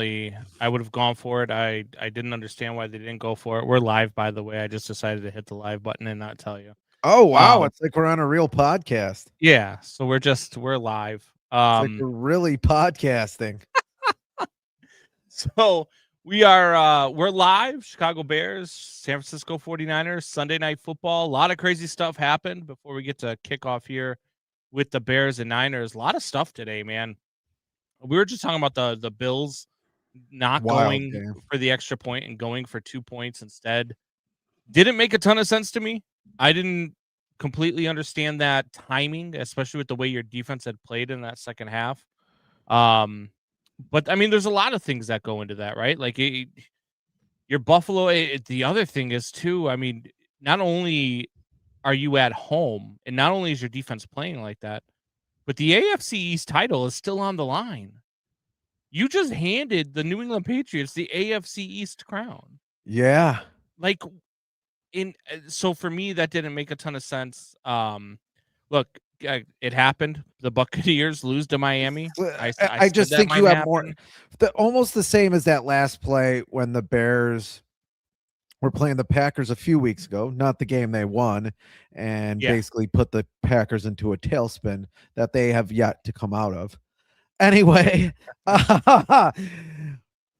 definitely I would have gone for it. I didn't understand why they didn't go for it. We're live, by the way. I just decided to hit the live button and not tell you. Oh, wow, Um, it's like we're on a real podcast. yeah, so we're live. It's like we're really podcasting. So we're live. Chicago Bears, San Francisco 49ers, Sunday Night Football. A lot of crazy stuff happened before we get to kick off here with the Bears and Niners. A lot of stuff today, man. We were just talking about the Bills not Wild going game. for the extra point and going for 2 points instead. Didn't make a ton of sense to me. I didn't completely understand that timing, especially with the way your defense had played in that second half. But I mean, there's a lot of things that go into that, right? Like your Buffalo. The other thing is too. I mean, not only are you at home, and not only is your defense playing like that, but the AFC East title is still on the line. You just handed the New England Patriots the AFC East crown. Yeah. Like, so for me, that didn't make a ton of sense. Look, it happened. The Buccaneers lose to Miami. I I said just that think might you have more happen. almost the same as that last play when the Bears were playing the Packers a few weeks ago, not the game they won, and Yeah, basically put the Packers into a tailspin that they have yet to come out of. Anyway,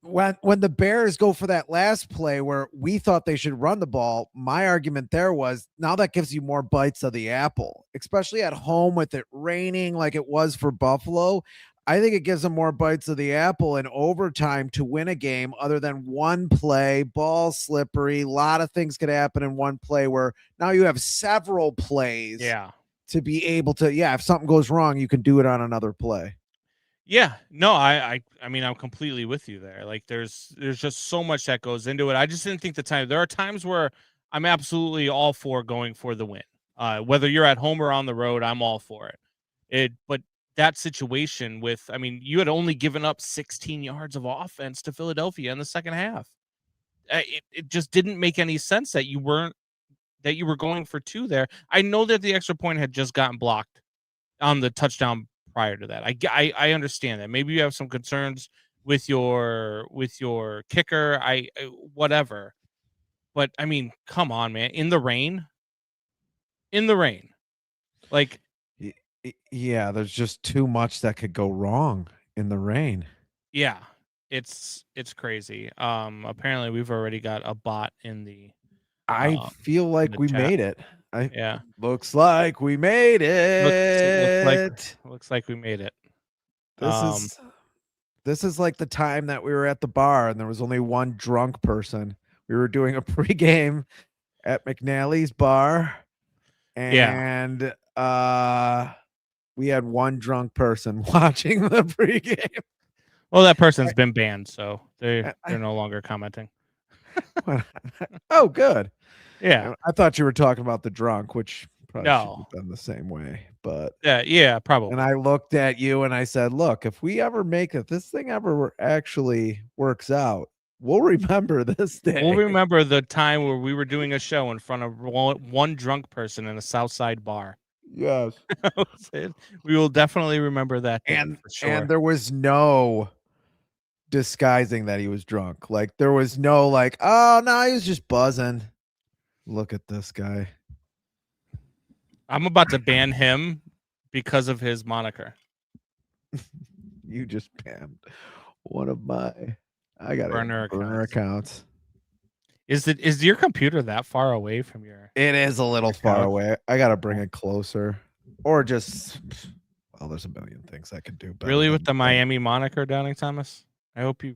when the Bears go for that last play where we thought they should run the ball, my argument there was now that gives you more bites of the apple, especially at home with it raining like it was for Buffalo. I think it gives them more bites of the apple in overtime to win a game other than one play, ball slippery. A lot of things could happen in one play where now you have several plays yeah. to be able to, yeah, if something goes wrong, you can do it on another play. Yeah, no, I mean, I'm completely with you there. Like, there's just so much that goes into it. I just didn't think the time. There are times where I'm absolutely all for going for the win. Whether you're at home or on the road, I'm all for it. But that situation with, I mean, you had only given up 16 yards of offense to Philadelphia in the second half. It just didn't make any sense that you were going for two there. I know that the extra point had just gotten blocked on the touchdown prior to that. I understand that. Maybe you have some concerns with your kicker. Whatever. But I mean, come on, man. In the rain. Like, Yeah, there's just too much that could go wrong in the rain. yeah. It's crazy. Apparently we've already got a bot I feel in like the we chat. made it. I Yeah. looks like we made it. Looks like we made it. This is this is like the time that we were at the bar and there was only one drunk person. We were doing a pregame at McNally's bar, Yeah. and we had one drunk person watching the pregame. Well, that person's been banned, so they're I- no longer commenting. oh, good. Yeah. I thought you were talking about the drunk, which probably should No. have done the same way. But Yeah, and probably. I looked at you and I said, "Look, if we ever make it, this thing ever actually works out, we'll remember this day." We'll remember the time where we were doing a show in front of one drunk person in a South Side bar. Yes. We will definitely remember that day And for sure. there was no disguising that he was drunk. Like there was no like, "Oh, no, he was just buzzing." Look at this guy. I'm about to ban him because of his moniker. You just banned one of my I got Burner accounts. Is your computer that far away from your? It is a little Your far couch? away. I got to bring it closer or just well, there's a million things I could do better. Really, with the Miami moniker, Downing Thomas? I hope you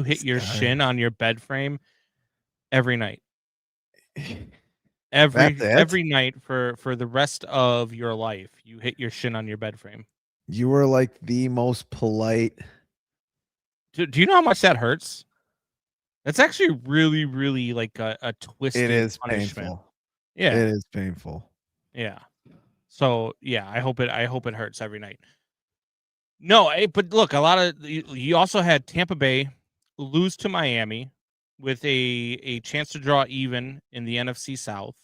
hit your shin on your bed frame every night. Every night for the rest of your life, you hit your shin on your bed frame. You were like the most polite. Do you know how much that hurts? That's actually really, really like a twisted It is punishment. painful. Yeah, it is painful. Yeah. So yeah, I hope it hurts every night. No, but look, you also had Tampa Bay lose to Miami with a chance to draw even in the NFC South.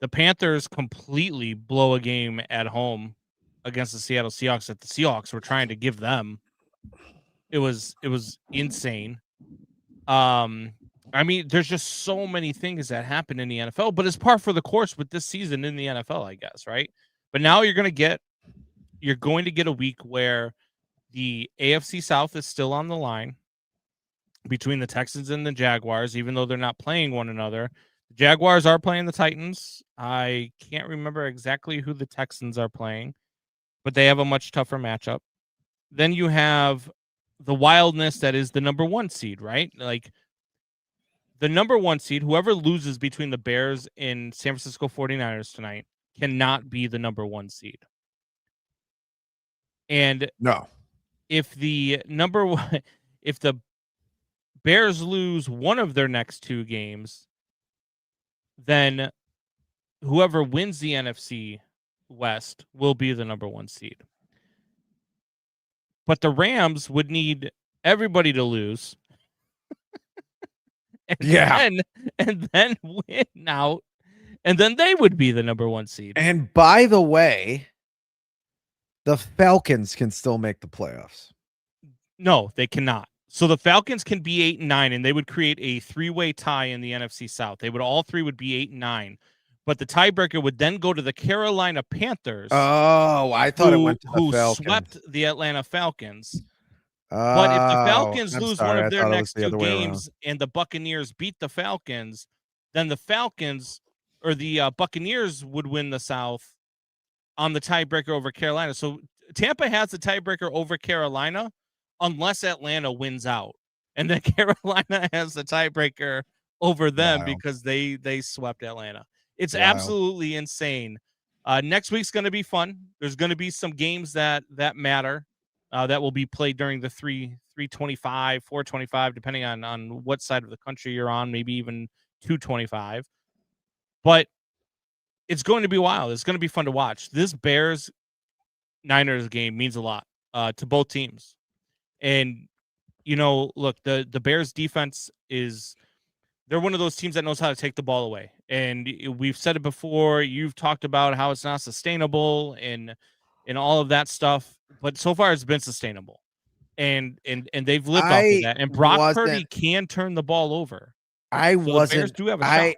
The Panthers completely blow a game at home against the Seattle Seahawks that the Seahawks were trying to give them. It was insane. I mean, there's just so many things that happen in the NFL, but it's par for the course with this season in the NFL, I guess, right? But now you're going to get a week where the AFC South is still on the line between the Texans and the Jaguars, even though they're not playing one another. The Jaguars are playing the Titans. I can't remember exactly who the Texans are playing, but they have a much tougher matchup. Then you have the wildness that is the number 1 seed, right? Like the number 1 seed, whoever loses between the Bears and San Francisco 49ers tonight cannot be the number 1 seed. And No. if the number 1 if the Bears lose one of their next 2 games, then whoever wins the NFC West will be the number 1 seed. But the Rams would need everybody to lose. and then win out, and then they would be the number 1 seed. And by the way, the Falcons can still make the playoffs. No, they cannot. So the Falcons can be 8-9, and they would create a 3-way tie in the NFC South. All three would be 8-9, but the tiebreaker would then go to the Carolina Panthers. Oh, I thought it went to the who Falcons. Swept the Atlanta Falcons. But if the Falcons lose one of their next 2 games and the Buccaneers beat the Falcons, then the Falcons or the Buccaneers would win the South on the tiebreaker over Carolina. So Tampa has the tiebreaker over Carolina unless Atlanta wins out. And then Carolina has the tiebreaker over them because they swept Atlanta. It's absolutely insane. Next week's going to be fun. There's going to be some games that matter. That will be played during the 325, 425, depending on what side of the country you're on, maybe even 225. But it's going to be wild. It's going to be fun to watch. This Bears-Niners game means a lot to both teams. And, look, the Bears defense they're one of those teams that knows how to take the ball away. And we've said it before. You've talked about how it's not sustainable and all of that stuff. But so far, it's been sustainable, and they've lived off of that. And Brock Purdy can turn the ball over. The Bears do have a shot.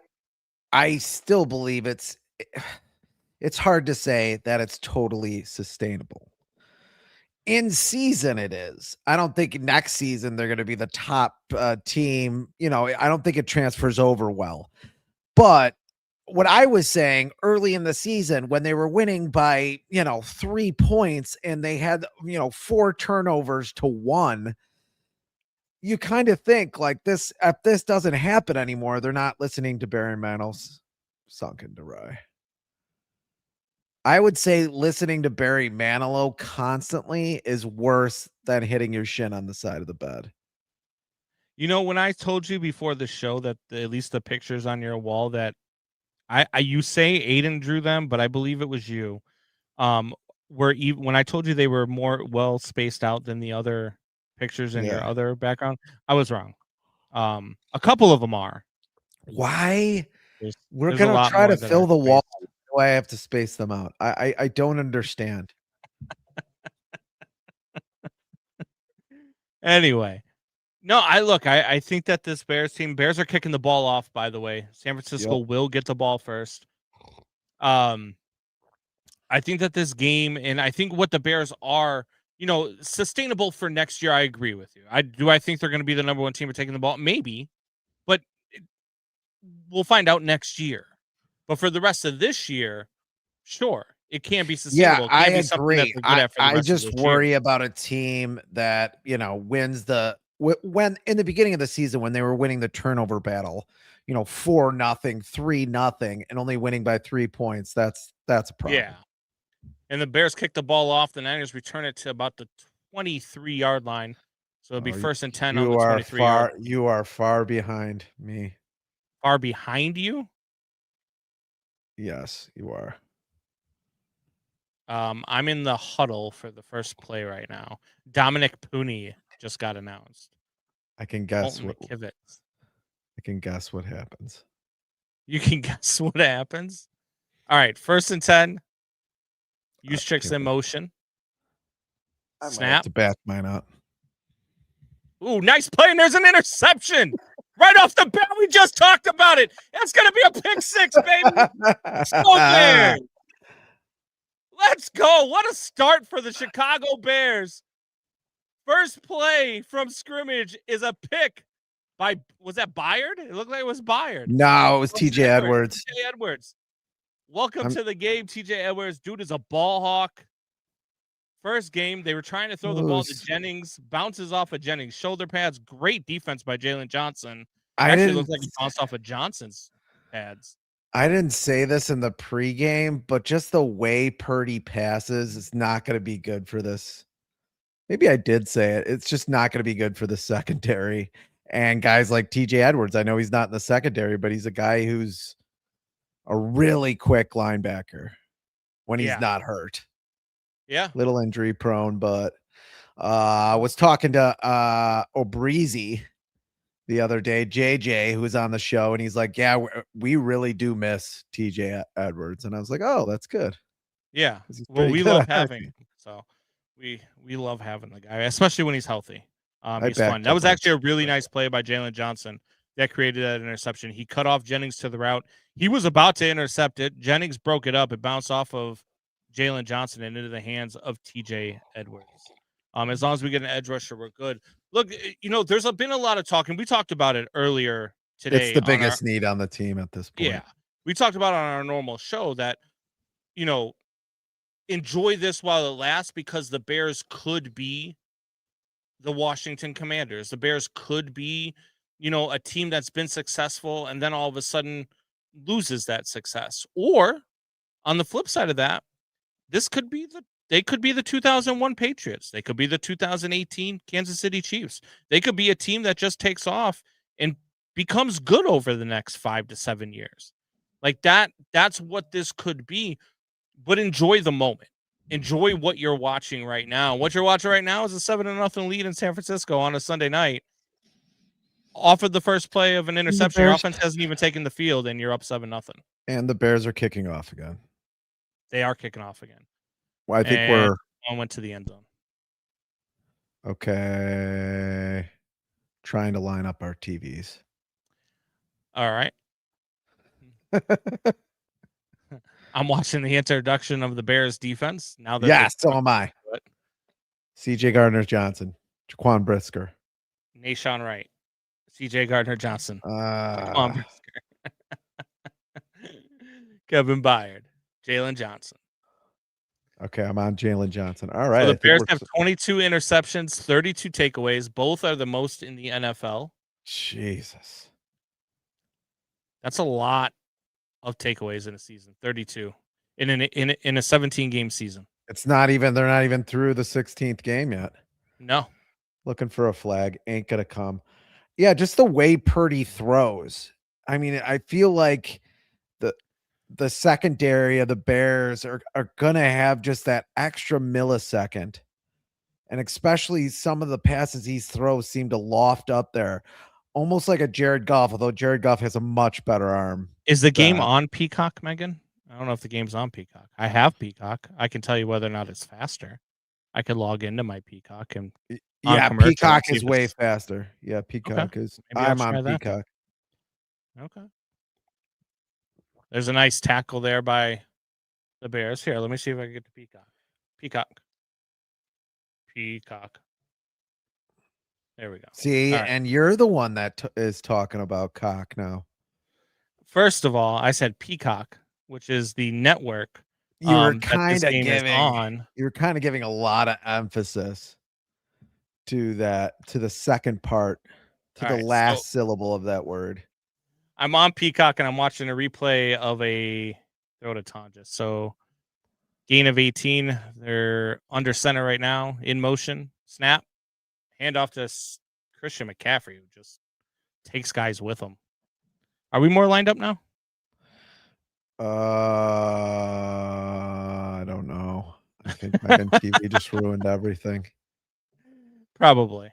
I still believe it's hard to say that it's totally sustainable. In season, it is. I don't think next season they're going to be the top team. I don't think it transfers over well. But what I was saying early in the season when they were winning by, 3 points and they had, 4 turnovers to 1, you kind of think like this, if this doesn't happen anymore, they're not listening to Barry Manill's Sunk into Rye. I would say listening to Barry Manilow constantly is worse than hitting your shin on the side of the bed. When I told you before the show that at least the pictures on your wall that you say Aiden drew them, but I believe it was you. When I told you they were more well spaced out than the other pictures in your other background, I was wrong. A couple of them are. Why? We're gonna try to fill the wall. Why I have to space them out? I don't understand. Anyway. No, I think that this Bears are kicking the ball off, by the way. San Francisco will get the ball first. I think that this game, and I think what the Bears are, sustainable for next year, I agree with you. I think they're going to be the number 1 team for taking the ball? Maybe, but we'll find out next year. But for the rest of this year, sure. It can't be sustainable. Yeah, I agree. I just worry about a team that, wins when in the beginning of the season when they were winning the turnover battle, 4-0, 3-0, and only winning by 3 points. That's a problem. Yeah. And the Bears kick the ball off. The Niners return it to about the 23-yard line. So it'll be 1st and 10 on the 23-yard. You are far behind me. Far behind you? Yes, you are. I'm in the huddle for the first play right now. Dominic Pooney just got announced. I can guess what happens. You can guess what happens? All right, 1st and 10. Use tricks in motion. I Snap. to back mine up. Ooh, nice play, and there's an interception. Right off the bat, we just talked about it. That's going to be a pick six, baby. Let's go, Bears. Let's go. What a start for the Chicago Bears. First play from scrimmage is a pick by, was that Byard? It looked like it was Byard. No, it was TJ Edwards. TJ Edwards. Welcome to the game, TJ Edwards. Dude is a ball hawk. First game, they were trying to throw the ball to Jennings. Bounces off of Jennings. Shoulder pads. Great defense by Jalen Johnson. Actually looks like he bounced off of Johnson's pads. I didn't say this in the pregame, but just the way Purdy passes is not going to be good for this. Maybe I did say it. It's just not going to be good for the secondary. And guys like TJ Edwards, I know he's not in the secondary, but he's a guy who's a really quick linebacker when he's not hurt. Yeah. Little injury prone, but I was talking to O'Breezy the other day, JJ, who was on the show, and he's like, yeah, we really do miss TJ Edwards. And I was like, oh, that's good. Yeah. Well, we love having him. So we love having the guy, especially when he's healthy. He's fun. That was actually a really nice play by Jalen Johnson that created that interception. He cut off Jennings to the route. He was about to intercept it. Jennings broke it up. It bounced off of Jalen Johnson and into the hands of TJ Edwards. As long as we get an edge rusher, we're good. Look, there's been a lot of talking. We talked about it earlier today. It's the biggest need on the team at this point. Yeah. We talked about it on our normal show that, enjoy this while it lasts, because the Bears could be the Washington Commanders. The Bears could be, a team that's been successful and then all of a sudden loses that success. Or on the flip side of that, they could be the 2001 Patriots. They could be the 2018 Kansas City Chiefs. They could be a team that just takes off and becomes good over the next 5 to 7 years. Like that's what this could be. But enjoy the moment. Enjoy what you're watching right now. What you're watching right now is a 7-0 lead in San Francisco on a Sunday night. Off of the first play of an interception, your offense hasn't even taken the field, and you're up 7-0. And the Bears are kicking off again. They are kicking off again. Well, I think we're on went to the end zone. Okay. Trying to line up our TVs. All right. I'm watching the introduction of the Bears defense now that so am I. CJ Gardner-Johnson, Jaquan Brisker, Nashawn Wright, CJ Gardner-Johnson, Jaquan Brisker, Kevin Byard, Jalen Johnson. Okay, I'm on Jalen Johnson. All right. So the Bears have 22 interceptions, 32 takeaways. Both are the most in the NFL. Jesus. That's a lot of takeaways in a season. 32 in a 17-game season. They're not even through the 16th game yet. No. Looking for a flag. Ain't gonna come. Yeah, just the way Purdy throws. I mean, I feel like the secondary of the Bears are gonna have just that extra millisecond. And especially some of the passes he throws seem to loft up there. Almost like a Jared Goff, although Jared Goff has a much better arm. Is the game on Peacock, Megan? I don't know if the game's on Peacock. I have Peacock. I can tell you whether or not it's faster. I could log into my Peacock and Peacock is way faster. Yeah, Peacock is. I'm on Peacock. Okay. There's a nice tackle there by the Bears. Here, let me see if I can get to Peacock. Peacock. There we go. See, and you're the one that is talking about cock now. First of all, I said Peacock, which is the network. You're kind of giving a lot of emphasis to the second part, to the last syllable of that word. I'm on Peacock and I'm watching a replay of a throw to Tonja. So gain of 18. They're under center right now, in motion. Snap. Hand off to Christian McCaffrey, who just takes guys with him. Are we more lined up now? I don't know. I think Megan TV just ruined everything. Probably.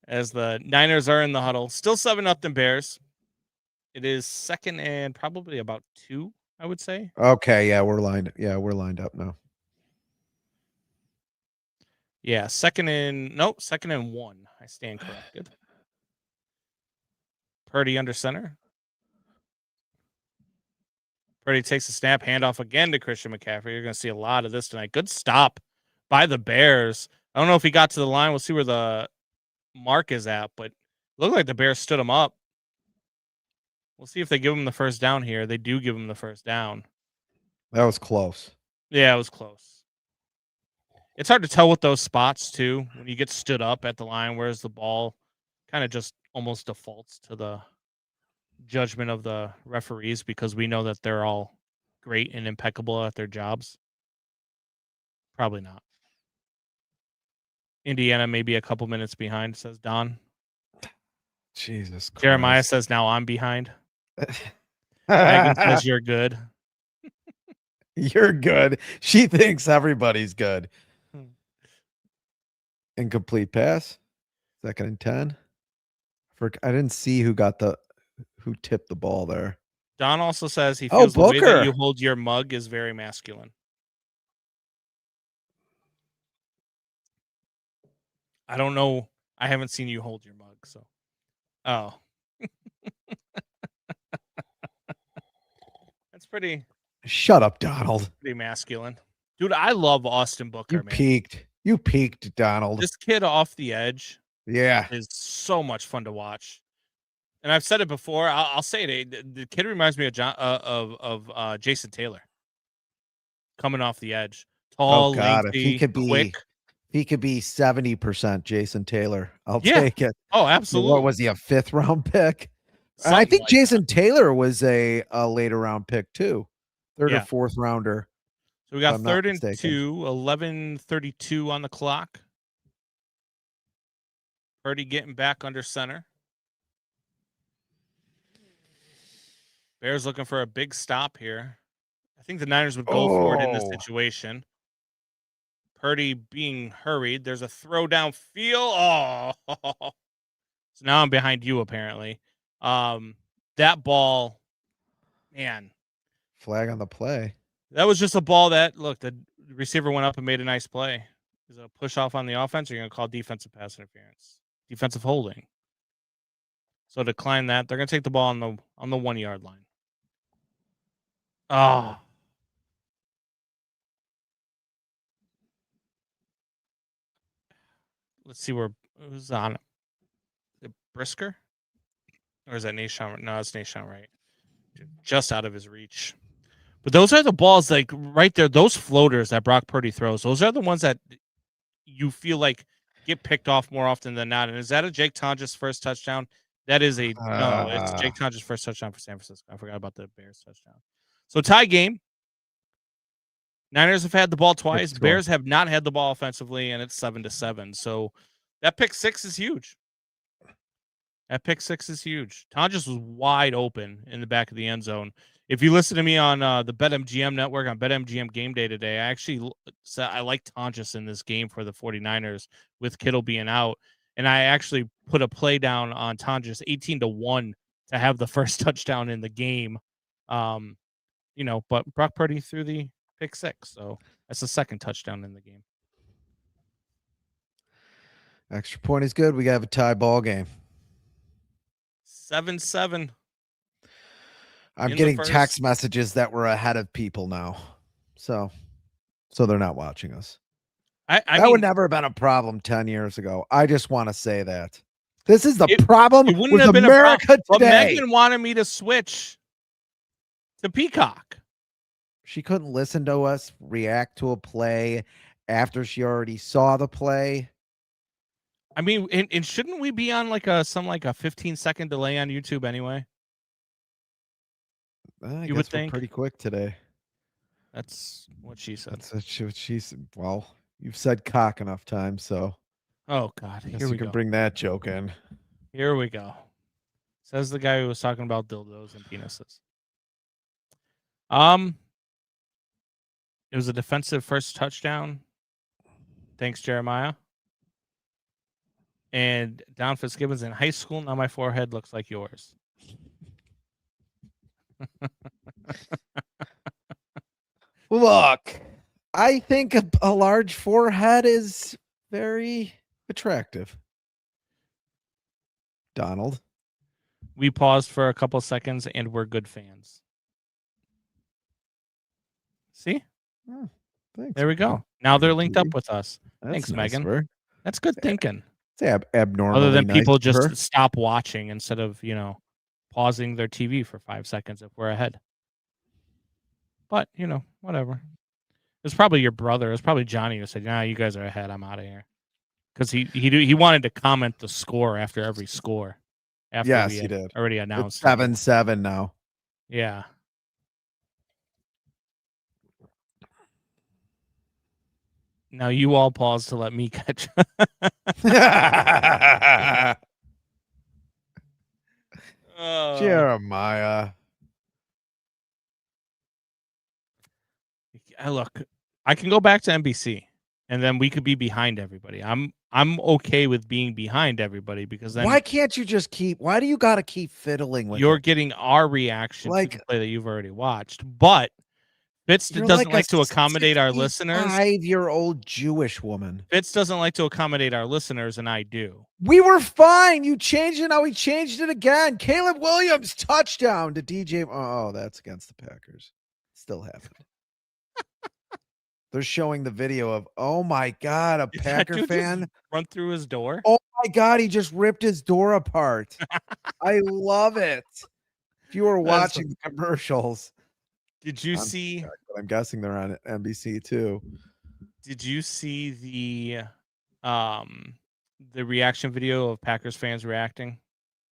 As the Niners are in the huddle. Still 7-0 Bears. It is second and probably about 2, I would say. Okay, yeah, we're lined up now. Yeah, second and 1. I stand corrected. Purdy under center. Purdy takes a snap, handoff again to Christian McCaffrey. You're going to see a lot of this tonight. Good stop by the Bears. I don't know if he got to the line. We'll see where the mark is at, but it looked like the Bears stood him up. We'll see if they give him the first down here. They do give him the first down. That was close. Yeah, it was close. It's hard to tell with those spots, too, when you get stood up at the line, whereas the ball kind of just almost defaults to the judgment of the referees because we know that they're all great and impeccable at their jobs. Probably not. Indiana may be a couple minutes behind, says Don. Jesus Christ. Jeremiah says, now I'm behind. Megan says, you're good. You're good. She thinks everybody's good. Incomplete pass. 2nd and 10. I didn't see who tipped the ball there. Don also says he feels the way that Booker. you hold your mug is very masculine. I don't know. I haven't seen you hold your mug, so. Oh. That's pretty. Shut up, Donald. Pretty masculine. Dude, I love Austin Booker, man. You peaked, Donald. This kid off the edge. Yeah. Is so much fun to watch. And I've said it before. I'll say it. The kid reminds me of Jason Taylor. Coming off the edge. Tall, lengthy, if he could quick. He could be 70% Jason Taylor. I'll take it. Oh, absolutely. What was he, a 5th round pick? And I think like Jason Taylor was a later round pick too. 3rd or 4th rounder. So we got 3rd and 2, 11:32 on the clock. Purdy getting back under center. Bears looking for a big stop here. I think the Niners would go for it in this situation. Purdy being hurried. There's a throw downfield. Oh, so now I'm behind you apparently. That ball, man. Flag on the play. That was just a ball that, look, the receiver went up and made a nice play. Is it a push off on the offense, or you're going to call defensive pass interference? Defensive holding. So decline that. They're going to take the ball on the 1 yard line. Oh. Let's see who's on it. Is it Brisker? Or is that Nashon? No, it's Nashon, right? Just out of his reach. But those are the balls, like right there, those floaters that Brock Purdy throws, those are the ones that you feel like get picked off more often than not. And is that a Jake Tonjes first touchdown? That is no, it's Jake Tonjes first touchdown for San Francisco. I forgot about the Bears touchdown. So tie game. Niners have had the ball twice. Bears have not had the ball offensively, and it's 7-7. So that pick 6 is huge. Tonjes was wide open in the back of the end zone. If you listen to me on the BetMGM network on BetMGM Game Day today, I actually said I like Tonjes in this game for the 49ers with Kittle being out. And I actually put a play down on Tonjes 18-1 to have the first touchdown in the game. But Brock Purdy threw the pick 6. So that's the second touchdown in the game. Extra point is good. We got a tie ball game. 7-7. I'm getting text messages that we're ahead of people now. So they're not watching us. I that mean, would never have been a problem 10 years ago. I just want to say that. This is the problem it wouldn't with have been America a problem, today. But Megan wanted me to switch to Peacock. She couldn't listen to us react to a play after she already saw the play. I mean, and shouldn't we be on like a 15-second delay on YouTube anyway? I guess we're pretty quick today. That's what she said. That's what she said. Well, you've said cock enough times, so. Oh God, here we can bring that joke in. Here we go. Says the guy who was talking about dildos and penises. It was a defensive first touchdown. Thanks, Jeremiah. And Don Fitzgibbon's in high school. Now my forehead looks like yours. Look, I think a large forehead is very attractive. Donald. We paused for a couple seconds, and we're good fans. See? Oh, thanks. There we man. go. Now they're linked up Sweetie. with us. That's Thanks, nice of Megan. her. That's good thinking. It's Other abnormally than nice people of her. just stop watching instead of, pausing their TV for 5 seconds if we're ahead. But, whatever. It's probably your brother. It's probably Johnny who said, "Nah, you guys are ahead. I'm out of here." Because he wanted to comment the score after every score after Yes, we he had did. already It's announced it. 7-7 now. Yeah. Now you all pause to let me catch. Jeremiah. Look, I can go back to NBC, and then we could be behind everybody. I'm okay with being behind everybody because then Why can't you just why do you got to keep fiddling with you're it? getting our reaction to Like, the play that you've already watched. But Fitz you're doesn't like a like to accommodate our listeners. 65-year-old Jewish woman. Fitz doesn't like to accommodate our listeners, and I do. We were fine. You changed it. Now he changed it again. Caleb Williams touchdown to DJ. Oh, that's against the Packers. Still happened. They're showing the video of, oh my God, a Did that Packer dude just fan. run through his door? Oh my God, he just ripped his door apart. I love it. If you were watching the commercials, Did you see? I'm guessing they're on NBC too. Did you see the reaction video of Packers fans reacting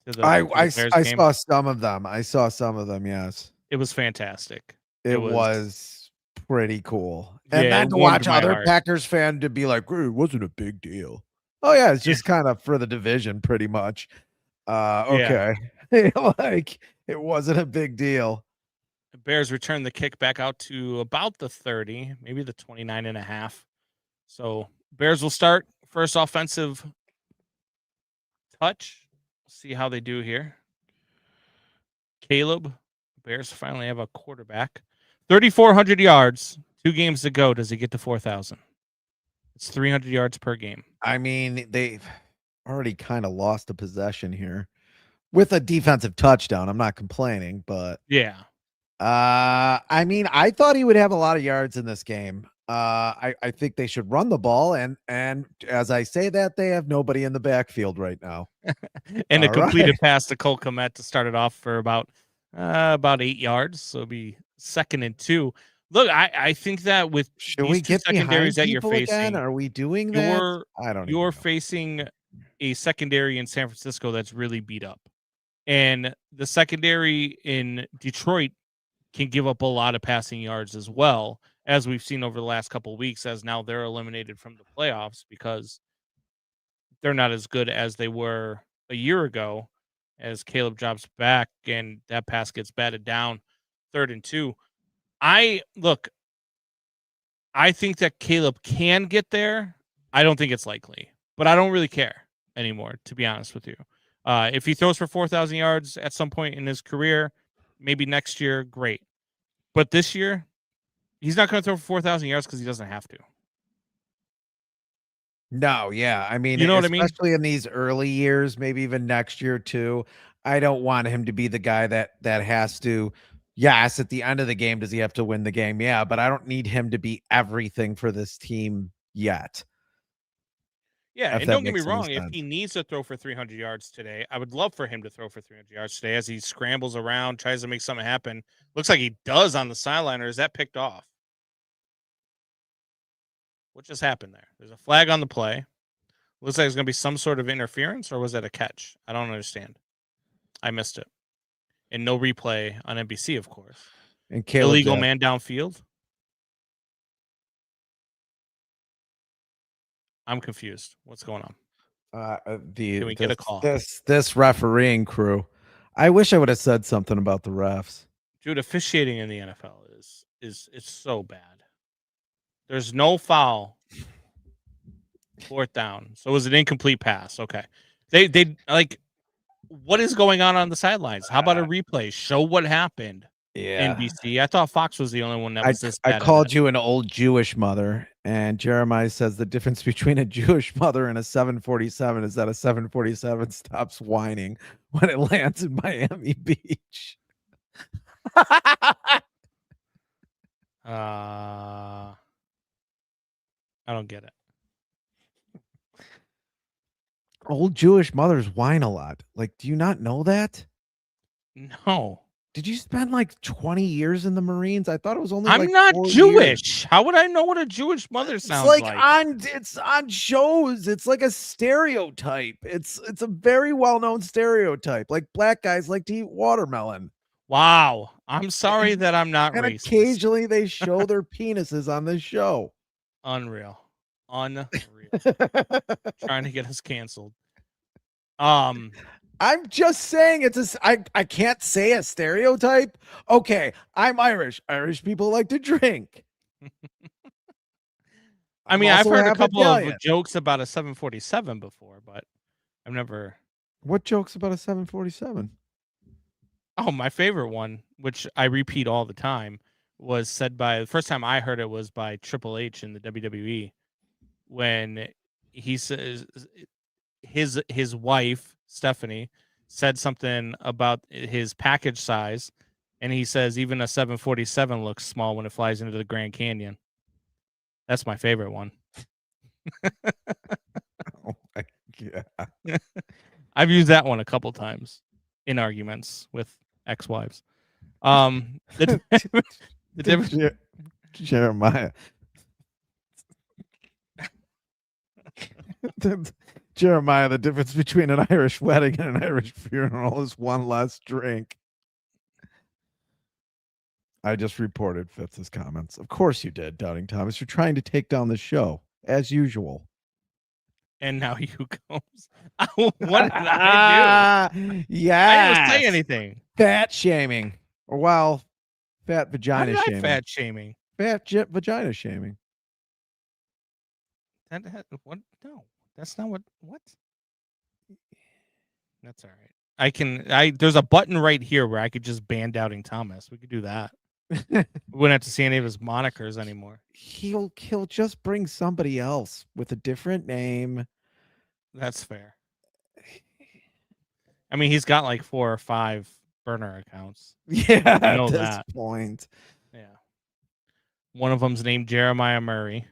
to the Bears I game? saw some of them. I saw some of them. Yes, It was fantastic. it was pretty cool. And Yeah, then it to warmed watch my other heart. Packers fan to be like, it wasn't a big deal. Oh yeah, it's just kind of for the division, pretty much. Okay, like it wasn't a big deal. The Bears returned the kick back out to about the 30, maybe the 29.5. So Bears will start first offensive touch. See how they do here. Caleb, Bears finally have a quarterback. 3,400 yards, 2 games to go. Does he get to 4,000? It's 300 yards per game. I mean, they've already kind of lost a possession here with a defensive touchdown. I'm not complaining, but yeah. I mean, I thought he would have a lot of yards in this game. I think they should run the ball, and as I say that, they have nobody in the backfield right now. And a completed pass to Cole Kmet to start it off for about 8 yards. So it'll be 2nd and 2. Look, I think that with should these we two get secondaries that you're facing, again? Are we doing that? I don't. You're facing a secondary in San Francisco that's really beat up, and the secondary in Detroit can give up a lot of passing yards as well, as we've seen over the last couple of weeks, as now they're eliminated from the playoffs because they're not as good as they were a year ago, as Caleb drops back and that pass gets batted down 3rd and 2. I think that Caleb can get there. I don't think it's likely, but I don't really care anymore, to be honest with you. If he throws for 4,000 yards at some point in his career, maybe next year, great. But this year, he's not going to throw for 4,000 yards because he doesn't have to. No, yeah. I mean, You know what I mean? especially in these early years, maybe even next year too. I don't want him to be the guy that has to. Yes, at the end of the game, does he have to win the game? Yeah, but I don't need him to be everything for this team yet. Yeah, If and that don't get me makes any wrong, if sense. he needs to throw for 300 yards today, I would love for him to throw for 300 yards today as he scrambles around, tries to make something happen. Looks like he does on the sideline, or is that picked off? What just happened there? There's a flag on the play. Looks like it's going to be some sort of interference, or was that a catch? I don't understand. I missed it. And no replay on NBC, of course. And Caleb Illegal man downfield. I'm confused. What's going on? Can we get a call? This refereeing crew. I wish I would have said something about the refs. Dude, officiating in the NFL is so bad. There's no foul. 4th down. So it was an incomplete pass. Okay. They like, what is going on the sidelines? How about a replay? Show what happened. Yeah. NBC. I thought Fox was the only one that was this bad. I called you an old Jewish mother, And Jeremiah says the difference between a Jewish mother and a 747 is that a 747 stops whining when it lands in Miami Beach. I don't get it. Old Jewish mothers whine a lot. Like, do you not know that? No. Did you spend like 20 years in the Marines? I thought it was only I'm like not 4 years. Jewish. How would I know what a Jewish mother It's sounds like like? it's on shows. It's like a stereotype. It's a very well-known stereotype. Like black guys like to eat watermelon. Wow. I'm sorry And, that I'm not and racist. occasionally they show their penises on this show. Unreal. Unreal. I'm Trying to get us canceled. just saying I can't say a stereotype. Okay, I'm Irish. Irish people like to drink. I I'm mean, I've also heard a half couple Italian. of jokes about a 747 before, but I've never. What jokes about a 747? Oh, my favorite one, which I repeat all the time, was said by the first time I heard it was by Triple H in the WWE when he says his wife Stephanie said something about his package size, and he says even a 747 looks small when it flies into the Grand Canyon. That's my favorite one. Oh my god. I've used that one a couple times in arguments with ex-wives. The difference. Jeremiah. Jeremiah, the difference between an Irish wedding and an Irish funeral is one less drink. I just reported Fitz's comments. Of course you did, Doubting Thomas. You're trying to take down the show, as usual. And now you comes. What did I do? Yeah. I didn't say anything. Fat shaming. Or well, fat How vagina did I shaming. fat shaming? Vagina shaming. What? No, that's not what. That's all right. There's a button right here where I could just ban Doubting Thomas. We could do that. We wouldn't have to see any of his monikers anymore. He'll just bring somebody else with a different name. That's fair. I mean, he's got like 4 or 5 burner accounts. Yeah, I know at this that. point. Yeah. One of them's named Jeremiah Murray.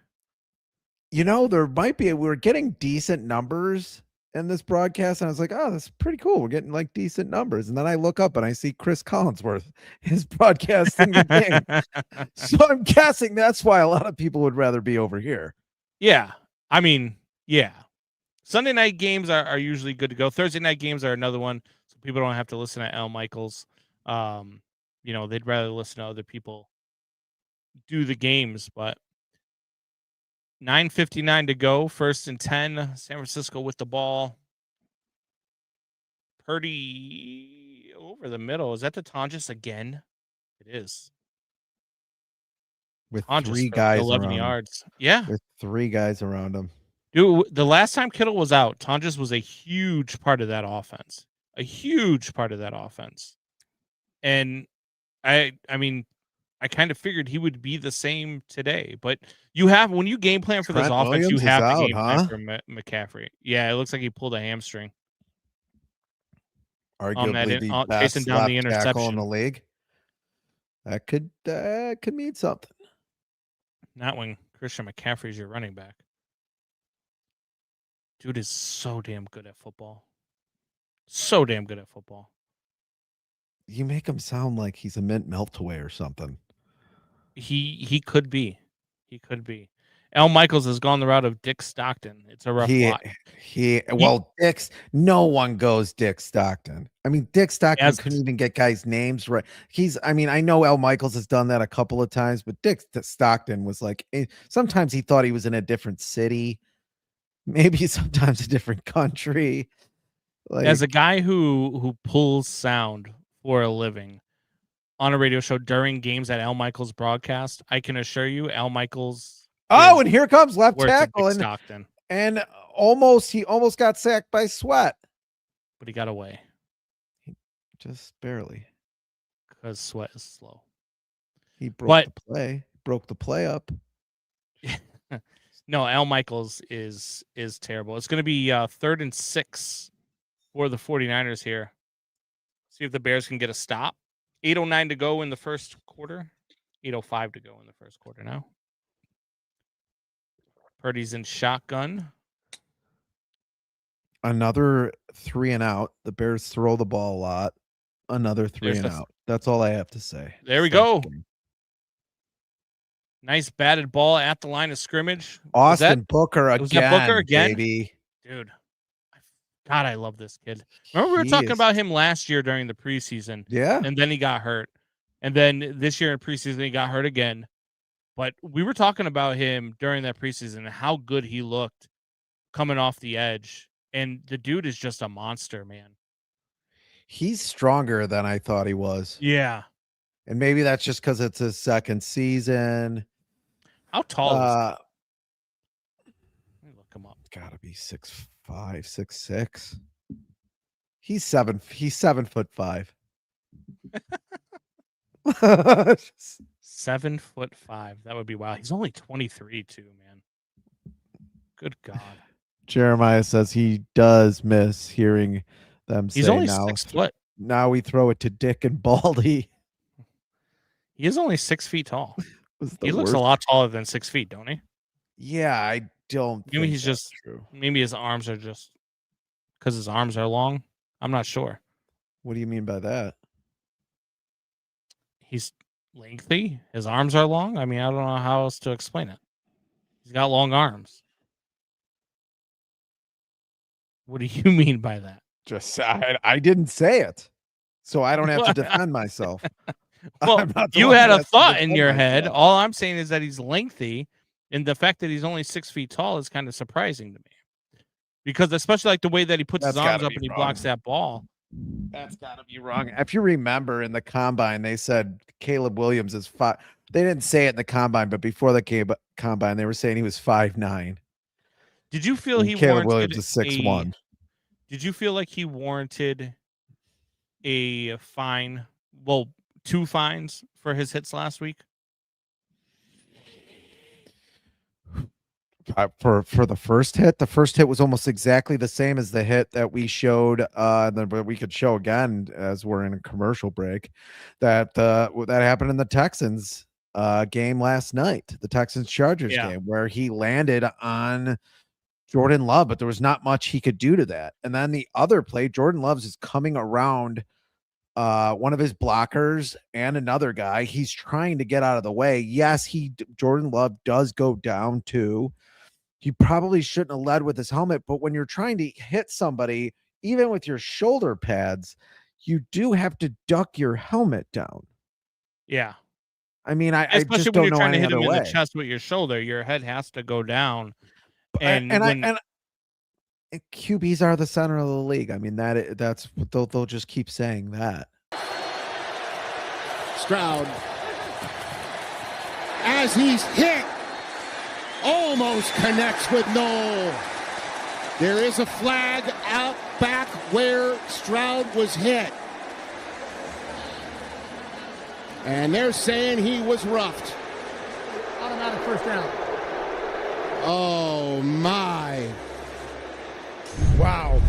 You know, there might be we're getting decent numbers in this broadcast, and I was like, oh, that's pretty cool. We're getting like decent numbers. And then I look up and I see Chris Collinsworth is broadcasting the game. So I'm guessing that's why a lot of people would rather be over here. Yeah. I mean, yeah. Sunday night games are usually good to go. Thursday night games are another one, so people don't have to listen to Al Michaels. They'd rather listen to other people do the games, but 9:59 to go, 1st and 10. San Francisco with the ball. Purdy over the middle. Is that the Tonjes again? It is. With Tonjes 3 for guys 11 around him. yards. Yeah. With 3 guys around him. Dude, the last time Kittle was out, Tonjes was a huge part of that offense. A huge part of that offense. And I mean, I kind of figured he would be the same today, but when you game plan for this Trent offense, you Williams is have to out, game plan huh? for McCaffrey. Yeah, it looks like he pulled a hamstring. Arguably the chasing best down the left tackle in interception. the league. That could mean something. Not when Christian McCaffrey's your running back. Dude is so damn good at football. So damn good at football. You make him sound like he's a mint meltaway or something. He could be. He could be. Al Michaels has gone the route of Dick Stockton. It's a rough lot. No one goes Dick Stockton. I mean, Dick Stockton couldn't even get guys' names right. I know Al Michaels has done that a couple of times, but Dick Stockton was like, sometimes he thought he was in a different city, maybe sometimes a different country. Like, as a guy who pulls sound for a living on a radio show during games at Al Michaels broadcast, I can assure you Al Michaels. Oh, and here comes left tackle and Stockton. And he almost got sacked by Sweat. But he got away. Just barely. Because Sweat is slow. He broke the play up. No, Al Michaels is terrible. It's going to be 3rd and 6 for the 49ers here. See if the Bears can get a stop. 8:09 to go in the first quarter. 8:05 to go in the first quarter now. Purdy's in shotgun. Another 3 and out. The Bears throw the ball a lot. Another 3 and out. That's all I have to say. There we go. Nice batted ball at the line of scrimmage. Austin Booker again. Was that Booker again? Baby. Dude. God, I love this kid. Remember we were talking about him last year during the preseason. Yeah. And then he got hurt. And then this year in preseason, he got hurt again. But we were talking about him during that preseason and how good he looked coming off the edge. And the dude is just a monster, man. He's stronger than I thought he was. Yeah. And maybe that's just because it's his second season. How tall is he? Let me look him up. Gotta be 6'5", 6'6". He's 7'5". 7'5". That would be wild. He's only 23 too, man. Good God. Jeremiah says he does miss hearing them say he's only now. 6 foot. Now we throw it to Dick and Baldy. He is only 6 feet tall. He looks a lot taller than 6 feet, don't he? Yeah, I don't. Maybe he's just true. Maybe his arms are just because his arms are long. I'm not sure. What do you mean by that? He's lengthy. His arms are long. I mean, I don't know how else to explain it. He's got long arms. What do you mean by that? Just I didn't say it, so I don't have to defend myself. Well, you had a thought in your head. All I'm saying is that he's lengthy, and the fact that he's only 6 feet tall is kind of surprising to me. Because especially like the way that he puts his arms up and he blocks that ball. That's gotta be wrong. If you remember in the combine, they said Caleb Williams is 5. They didn't say it in the combine, but before the combine, they were saying he was 5'9". Did you feel Caleb Williams is 6'1"? Did you feel like he warranted a fine? Well, 2 fines for his hits last week? For the first hit was almost exactly the same as the hit that we showed. But we could show again as we're in a commercial break that happened in the Texans game last night, the Texans Chargers game, where he landed on Jordan Love, but there was not much he could do to that. And then the other play, Jordan Love's is coming around one of his blockers and another guy. He's trying to get out of the way. Yes, Jordan Love does go down too. He probably shouldn't have led with his helmet, but when you're trying to hit somebody, even with your shoulder pads, you do have to duck your helmet down. Yeah. I mean, I especially just when don't you're know trying to any hit him other in way. the chest with your shoulder, your head has to go down. And QBs are the center of the league. I mean, that's they'll just keep saying that. Stroud, as he's hit, almost connects with Knoll. There is a flag out back where Stroud was hit. And they're saying he was roughed. Automatic first down. Oh, my. Wow.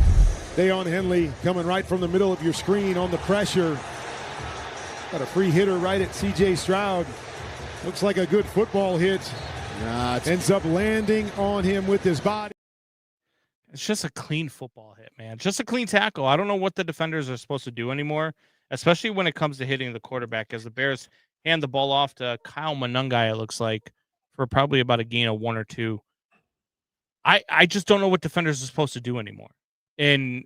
Dayon Henley coming right from the middle of your screen on the pressure. Got a free hitter right at C.J. Stroud. Looks like a good football hit. Ends up landing on him with his body. It's just a clean football hit, man. Just a clean tackle. I don't know what the defenders are supposed to do anymore, especially when it comes to hitting the quarterback, as the Bears hand the ball off to Kyle Monungai, it looks like, for probably about a gain of 1 or 2. I just don't know what defenders are supposed to do anymore. And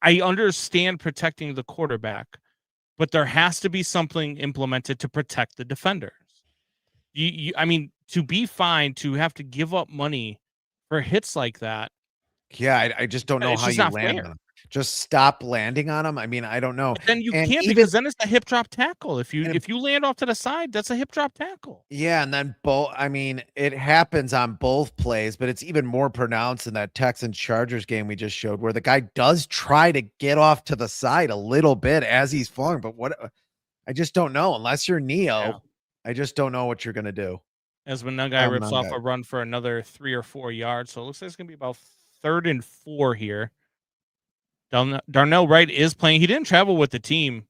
I understand protecting the quarterback, but there has to be something implemented to protect the defenders. I mean, to be fined, to have to give up money for hits like that. Yeah, I just don't know how you land on them. Just stop landing on them. I mean, I don't know. But then you can't, because then it's a hip drop tackle. If you land off to the side, that's a hip drop tackle. Yeah, and then I mean, it happens on both plays, but it's even more pronounced in that Texans Chargers game we just showed, where the guy does try to get off to the side a little bit as he's falling. But I just don't know. Unless you're Neo, I just don't know what you're gonna do. as Manungai Oh, rips off Manungai. a run for another 3 or 4 yards. So it looks like it's going to be about 3rd and 4 here. Darnell Wright is playing. He didn't travel with the team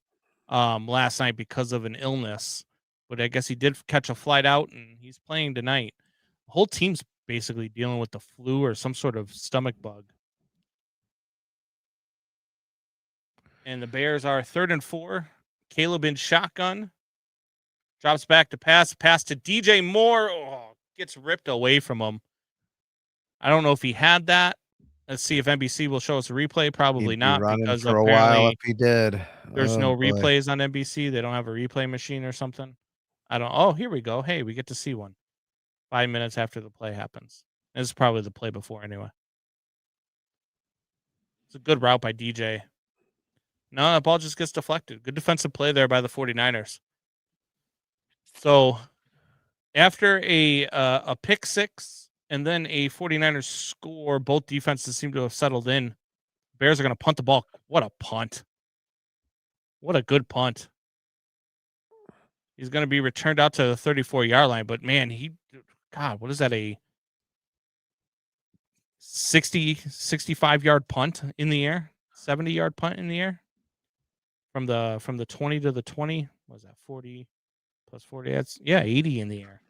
last night because of an illness, but I guess he did catch a flight out, and he's playing tonight. The whole team's basically dealing with the flu or some sort of stomach bug. And the Bears are 3rd and 4. Caleb in shotgun. Drops back to pass. Pass to DJ Moore. Oh, gets ripped away from him. I don't know if he had that. Let's see if NBC will show us a replay. Probably He'd be not, running because for a while if apparently he did. there's Oh, no boy. replays on NBC. They don't have a replay machine or something. I don't. Oh, here we go. Hey, we get to see one 5 minutes after the play happens. This is probably the play before anyway. It's a good route by DJ. No, the ball just gets deflected. Good defensive play there by the 49ers. So after a pick six and then a 49ers score, both defenses seem to have settled in. Bears are going to punt the ball. What a punt. What a good punt. He's going to be returned out to the 34-yard line, but man, God, what is that, a 65-yard punt in the air? 70-yard punt in the air? From the 20 to the 20? What was that, 40 plus 40? That's, 80 in the air.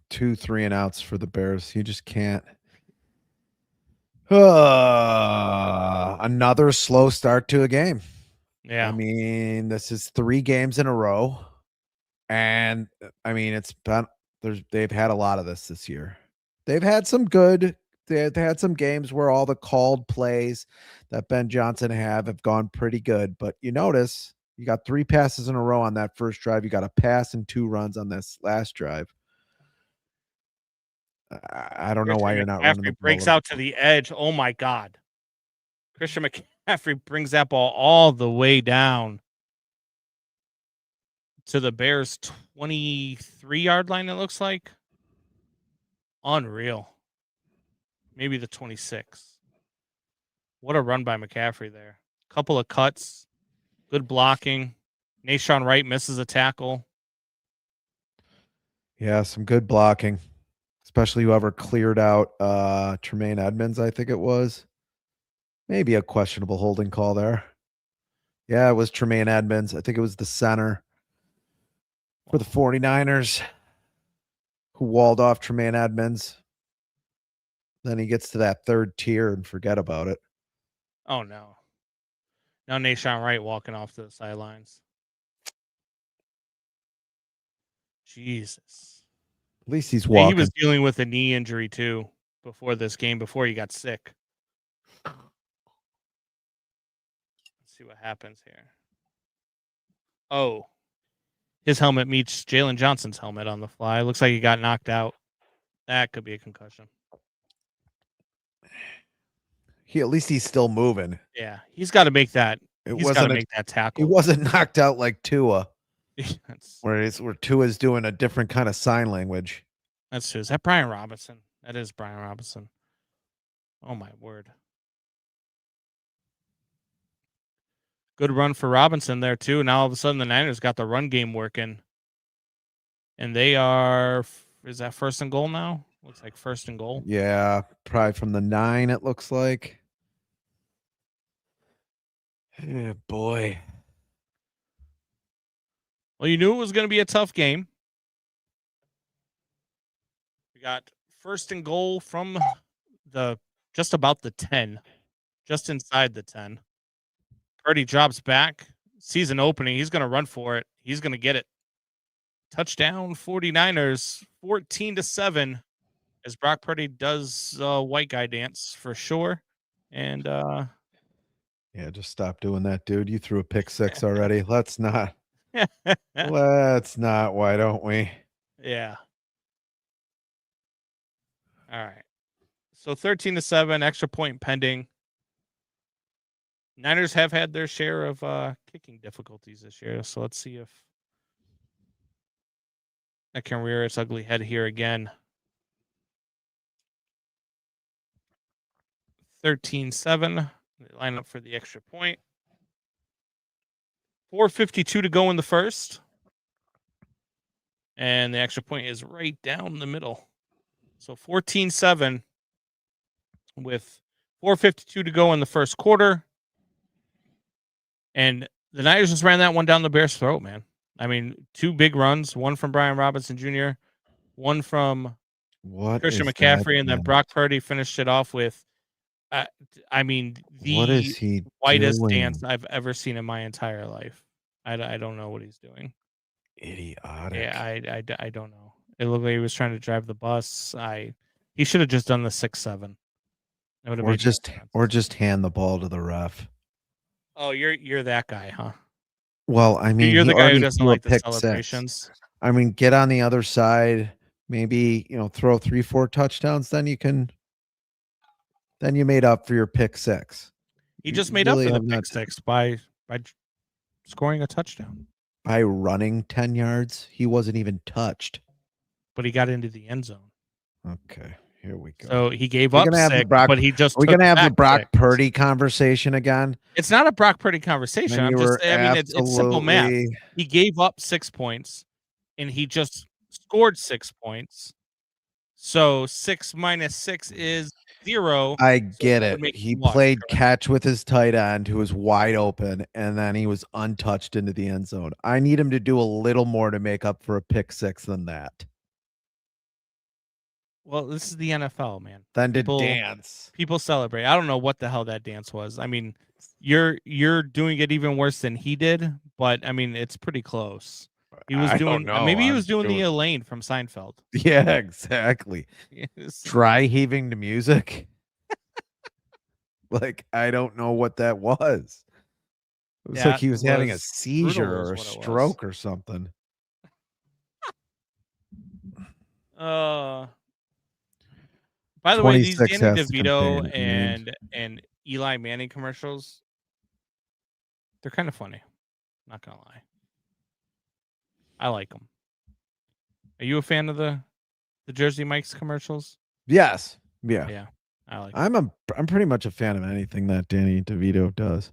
2 3-and-outs for the Bears. You just can't. Another slow start to a game. Yeah. I mean, this is 3 games in a row. And I mean, they've had a lot of this year. They've had some good. They've had some games where all the called plays that Ben Johnson have gone pretty good. But you notice you got 3 passes in a row on that first drive. You got a pass and 2 runs on this last drive. I don't know why you're not running the ball. Breaks out to the edge. Oh my God. Christian McCaffrey brings that ball all the way down to the Bears' 23-yard line, it looks like. Unreal. Maybe the 26. What a run by McCaffrey there. Couple of cuts. Good blocking. Nashawn Wright misses a tackle. Yeah, some good blocking. Especially whoever cleared out Tremaine Edmonds, I think it was. Maybe a questionable holding call there. Yeah, it was Tremaine Edmonds. I think it was the center for the 49ers who walled off Tremaine Edmonds. Then he gets to that 3rd tier and forget about it. Oh, no. Now Nashawn Wright walking off to the sidelines. Jesus. At least he's walking. He was dealing with a knee injury, too, before this game, before he got sick. Let's see what happens here. Oh. His helmet meets Jalen Johnson's helmet on the fly. Looks like he got knocked out. That could be a concussion. At least he's still moving. Yeah, he's got to make that. He's got to make that tackle. He wasn't knocked out like Tua, where Tua's doing a different kind of sign language. That's true. Is that Brian Robinson? That is Brian Robinson. Oh my word! Good run for Robinson there too. Now all of a sudden the Niners got the run game working, and they are. Is that 1st and goal now? Looks like 1st and goal. Yeah, probably from the 9. It looks like. Yeah, boy. Well, you knew it was going to be a tough game. We got 1st and goal from just about the 10, just inside the 10. Purdy drops back, sees an opening. He's going to run for it. He's going to get it. Touchdown 49ers, 14-7, as Brock Purdy does white guy dance for sure. And yeah, just stop doing that, dude. You threw a pick 6 already. Let's not. Let's not. Why don't we? Yeah. All right. So 13-7, extra point pending. Niners have had their share of kicking difficulties this year. So let's see if that can rear its ugly head here again. 13-7. They line up for the extra point. 4:52 to go in the first. And the extra point is right down the middle. So 14-7 with 4:52 to go in the first quarter. And the Niners just ran that one down the Bears' throat, man. I mean, 2 big runs, one from Brian Robinson Jr., one from Christian McCaffrey, and then Brock Purdy finished it off with, I mean, What is the he whitest doing? dance I've ever seen in my entire life. I don't know what he's doing. Idiotic. Yeah, I don't know. It looked like he was trying to drive the bus. He should have just done the 6-7. Or just hand the ball to the ref. Oh, you're that guy, huh? Well, I mean, You're he the guy who already doesn't threw a like the pick celebrations. 6. I mean, get on the other side, maybe, throw 3-4 touchdowns, then you made up for your pick 6. He You just made up really for the have pick not- 6 by scoring a touchdown. By running 10 yards, he wasn't even touched. But he got into the end zone. Okay, here we go. So he gave We're up gonna have the 6, Brock- but he just Are we took gonna have the back Brock 6. Purdy conversation again? It's not a Brock Purdy conversation. Then I'm you just were it's simple math. absolutely- He gave up 6 points and he just scored 6 points. So 6 minus 6 is 0. I So get that would it. make He 1, played correct? catch with his tight end who was wide open, and then he was untouched into the end zone. I need him to do a little more to make up for a pick 6 than that. Well, this is the NFL, man. Then to People- dance. People celebrate. I don't know what the hell that dance was. I mean, you're doing it even worse than he did, but I mean, it's pretty close. He was I doing don't know. maybe he I'm was doing the doing- Elaine from Seinfeld. Yeah, exactly. Dry heaving to music. Like, I don't know what that was. It was like he was having a was seizure brutal is or a what it was. stroke or something. By the way, these 26 Danny has to DeVito contain and Eli Manning commercials, they're kind of funny. Not gonna lie, I like them. Are you a fan of the Jersey Mike's commercials? Yes. Yeah. Yeah, I like. I'm pretty much a fan of anything that Danny DeVito does.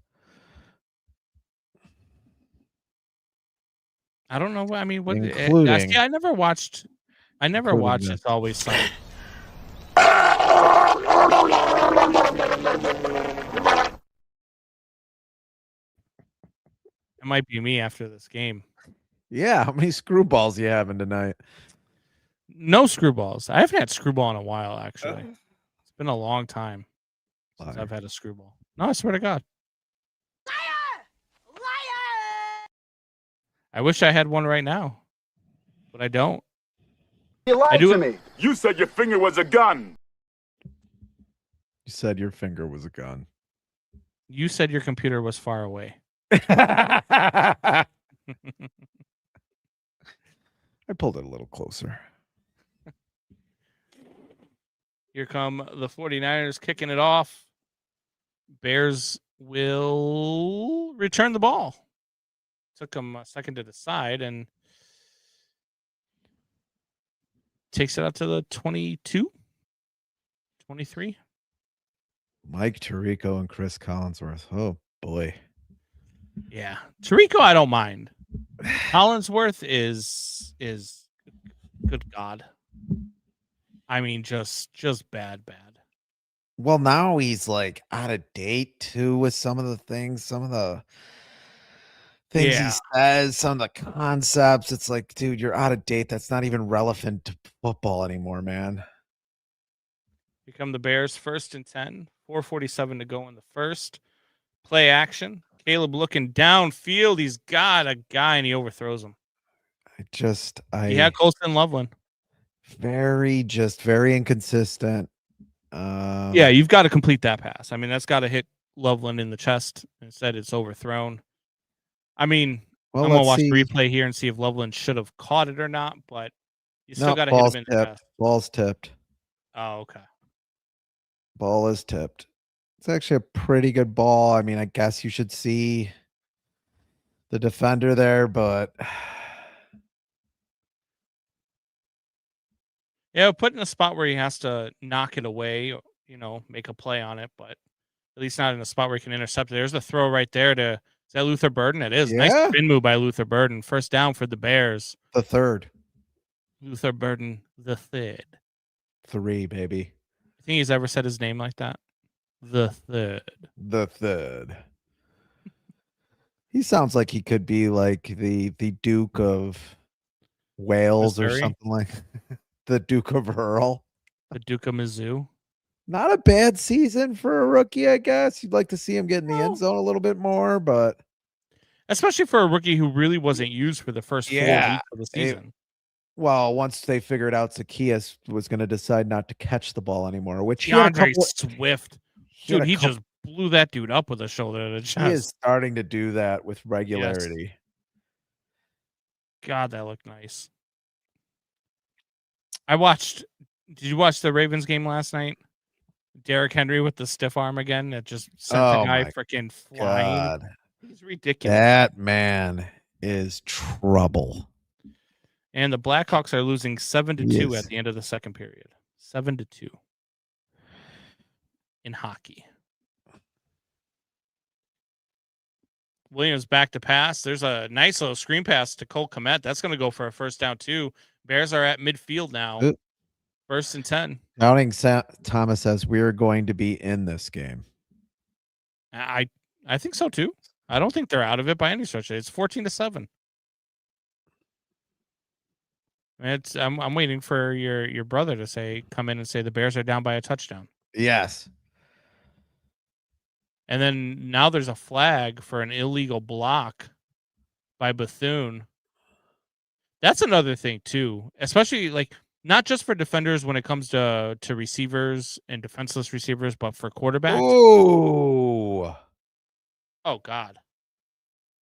I don't know what I mean. What? Including- I never watched. I never Including watched this. It's Always Sunny. It might be me after this game. Yeah, how many screwballs you having tonight? No screwballs. I haven't had screwball in a while, actually. It's been a long time since Liar. I've had a screwball. No, I swear to God. I wish I had one right now, but I don't. You lied I do to it- me. You said your finger was a gun. You said your finger was a gun. You said your computer was far away. I pulled it a little closer. Here come the 49ers kicking it off. Bears will return the ball. Took them a second to decide and takes it out to the 22, 23. Mike Tirico and Chris Collinsworth. Oh boy. Yeah. Tirico, I don't mind. Collinsworth is good God. I mean, just bad. Well, now he's like out of date too with some of the things he Yeah. says, some of the concepts. It's like, dude, you're out of date. That's not even relevant to football anymore, man. Here come the Bears, 1st and 10, 4:47 to go in the first. Play action. Caleb looking downfield. He's got a guy and he overthrows him. He had Colston Loveland. very inconsistent. Yeah, you've got to complete that pass. I mean, that's got to hit Loveland in the chest. Instead, it's overthrown. I mean, Well, I'm gonna let's watch see. the replay here and see if Loveland should have caught it or not. But you still No, got to hit ball's him in the chest. tipped. Ball's tipped. Oh, okay. Ball is tipped. It's actually a pretty good ball. I mean, I guess you should see the defender there, but Yeah, put in a spot where he has to knock it away, make a play on it, but at least not in a spot where he can intercept it. There's the throw right there is that Luther Burden? It is. Yeah. Nice spin move by Luther Burden. First down for the Bears. the third. Luther Burden the third. 3, baby. You think he's ever said his name like that? The third. The third. He sounds like he could be like the Duke of Wales or Missouri? something like the Duke of Earl. The Duke of Mizzou. Not a bad season for a rookie, I guess. You'd like to see him get in the end No. zone a little bit more, but Especially for a rookie who really wasn't used for the first 4 Yeah, weeks of the season. well, once they figured out Zacchaeus was going to decide not to catch the ball anymore, which he had a DeAndre couple, Swift. he had Dude, a he couple- just blew that dude up with a shoulder to the chest. he is starting to do that with regularity. God, that looked nice. Did you watch the Ravens game last night? Derrick Henry with the stiff arm again that just sent the Oh guy my freaking flying. God, He's ridiculous. that man is trouble. And the Blackhawks are losing 7-2 He at is. the end of the second period. 7-2 in hockey. Williams back to pass. There's a nice little screen pass to Cole Kmet. That's going to go for a first down too. Bears are at midfield now. Oop. 1st and 10. Doubting Thomas says we're going to be in this game. I think so too. I don't think they're out of it by any stretch. It's 14-7. I'm waiting for your brother to come in and say the Bears are down by a touchdown. Yes. And then now there's a flag for an illegal block by Bethune. That's another thing too, especially like not just for defenders when it comes to receivers and defenseless receivers, but for quarterbacks. Oh. Oh God.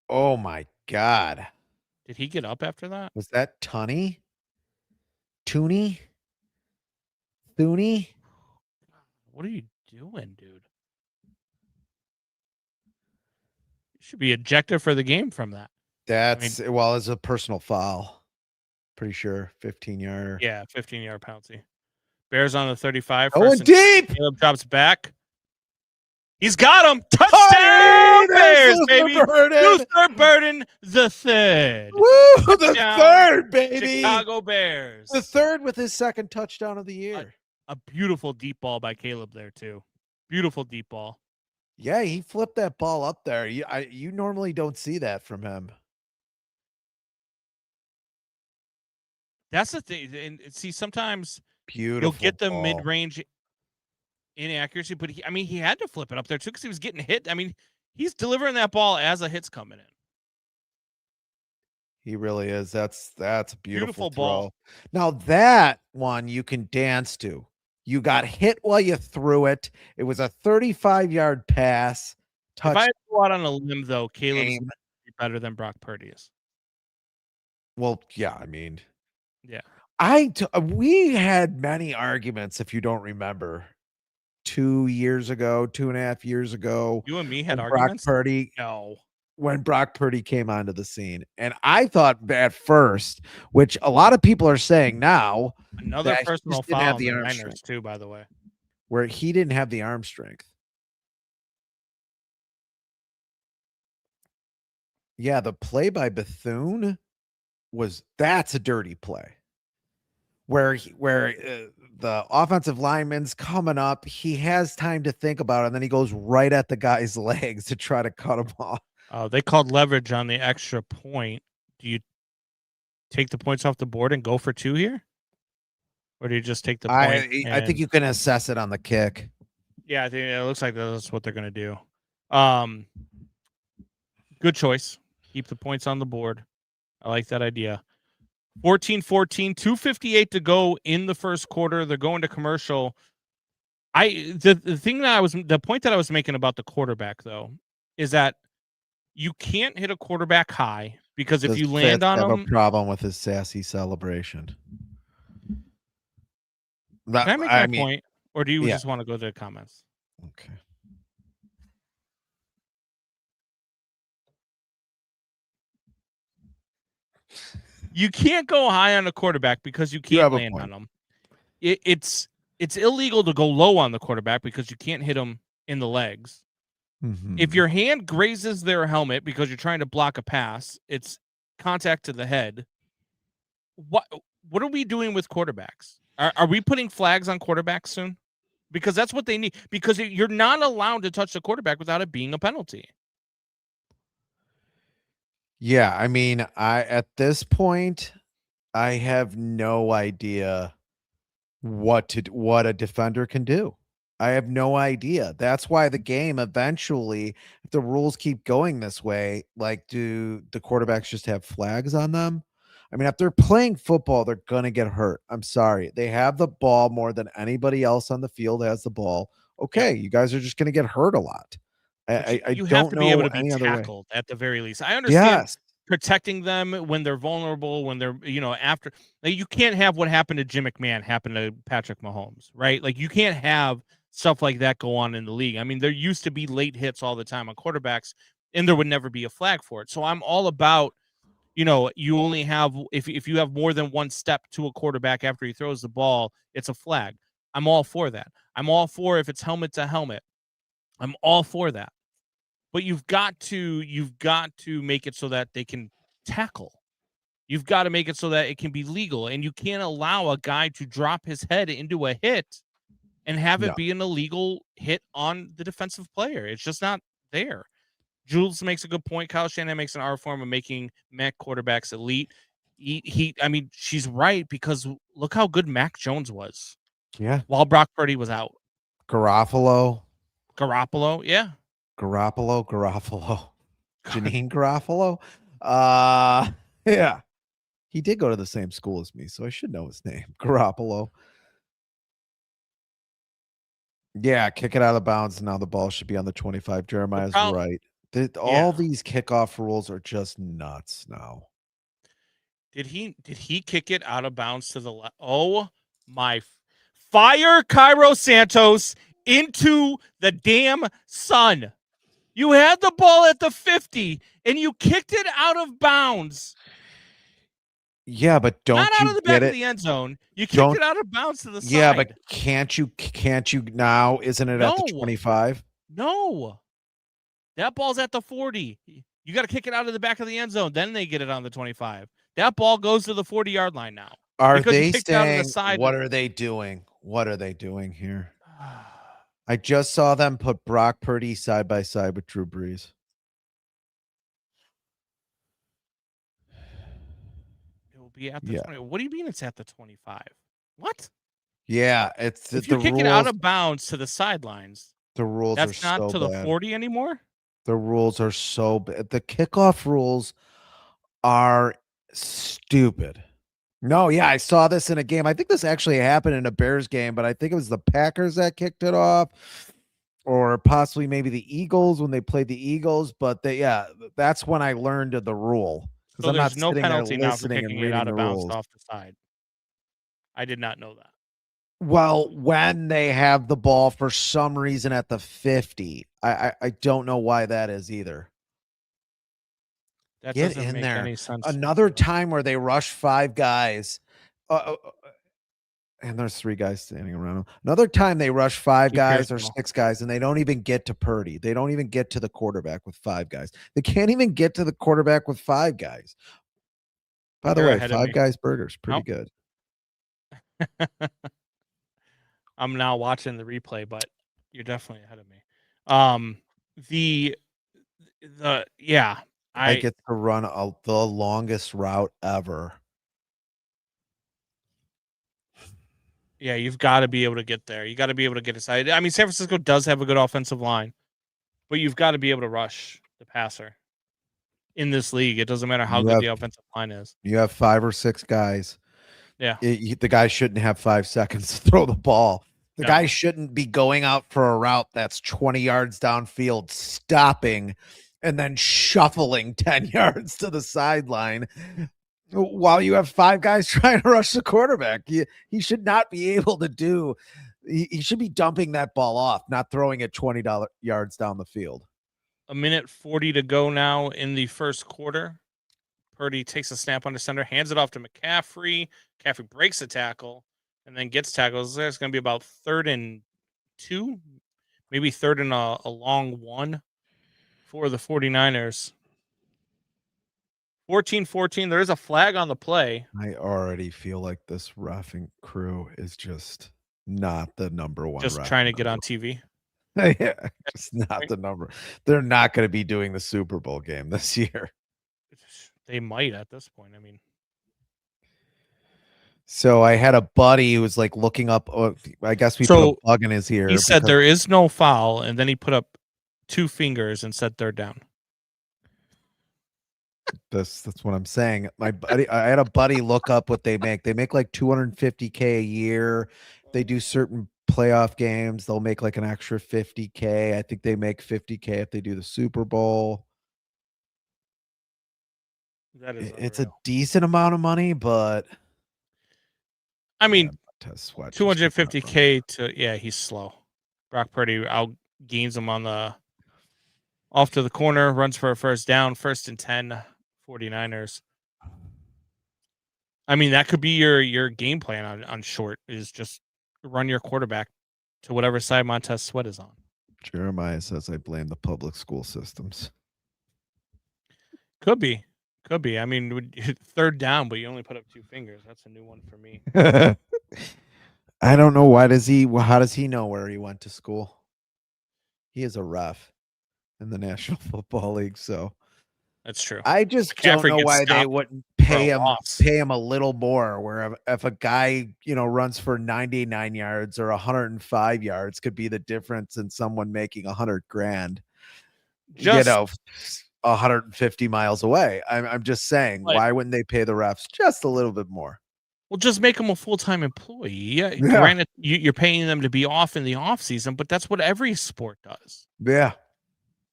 Oh my God. Did he get up after that? Was that Tunney? Tooney? Thuney? What are you doing, dude? You should be ejected for the game from that. That's well, it's a personal foul. Pretty sure 15-yarder. Yeah, 15-yard penalty. Bears on the 35. Going first and deep. Caleb drops back. He's got him. Touchdown, Bears, baby. Luther Burden the third. Woo, the Touchdown, third, baby. Chicago Bears. The third with his second touchdown of the year. A beautiful deep ball by Caleb there too. Beautiful deep ball. Yeah, he flipped that ball up there. You normally don't see that from him. That's the thing. And see, sometimes Beautiful. you'll get the ball. mid-range inaccuracy, but he had to flip it up there too because he was getting hit. I mean, he's delivering that ball as a hit's coming in. He really is. That's a beautiful throw. Ball. Now that one you can dance to. You got hit while you threw it. It was a 35-yard pass. If I had to go out on a limb, though, Caleb's better than Brock Purdy is. Well, yeah, I mean, yeah. We had many arguments, if you don't remember, 2.5 years ago. You and me had arguments? Brock Purdy. No. When Brock Purdy came onto the scene. And I thought at first, which a lot of people are saying now, another personal foul on the Niners too, by the way, where he didn't have the arm strength. Yeah, the play by Bethune that's a dirty play. Where the offensive lineman's coming up, he has time to think about it, and then he goes right at the guy's legs to try to cut him off. They called leverage on the extra point. Do you take the points off the board and go for 2 here? Or do you just take the point? I think you can assess it on the kick. Yeah, I think it looks like that's what they're going to do. Good choice. Keep the points on the board. I like that idea. 14-14, 2:58 to go in the first quarter. They're going to commercial. The point that I was making about the quarterback, though, is that you can't hit a quarterback high because if you land on him, have a problem with his sassy celebration. Can I make my point, or do you just want to go to the comments? Okay. You can't go high on a quarterback because you can't land on him. It's illegal to go low on the quarterback because you can't hit him in the legs. Mm-hmm. If your hand grazes their helmet because you're trying to block a pass, it's contact to the head. what are we doing with quarterbacks? Are we putting flags on quarterbacks soon? Because that's what they need. Because you're not allowed to touch the quarterback without it being a penalty. Yeah, I mean, at this point, I have no idea what a defender can do. I have no idea. That's why the game eventually, if the rules keep going this way, like, do the quarterbacks just have flags on them? I mean, if they're playing football, they're gonna get hurt. I'm sorry. They have the ball more than anybody else on the field has the ball. Yep. Okay, you guys are just gonna get hurt a lot. But I you have don't to be able know to be any other way. tackled at the very least. I understand Yes. protecting them when they're vulnerable, when they're, after. Like, you can't have what happened to Jim McMahon happen to Patrick Mahomes, right? Like, you can't have stuff like that go on in the league. I mean, there used to be late hits all the time on quarterbacks, and there would never be a flag for it. So I'm all about, you only have, if you have more than one step to a quarterback after he throws the ball, it's a flag. I'm all for that. I'm all for if it's helmet to helmet. I'm all for that. But you've got to make it so that they can tackle. You've got to make it so that it can be legal, and you can't allow a guy to drop his head into a hit and have No. it be an illegal hit on the defensive player. It's just not there. Jules makes a good point. Kyle Shanahan makes an art form of making Mac quarterbacks elite. I mean, she's right, because look how good Mac Jones was Yeah. while Brock Purdy was out. Garoppolo. Yeah. Garoppolo. Janine Garofalo. Yeah. He did go to the same school as me, so I should know his name. Garoppolo. Yeah, kick it out of bounds. Now the ball should be on the 25. Jeremiah's right. All these kickoff rules are just nuts now. Did he kick it out of bounds to the left? Oh my! Fire Cairo Santos into the damn sun. You had the ball at the 50 and you kicked it out of bounds. Yeah, but don't Not out you of the get back of it? the end zone. You kicked it out of bounds to the side. Yeah, but can't you now? Isn't it at the 25? No. That ball's at the 40. You got to kick it out of the back of the end zone. Then they get it on the 25. That ball goes to the 40-yard line now. Are because they you kicked it out of the saying, side. what are they doing? What are they doing here? I just saw them put Brock Purdy side by side with Drew Brees. It will be at the 20. What do you mean it's at the 25? What? Yeah, it's if you kick it out of bounds to the sidelines. The rules that's are not so to bad. the 40 anymore. The rules are so bad. The kickoff rules are stupid. No, yeah, I saw this in a game. I think this actually happened in a Bears game, but I think it was the Packers that kicked it off, or possibly maybe the Eagles when they played the Eagles. But that's when I learned of the rule, because So I'm not there's no sitting there penalty now for listening and kicking it reading out the of bounds rules. off the side. I did not know that. Well, when they have the ball for some reason at the 50, I don't know why that is either. That Get doesn't in make there. any sense. Another time where they rush 5 guys, and there's 3 guys standing around them. Another time they rush 5 guys or 6 guys, and they don't even get to Purdy. They don't even get to the quarterback with 5 guys. They can't even get to the quarterback with 5 guys. By the way, 5 Guys Burgers, pretty good. I'm now watching the replay, but you're definitely ahead of me. I get to run the longest route ever. Yeah, you've got to be able to get there. You got to be able to get aside. I mean, San Francisco does have a good offensive line, but you've got to be able to rush the passer in this league. It doesn't matter how good the offensive line is. You have 5 or 6 guys. Yeah. The guy shouldn't have 5 seconds to throw the ball. The guy shouldn't be going out for a route that's 20 yards downfield, stopping, and then shuffling 10 yards to the sideline while you have 5 guys trying to rush the quarterback. He should not be able to do. He should be dumping that ball off, not throwing it 20 yards down the field. 1:40 to go now in the first quarter. Purdy takes a snap under center, hands it off to McCaffrey. McCaffrey breaks a tackle and then gets tackles. There's going to be about 3rd and 2, maybe 3rd and a long 1 for the 49ers. 14-14. There is a flag on the play. I already feel like this reffing crew is just not the number one. Just ref trying to in get the on TV. world. Yeah, just not the number. They're not going to be doing the Super Bowl game this year. They might at this point. I mean, So I had a buddy who was like looking up. I guess we put a So, bug in his ear. he said because- there is no foul, and then he put up 2 fingers and said third down. that's what I'm saying. My buddy, I had a buddy look up what they make. They make like $250K a year. They do certain playoff games. They'll make like an extra $50K. I think they make $50K if they do the Super Bowl. That is It's a unreal. decent amount of money, but I mean, Montez Sweat just cannot run. 250K to he's slow. Brock Purdy outgains him on the off to the corner, runs for a first down, 1st and 10, 49ers. I mean, that could be your game plan on short is just run your quarterback to whatever side Montez Sweat is on. Jeremiah says I blame the public school systems. Could be. I mean, third down, but you only put up 2 fingers. That's a new one for me. I don't know. How does he know where he went to school? He is a ref in the National Football League, so That's true. I just Jeffrey don't know gets why they stopped wouldn't for pay a him loss. a little more. Where if a guy runs for 99 yards or 105 yards could be the difference in someone making $100,000. Just 150 miles away. I'm just saying, But- why wouldn't they pay the refs just a little bit more? Well, just make him a full-time employee. Yeah. Yeah. Granted, you're paying them to be off in the off season, but that's what every sport does. Yeah.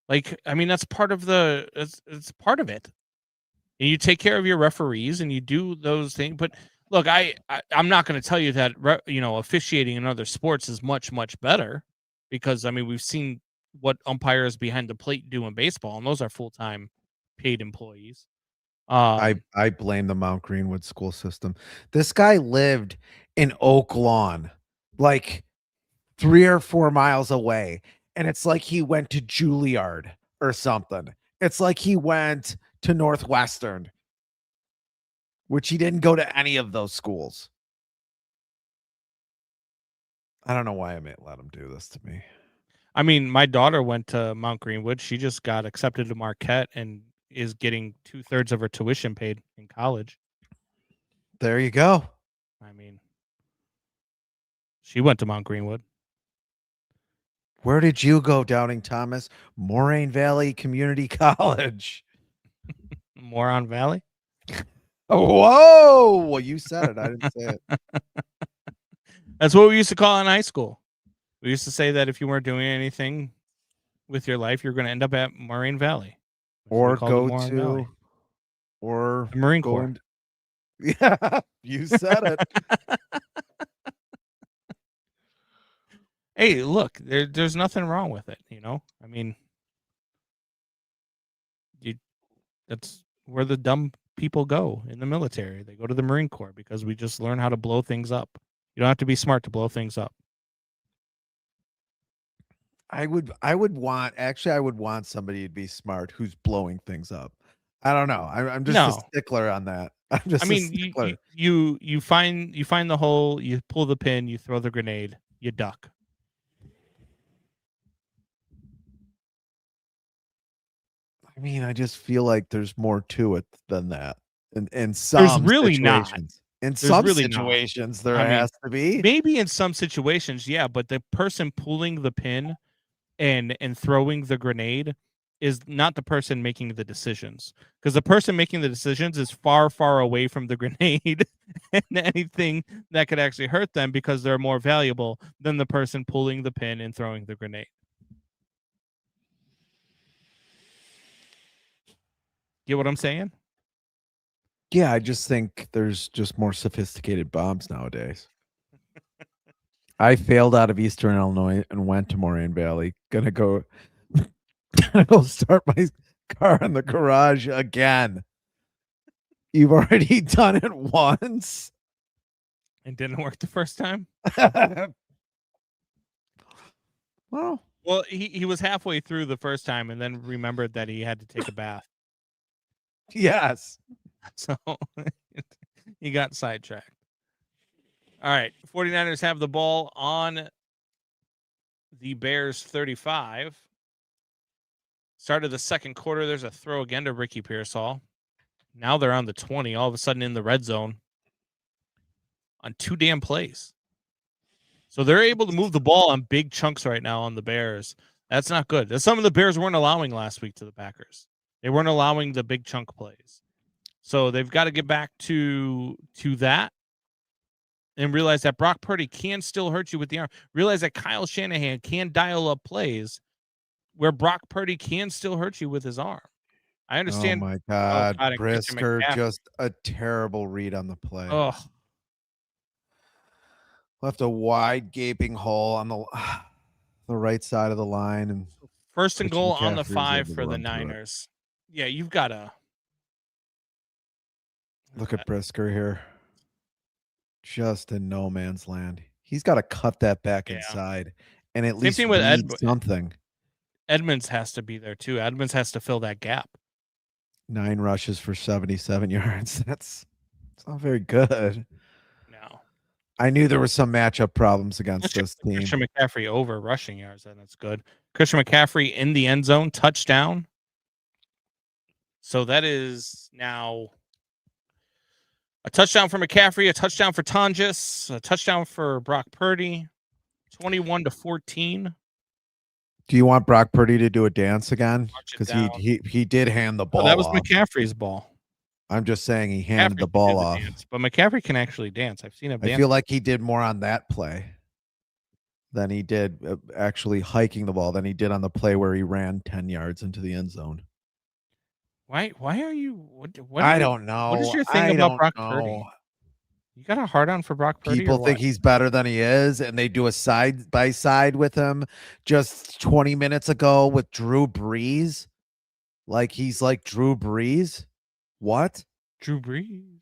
Like, I mean, that's part of it's part of it. And you take care of your referees and you do those things. But look, I'm not going to tell you that officiating in other sports is much, much better, because I mean, we've seen what umpires behind the plate do in baseball, and those are full-time paid employees. I blame the Mount Greenwood school system. This guy lived in Oak Lawn, like 3 or 4 miles away, and it's like he went to Juilliard or something. It's like he went to Northwestern, which he didn't go to any of those schools. I don't know why I may let him do this to me. I mean, my daughter went to Mount Greenwood. She just got accepted to Marquette and is getting 2/3 of her tuition paid in college. There you go. I mean, she went to Mount Greenwood. Where did you go, Doubting Thomas? Moraine Valley Community College. Moron Valley. Oh, whoa. Well, you said it. I didn't say it. That's what we used to call in high school. We used to say that if you weren't doing anything with your life, you're going to end up at Moraine Valley. Or called it go Moraine to, Valley. or The Marine go Corps. in- Yeah, you said it. Hey, look, there's nothing wrong with it, I mean, that's where the dumb people go in the military. They go to the Marine Corps because we just learn how to blow things up. You don't have to be smart to blow things up. I would want somebody to be smart who's blowing things up. I don't know. I'm just a No. stickler on that. I'm just I a mean, stickler. you find the hole, you pull the pin, you throw the grenade, you duck. I mean, I just feel like there's more to it than that. In some really not. situations. In some really not. situations, there I mean, has to be. Maybe in some situations, yeah, but the person pulling the pin and throwing the grenade is not the person making the decisions, because the person making the decisions is far, far away from the grenade and anything that could actually hurt them, because they're more valuable than the person pulling the pin and throwing the grenade. Get what I'm saying? Yeah, I just think there's just more sophisticated bombs nowadays. I failed out of Eastern Illinois and went to Moraine Valley. Gonna go start my car in the garage again. You've already done it once. It didn't work the first time. Well, Well, he was halfway through the first time and then remembered that he had to take a bath. Yes. So he got sidetracked. All right. 49ers have the ball on the Bears 35. Start of the second quarter. There's a throw again to Ricky Pearsall. Now they're on the 20, all of a sudden in the red zone on 2 damn plays. So they're able to move the ball on big chunks right now on the Bears. That's not good. That's something the Bears weren't allowing last week to the Packers. They weren't allowing the big chunk plays. So they've got to get back to that and realize that Brock Purdy can still hurt you with the arm. Realize that Kyle Shanahan can dial up plays where Brock Purdy can still hurt you with his arm. I understand. Oh my God. and Christian Brisker, McCaffrey. just a terrible read on the play. Oh, Left a wide gaping hole on the right side of the line. And first and Christian goal on the McCaffrey's 5 able to for the run through it. Niners. Yeah, you've got to Look at Brisker here. Just in no man's land. He's got to cut that back inside and at least thing with read something. Edmonds has to be there too. Edmonds has to fill that gap. 9 rushes for 77 yards. It's not very good. No. I knew there were some matchup problems against this team. Christian McCaffrey over rushing yards, and that's good. Christian McCaffrey in the end zone, touchdown. So that is now a touchdown for McCaffrey, a touchdown for Tonjes, a touchdown for Brock Purdy, 21-14. Do you want Brock Purdy to do a dance again? Because he did hand the ball. Oh, that was off. McCaffrey's ball. I'm just saying he handed the ball off. Dance, but McCaffrey can actually dance. I've seen him dance. I feel like he did more on that play than he did actually hiking the ball than he did on the play where he ran 10 yards into the end zone. Why are you? What I don't know. What is your thing about Brock Purdy? You got a hard on for Brock Purdy? People think he's better than he is, and they do a side by side with him just 20 minutes ago with Drew Brees. Like he's like Drew Brees. What? Drew Brees.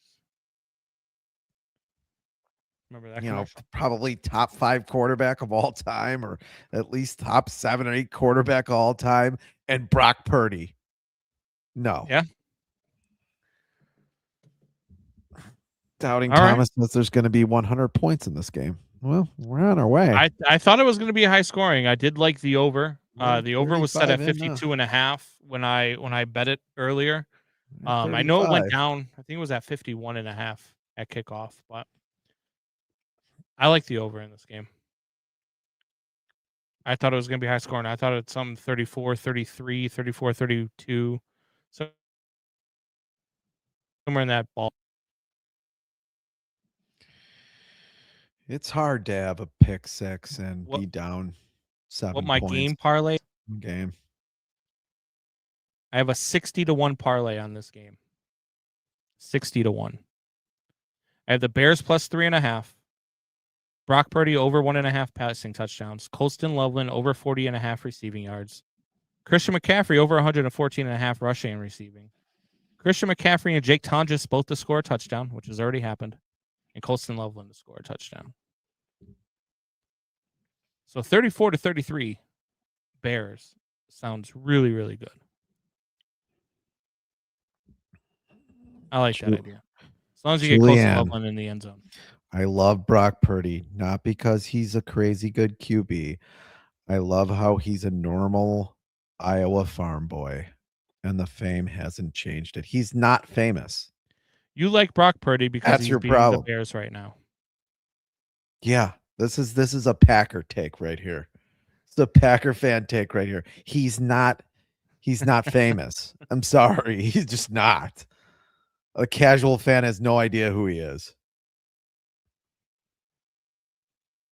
Remember that? You know, probably top 5 quarterback of all time, or at least top 7 or 8 quarterback of all time, and Brock Purdy. No. Yeah. Doubting Thomas says there's going to be 100 points in this game. Well, we're on our way. I thought it was going to be high scoring. I did like the over. The over was set at 52.5 when I bet it earlier. I know it went down. I think it was at 51.5 at kickoff, but I like the over in this game. I thought it was going to be high scoring. I thought it's some 34-33, 34-32. So somewhere in that ball. It's hard to have a pick 6 and be down 7 What my points. game parlay? Game. I have a 60-1 parlay on this game. 60-1. I have the Bears plus 3.5. Brock Purdy over 1.5 passing touchdowns. Colston Loveland over 40.5 receiving yards. Christian McCaffrey over 114.5 rushing and receiving. Christian McCaffrey and Jake Tonjes both to score a touchdown, which has already happened. And Colston Loveland to score a touchdown. So 34-33 Bears sounds really, really good. I like that idea. As long as you get Colston Loveland in the end zone. I love Brock Purdy, not because he's a crazy good QB. I love how he's a normal Iowa farm boy, and the fame hasn't changed it. He's not famous. You like Brock Purdy because he's beating the Bears right now. Yeah, this is a Packer take right here. It's a Packer fan take right here. He's not famous. I'm sorry, he's just not. A casual fan has no idea who he is.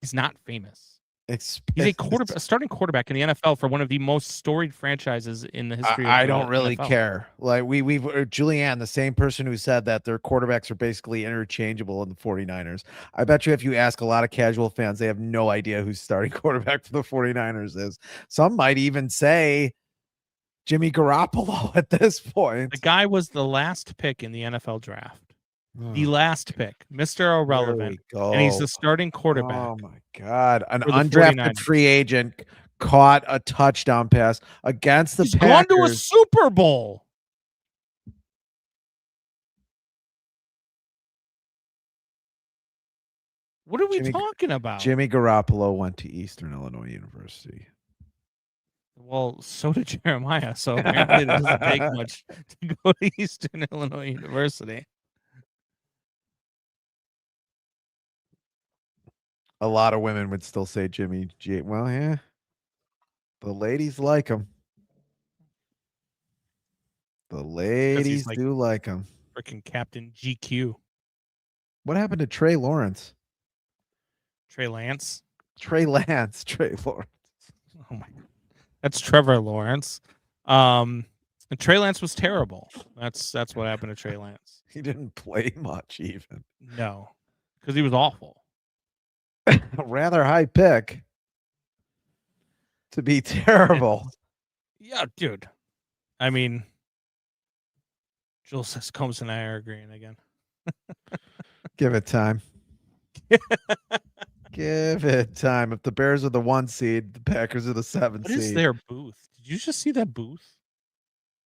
He's not famous. He's a starting quarterback in the NFL for one of the most storied franchises in the history of the I don't really NFL. care. Like we've Julianne, the same person who said that their quarterbacks are basically interchangeable in the 49ers. I bet you if you ask a lot of casual fans, they have no idea who starting quarterback for the 49ers is. Some might even say Jimmy Garoppolo at this point. The guy was the last pick in the NFL draft. The last pick, Mr. Irrelevant, and he's the starting quarterback. Oh my God! An undrafted free agent caught a touchdown pass against the Packers. He's gone to a Super Bowl. What are we talking about? Jimmy Garoppolo went to Eastern Illinois University. Well, so did Jeremiah. So apparently it doesn't take much to go to Eastern Illinois University. A lot of women would still say Jimmy G. Well, yeah. The ladies like him. The ladies like do like him. Freaking Captain GQ. What happened to Trey Lawrence? Trey Lance. Trey Lance. Trey Lawrence. Oh my God. That's Trevor Lawrence. And Trey Lance was terrible. That's what happened to Trey Lance. He didn't play much even. No, because he was awful. A rather high pick to be terrible. Yeah, dude. I mean, Joel says Combs and I are agreeing again. Give it time. Give it time. If the Bears are the 1 seed, the Packers are the 7 seed. What is their booth? Did you just see that booth?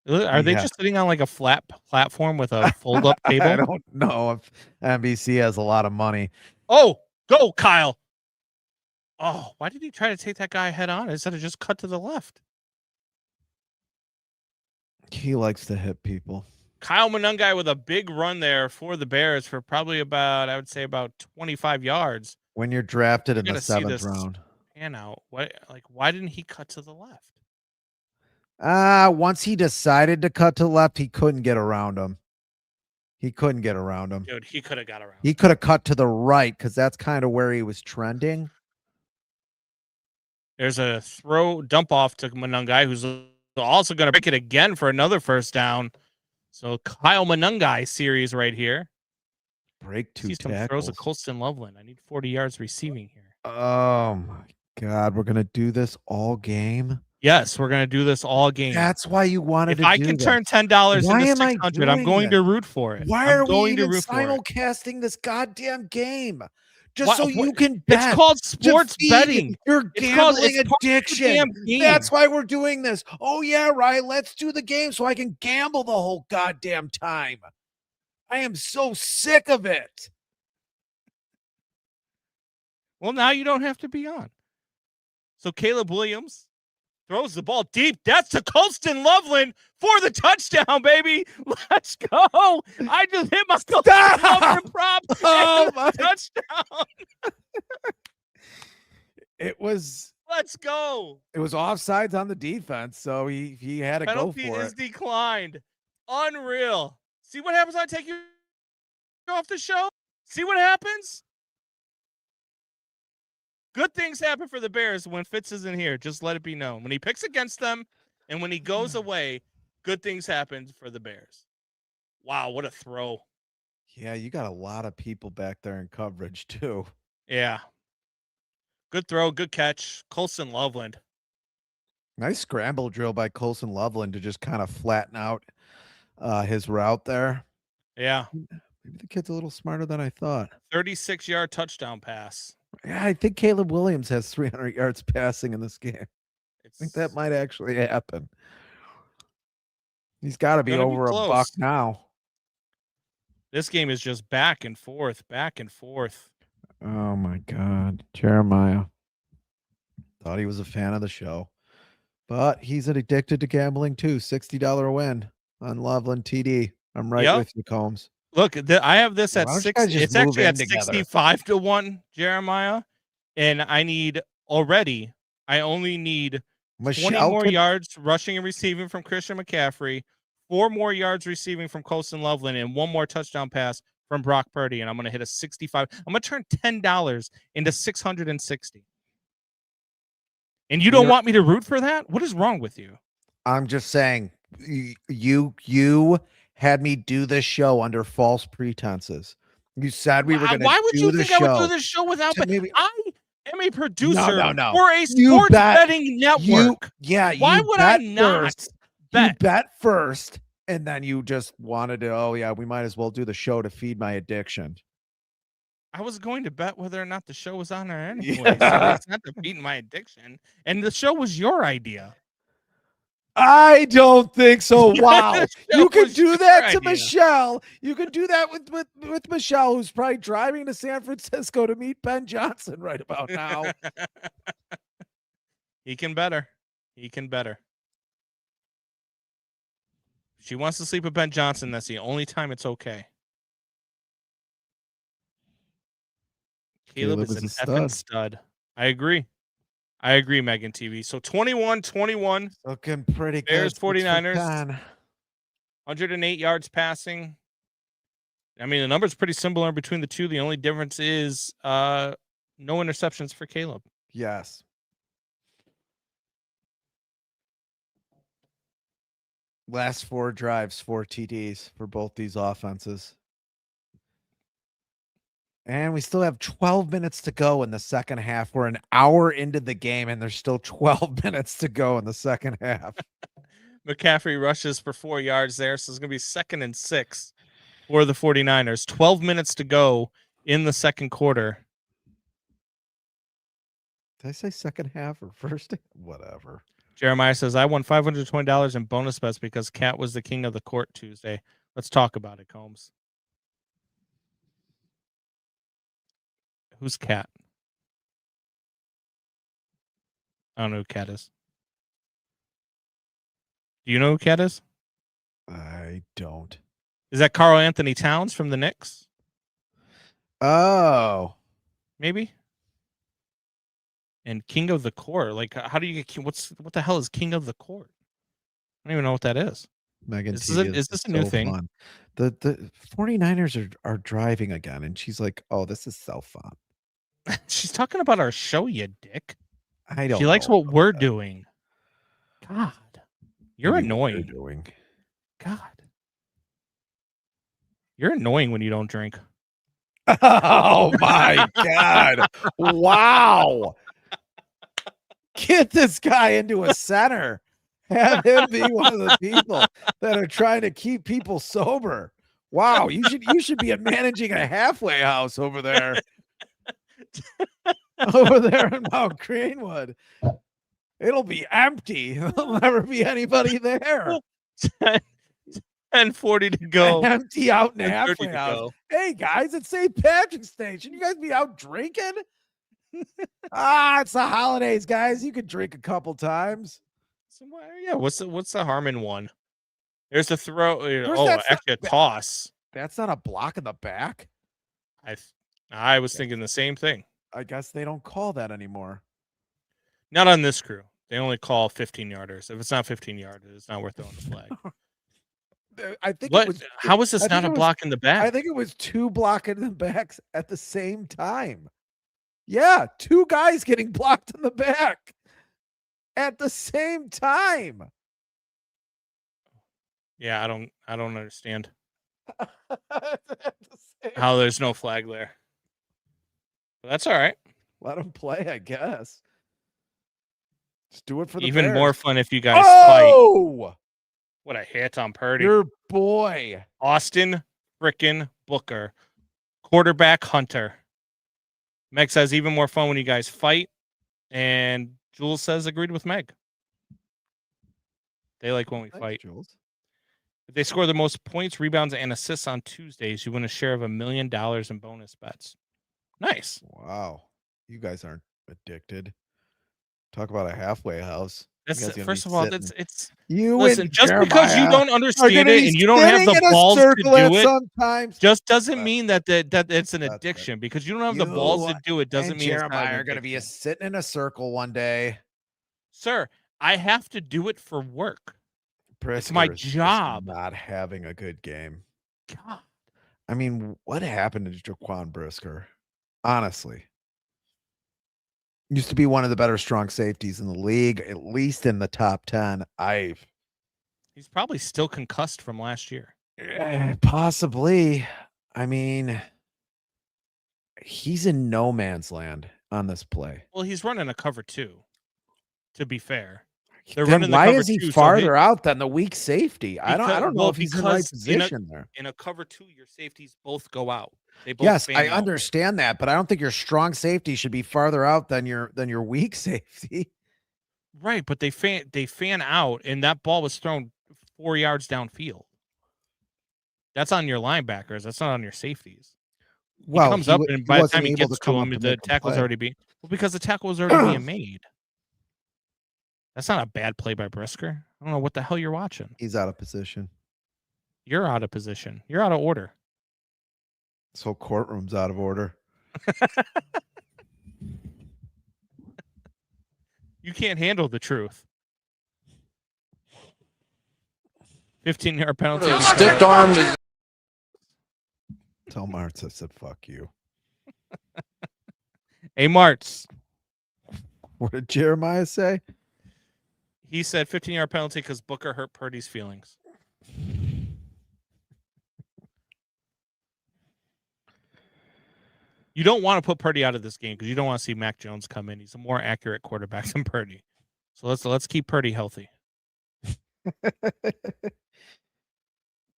Are they just sitting on like a flat platform with a fold-up table? I don't know if NBC has a lot of money. Oh, go, Kyle. Oh, why did he try to take that guy head on instead of just cut to the left? He likes to hit people. Kyle Monungai with a big run there for the Bears for probably about, I would say, about 25 yards. When you're drafted in the Gotta see 7th this round. pan out. Why didn't he cut to the left? Once he decided to cut to the left, he couldn't get around him. He couldn't get around him. Dude, he could have got around. He could have cut to the right because that's kind of where he was trending. There's a dump off to Monungai, who's also going to break it again for another first down. So Kyle Monungai series right here. Break 2 See some tackles. throws of Colston Loveland. I need 40 yards receiving here. Oh my God, we're gonna do this all game. Yes, we're gonna do this all game. That's why you wanted if to I do can this. turn $10 Why into am I 600, I'm doing going this? to root for it. Why I'm are we going to even root for it. simulcasting this goddamn game? Just so you can It's bet. called to sports feed betting. Your gambling it's part of the addiction. damn game. That's why we're doing this. Oh yeah, right. Let's do the game so I can gamble the whole goddamn time. I am so sick of it. Well, now you don't have to be on. So Caleb Williams throws the ball deep. That's to Colston Loveland for the touchdown, baby. Let's go. I just hit my Colston Loveland prop. Oh my touchdown. It was Let's go. It was offsides on the defense, so he had to Penalty go for is it. declined. Unreal. See what happens when I take you off the show? See what happens? Good things happen for the Bears when Fitz isn't here. Just let it be known. When he picks against them and when he goes away, good things happen for the Bears. Wow, what a throw. Yeah, you got a lot of people back there in coverage too. Yeah. Good throw, good catch. Colston Loveland. Nice scramble drill by Colston Loveland to just kind of flatten out his route there. Yeah. Maybe the kid's a little smarter than I thought. 36-yard touchdown pass. Yeah, I think Caleb Williams has 300 yards passing in this game. I think that might actually happen. He's got to be over a buck now. This game is just back and forth, back and forth. Oh my God. Jeremiah. Thought he was a fan of the show. But he's addicted to gambling too. $60 win on Loveland TD. I'm right with you, Combs. Look, I have this at 60. It's actually at together? 65-1, Jeremiah. And I only need 20 more yards rushing and receiving from Christian McCaffrey, 4 more yards receiving from Colston Loveland, and 1 more touchdown pass from Brock Purdy. And I'm going to hit a 65. I'm going to turn $10 into 660. And you don't want me to root for that? What is wrong with you? I'm just saying, you had me do this show under false pretenses. You said we were going to do the show. Why would you think I would do this show without me? I am a producer no. for a sports betting network. Why would I not bet? You bet first, and then you just wanted to, we might as well do the show to feed my addiction. I was going to bet whether or not the show was on there anyway. So it's not defeating my addiction. And the show was your idea. I don't think so. Wow. You can was do your that to idea. Michelle. You can do that with Michelle, who's probably driving to San Francisco to meet Ben Johnson right about now. He can better. He can better. She wants to sleep with Ben Johnson. That's the only time it's okay. Caleb is an effing stud. I agree. Megan TV. So 21-21. Looking pretty good. Bears 6 for 49ers. 10. 108 yards passing. I mean, the number's pretty similar between the two. The only difference is no interceptions for Caleb. Yes. Last 4 drives, 4 TDs for both these offenses. And we still have 12 minutes to go in the second half. We're an hour into the game, and there's still 12 minutes to go in the second half. McCaffrey rushes for 4 yards there, so it's going to be 2nd and 6 for the 49ers. 12 minutes to go in the second quarter. Did I say second half or first? Whatever. Jeremiah says, I won $520 in bonus bets because Cat was the king of the court Tuesday. Let's talk about it, Combs. Who's Cat? I don't know who Cat is. Do you know who Cat is? I don't. Is that Karl Anthony Towns from the Knicks? Oh. Maybe. And King of the Court. Like, how do you get what the hell is King of the Court? I don't even know what that is. Megan, is this a new thing? Fun. The 49ers are driving again, and she's like, "Oh, this is so fun." She's talking about our show, you dick. I don't. She likes what we're doing. God, you're annoying. Doing. God, you're annoying when you don't drink. Oh my God! Wow. Get this guy into a center. Have him be one of the people that are trying to keep people sober. Wow, you should be managing a halfway house over there. Over there in Mount Greenwood. It'll be empty. There'll never be anybody there. 10:40 to go. Empty out in a halfway house. Hey guys, it's St. Patrick's Day. Should you guys be out drinking? It's the holidays, guys. You could drink a couple times. So, yeah, what's the harm in one? There's a throw. Actually a toss. That's not a block in the back. I was thinking the same thing. I guess they don't call that anymore. Not on this crew. They only call 15-yarders. If it's not 15 yarders, it's not worth throwing the flag. I think how is this not a block in the back? I think it was 2 blocking in the backs at the same time. Yeah, 2 guys getting blocked in the back at the same time. Yeah, I don't understand how there's no flag there. But that's all right. Let them play, I guess. Just do it for the Even Bears. more fun if you guys fight. What a hit on Purdy. Your boy. Austin frickin' Booker. Quarterback Hunter. Meg says even more fun when you guys fight. And Jules says agreed with Meg. They like when we fight. Jules. If they score the most points, rebounds, and assists on Tuesdays, you win a share of $1 million in bonus bets. Nice. Wow. You guys aren't addicted. Talk about a halfway house. First of all, it's you listen, just Jeremiah because you don't understand it and you don't have the balls to do it sometimes just doesn't mean that it's an addiction. Because you don't have the balls to do it doesn't mean Jeremiah are going to be sitting in a circle one day. Sir, I have to do it for work. Brisker it's my job. Not having a good game. God. I mean, what happened to Jaquan Brisker? Honestly. Used to be one of the better strong safeties in the league, at least in the top 10. He's probably still concussed from last year. Possibly. I mean, he's in no man's land on this play. Well, he's running a cover 2, to be fair. Then why is he farther out than the weak safety? I don't know if he's in the right position there. In a cover 2, your safeties both go out. They both yes, I understand that, but I don't think your strong safety should be farther out than your weak safety. Right, but they fan out, and that ball was thrown 4 yards downfield. That's on your linebackers. That's not on your safeties. He Well, comes up, and he by the wasn't time he able gets to to come him, up and the make a tackle's play. already being because the tackle was already being made. That's not a bad play by Brisker. I don't know what the hell you're watching. He's out of position. You're out of position. You're out of order. This whole courtroom's out of order. You can't handle the truth. 15-yard penalty. Stiff armed. Tell Martz I said fuck you. Hey, Martz. What did Jeremiah say? He said 15-yard penalty because Booker hurt Purdy's feelings. You don't want to put Purdy out of this game because you don't want to see Mac Jones come in. He's a more accurate quarterback than Purdy. So let's keep Purdy healthy.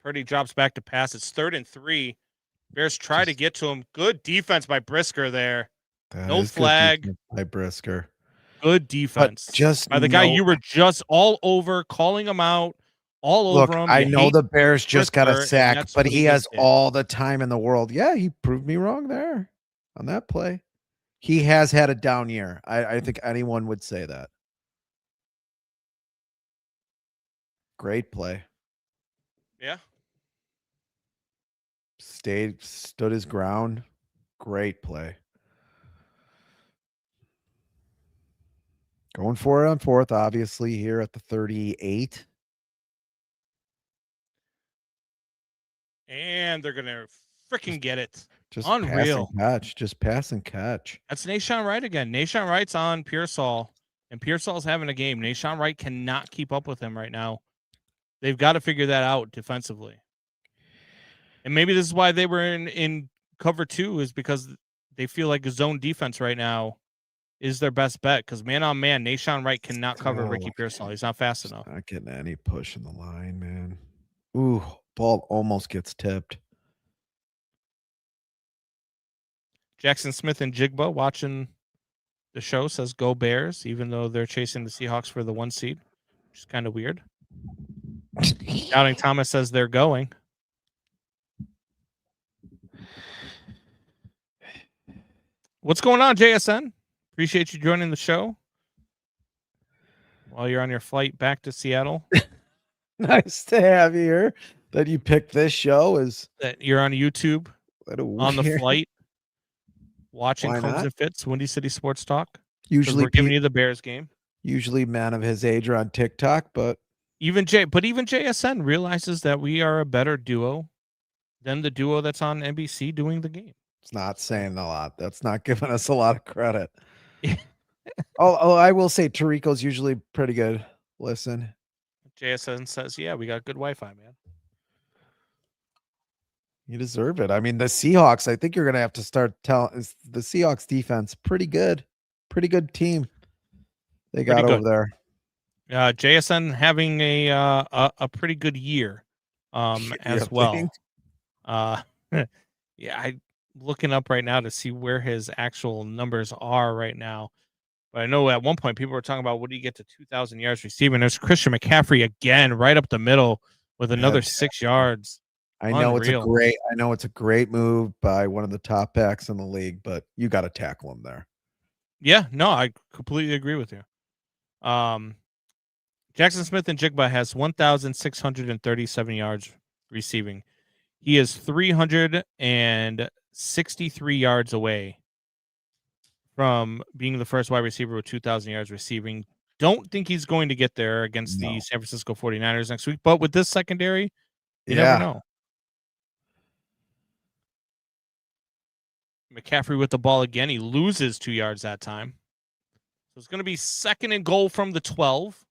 Purdy drops back to pass. It's 3rd and 3. Bears try to get to him. Good defense by Brisker there. No flag by Brisker. Good defense. But just by the guy you were just all over, calling him out, all over him. I know the Bears just got a Brisker, sack, but he has did. all the time in the world. Yeah, he proved me wrong there on that play. He has had a down year. I think anyone would say that. Great play. Yeah. Stood his ground. Great play. Going for it on 4th, obviously, here at the 38. And they're going to freaking get it. Just unreal. Just pass and catch. That's Nahshon Wright again. Nahshon Wright's on Pearsall, and Pearsall's having a game. Nahshon Wright cannot keep up with him right now. They've got to figure that out defensively. And maybe this is why they were in cover 2, is because they feel like a zone defense right now is their best bet, because man-on-man, Nahshon Wright cannot cover Ricky Pearsall. He's not fast enough. Not getting any push in the line, man. Ooh, ball almost gets tipped. Jackson Smith and Jigba watching the show says go Bears, even though they're chasing the Seahawks for the 1 seed, which is kind of weird. Doubting Thomas says they're going. What's going on, JSN? Appreciate you joining the show while you're on your flight back to Seattle. Nice to have you here. That you picked this show is that you're on YouTube on the flight watching Combs and Fitz, Windy City Sports Talk. Usually we're giving you the Bears game. Usually men of his age are on TikTok, but even JSN realizes that we are a better duo than the duo that's on NBC doing the game. It's not saying a lot. That's not giving us a lot of credit. Oh, I will say Tarico's usually pretty good. Listen. JSN says, yeah, we got good Wi-Fi, man. You deserve it. I mean, the Seahawks, I think you're going to have to start telling the Seahawks defense pretty good. Pretty good team they got over there. JSN having a pretty good year as well. Yeah, I'm looking up right now to see where his actual numbers are right now. But I know at one point people were talking about, what do you get to 2,000 yards receiving? There's Christian McCaffrey again, right up the middle with another 6 yards. I know it's a great move by one of the top backs in the league, but you got to tackle him there. Yeah, no, I completely agree with you. Jackson Smith and Jigba has 1,637 yards receiving. He is 363 yards away from being the first wide receiver with 2,000 yards receiving. Don't think he's going to get there against the San Francisco 49ers next week, but with this secondary, you never know. McCaffrey with the ball again. He loses 2 yards that time. So it's going to be 2nd and goal from the 12.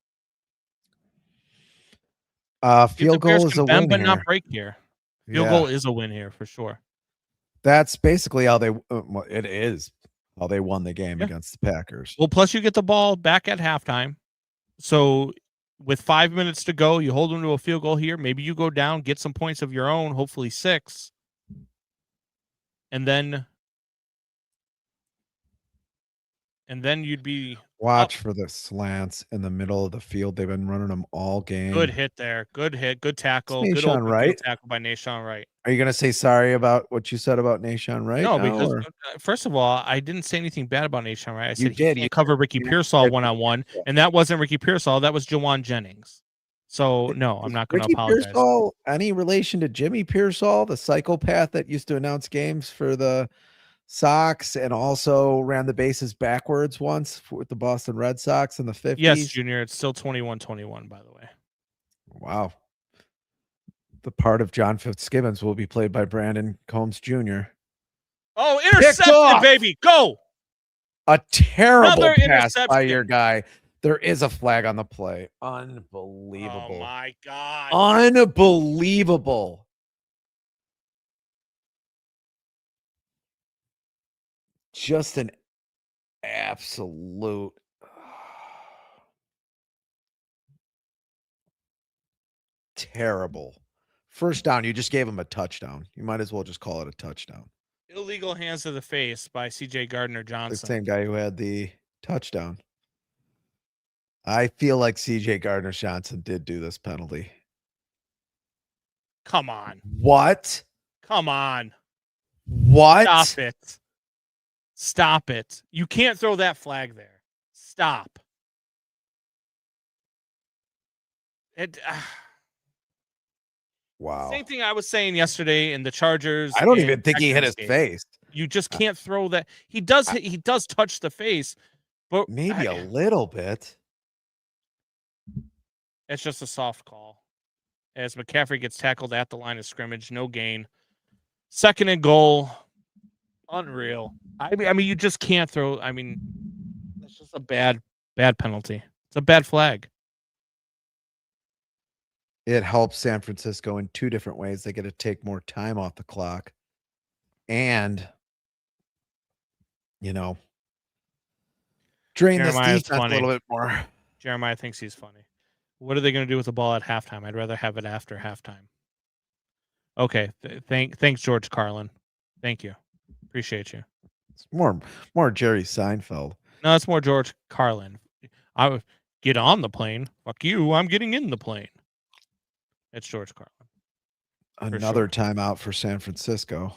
Field goal is a win but here. not break here. Field goal is a win here for sure. That's basically how they it is how they won the game against the Packers. Well, plus you get the ball back at halftime. So with 5 minutes to go, you hold them to a field goal here. Maybe you go down, get some points of your own, hopefully 6. And then you'd be Watch for the slants in the middle of the field. They've been running them all game. Good hit there. Good hit. Good tackle. It's Good Nahshon open Wright. field tackle by Nahshon Wright. Are you going to say sorry about what you said about Nahshon Wright? No, now, because or? first of all, I didn't say anything bad about Nahshon Wright. I You said did. he You can't cover Ricky did. Pearsall one-on-one, and that wasn't Ricky Pearsall. That was Jawan Jennings. So, no, I'm not going to Ricky apologize. Pearsall any relation to Jimmy Pearsall, the psychopath that used to announce games for the Sox and also ran the bases backwards once with the Boston Red Sox in the 50s? Yes, Junior. It's still 21-21, by the way. Wow. The part of John Fitzgibbons will be played by Brandon Combs Jr. Oh, intercepted, baby. Go. A terrible Another pass by interception. your guy. There is a flag on the play. Unbelievable. Oh, my God. Unbelievable. Just an absolute terrible. First down, you just gave him a touchdown. You might as well just call it a touchdown. Illegal hands to the face by C.J. Gardner-Johnson. The same guy who had the touchdown. I feel like C.J. Gardner-Johnson did do this penalty. Come on. What? Come on. What? Stop it. Stop it. You can't throw that flag there. Stop. Wow. Same thing I was saying yesterday in the Chargers. I don't even think he hit Texans his game. face. You just can't throw that. He does touch the face, but Maybe a little bit. It's just a soft call. As McCaffrey gets tackled at the line of scrimmage, no gain. 2nd and goal. Unreal. I mean, you just can't throw. I mean, it's just a bad penalty. It's a bad flag. It helps San Francisco in two different ways. They get to take more time off the clock and, drain Jeremiah's this defense a little bit more. Jeremiah thinks he's funny. What are they going to do with the ball at halftime? I'd rather have it after halftime. Okay. Thanks, George Carlin. Thank you. Appreciate you. It's more Jerry Seinfeld. No, it's more George Carlin. I would get on the plane. Fuck you. I'm getting in the plane. It's George Carlin. Another timeout for San Francisco.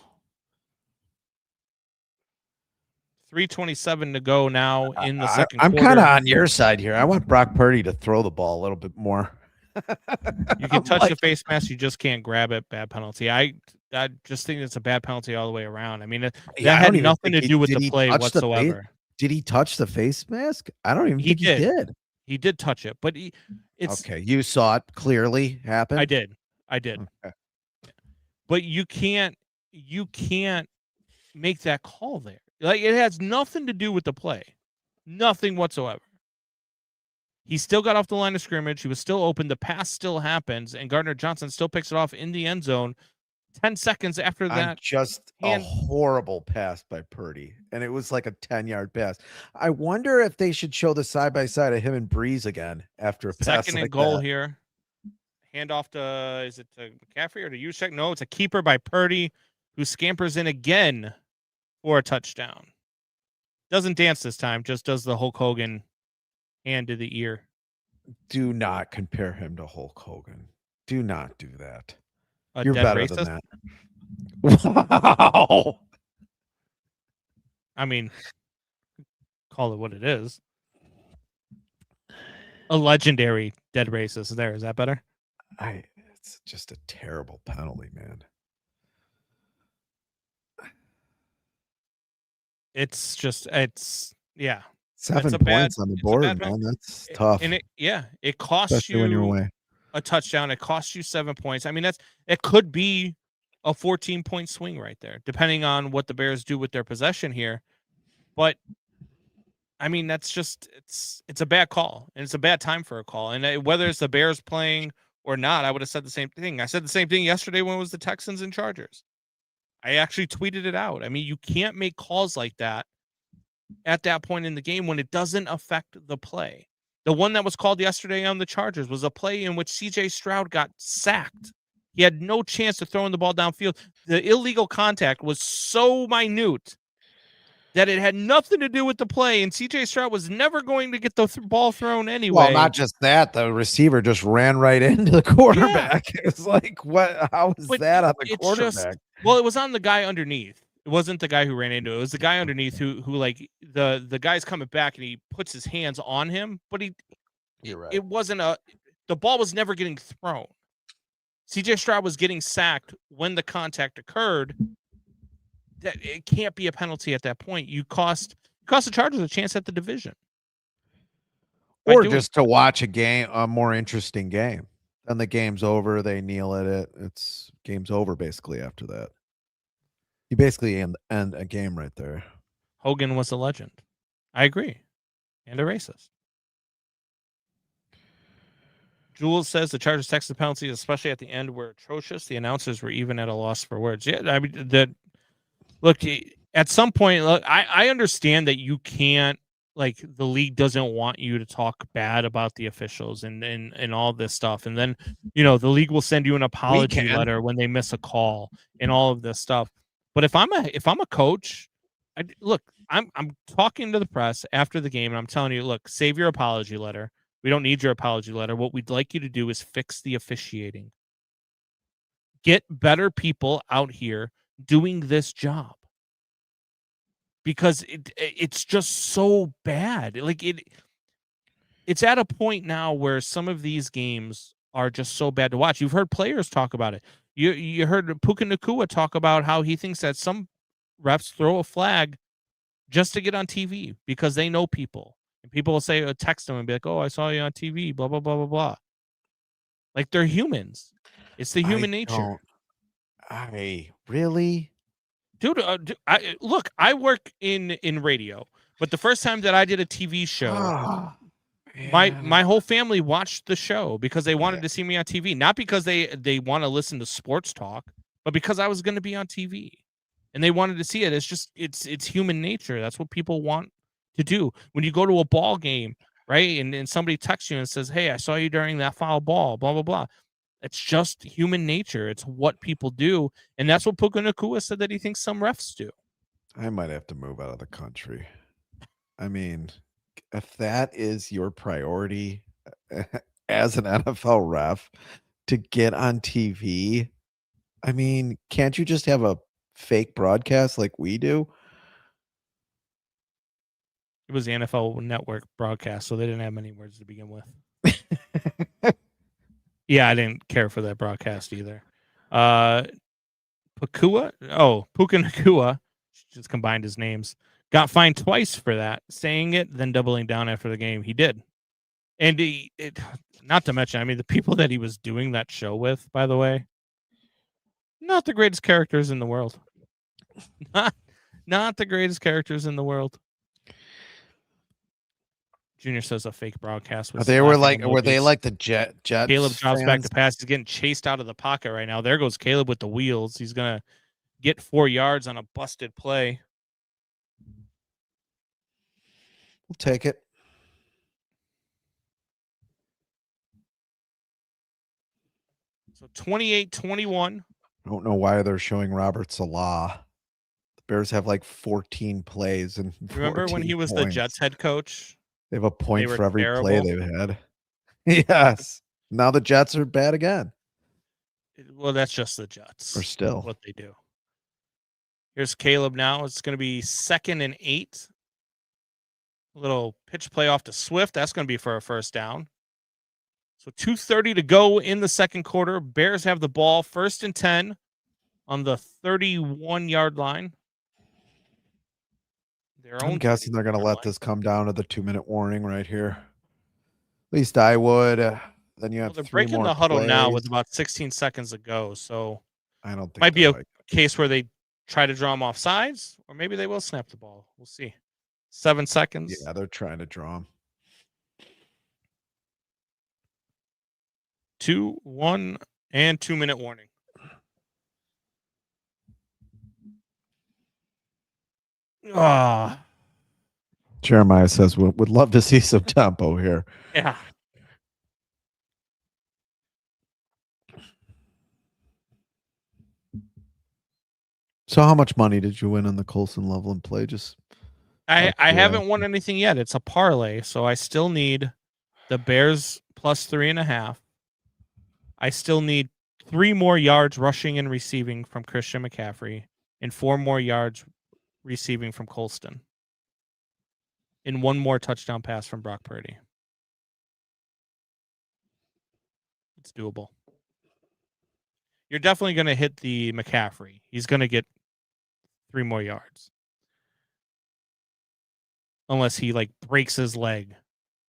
3:27 to go now in the second I'm quarter. kind of on your side here. I want Brock Purdy to throw the ball a little bit more. You can touch the face mask. You just can't grab it. Bad penalty. I just think it's a bad penalty all the way around. I mean, that had nothing to do with the play whatsoever. Did he touch the face mask? I don't even think he did. He did touch it, but it's okay. You saw it clearly happen. I did. Okay. But you can't make that call there. Like, it has nothing to do with the play. Nothing whatsoever. He still got off the line of scrimmage. He was still open. The pass still happens, and Gardner-Johnson still picks it off in the end zone 10 seconds after that. Just a horrible pass by Purdy, and it was like a 10-yard pass. I wonder if they should show the side-by-side of him and Breeze again after a pass 2nd like and goal that. here. Handoff to, is it to McCaffrey or to Juszczyk? No, it's a keeper by Purdy, who scampers in again for a touchdown. Doesn't dance this time, just does the Hulk Hogan hand to the ear. Do not compare him to Hulk Hogan. Do not do that. A You're better racist? than that. Wow. I mean, call it what it is. A legendary dead racist there. Is that better? It's just a terrible penalty, man. Yeah. 7 points on the board, man. That's tough. And it costs especially when you're away. A touchdown. It costs you 7 points. I mean, it could be a 14-point swing right there, depending on what the Bears do with their possession here. But I mean, that's just it's a bad call, and it's a bad time for a call. And whether it's the Bears playing or not, I would have said the same thing. I said the same thing yesterday when it was the Texans and Chargers. I actually tweeted it out. I mean, you can't make calls like that at that point in the game when it doesn't affect the play. The one that was called yesterday on the Chargers was a play in which C.J. Stroud got sacked. He had no chance of throwing the ball downfield. The illegal contact was so minute that it had nothing to do with the play, and CJ Stroud was never going to get the ball thrown anyway. Well, not just that, the receiver just ran right into the quarterback. It's like, what? How was But that on the it's quarterback? well, it was on the guy underneath. It wasn't the guy who ran into it. It was the guy underneath who like the guy's coming back and he puts his hands on him, but You're right. it wasn't the ball was never getting thrown. CJ Stroud was getting sacked when the contact occurred. That it can't be a penalty at that point. You cost the Chargers a chance at the division. Or just to watch a more interesting game. Then the game's over. They kneel at it. It's game's over basically after that. You basically end a game right there. Hogan was a legend. I agree. And a racist. Jules says the Chargers Texas penalties, especially at the end, were atrocious. The announcers were even at a loss for words. Yeah, I mean, look, at some point, look, I understand that you can't, like, the league doesn't want you to talk bad about the officials and all this stuff. And then, the league will send you an apology letter when they miss a call and all of this stuff. But if I'm a coach, I'm talking to the press after the game and I'm telling you, look, save your apology letter. We don't need your apology letter. What we'd like you to do is fix the officiating. Get better people out here doing this job. Because it's just so bad. Like it's at a point now where some of these games are just so bad to watch. You've heard players talk about it. You heard Puka Nacua talk about how he thinks that some refs throw a flag just to get on TV because they know people. And people will say, text them and be like, "Oh, I saw you on TV, blah, blah, blah, blah, blah." Like, they're humans. It's the human nature. Really? Dude, I work in radio, but the first time that I did a TV show, my whole family watched the show because they wanted to see me on TV, not because they want to listen to sports talk, but because I was going to be on TV, and they wanted to see it. It's just it's human nature. That's what people want to do. When you go to a ball game, right, and somebody texts you and says, "Hey, I saw you during that foul ball," blah blah blah. It's just human nature. It's what people do. And that's what Puka Nacua said that he thinks some refs do. I might have to move out of the country. I mean, if that is your priority as an NFL ref to get on TV, I mean, can't you just have a fake broadcast like we do? It was the NFL Network broadcast, so they didn't have many words to begin with. Yeah, I didn't care for that broadcast either. Puka Nacua, just combined his names, got fined twice for that, saying it, then doubling down after the game. He did. And not to mention, I mean, the people that he was doing that show with, by the way, not the greatest characters in the world. Not the greatest characters in the world. Junior says a fake broadcast was. Were they like the Jets? Caleb drops fans? back to pass. He's getting chased out of the pocket right now. There goes Caleb with the wheels. He's gonna get 4 yards on a busted play. We'll take it. So 28-21. I don't know why they're showing Robert Salah. The Bears have like 14 plays and remember when he was the Jets head coach? They have a point for every terrible. play they've had. Yes. Now the Jets are bad again. Well, that's just the Jets. Or still what they do. Here's Caleb now. It's going to be 2nd and 8. A little pitch play off to Swift. That's going to be for a first down. So 2:30 to go in the second quarter. Bears have the ball 1st and 10 on the 31-yard line. I'm guessing they're going to let this come down to the 2-minute warning right here. At least I would. Then you have they're breaking the huddle now with about 16 seconds to go. So I don't think might be a case where they try to draw them off sides, or maybe they will snap the ball. We'll see. 7 seconds. Yeah, they're trying to draw them. 2, 1, and 2-minute warning. Jeremiah says would love to see some tempo here. Yeah. So how much money did you win on the Colson Loveland play? Just I Okay. haven't won anything yet. It's a parlay, so I still need the Bears plus 3.5. I still need 3 more yards rushing and receiving from Christian McCaffrey and 4 more yards receiving from Colston. And 1 more touchdown pass from Brock Purdy. It's doable. You're definitely going to hit the McCaffrey. He's going to get 3 more yards. Unless he like breaks his leg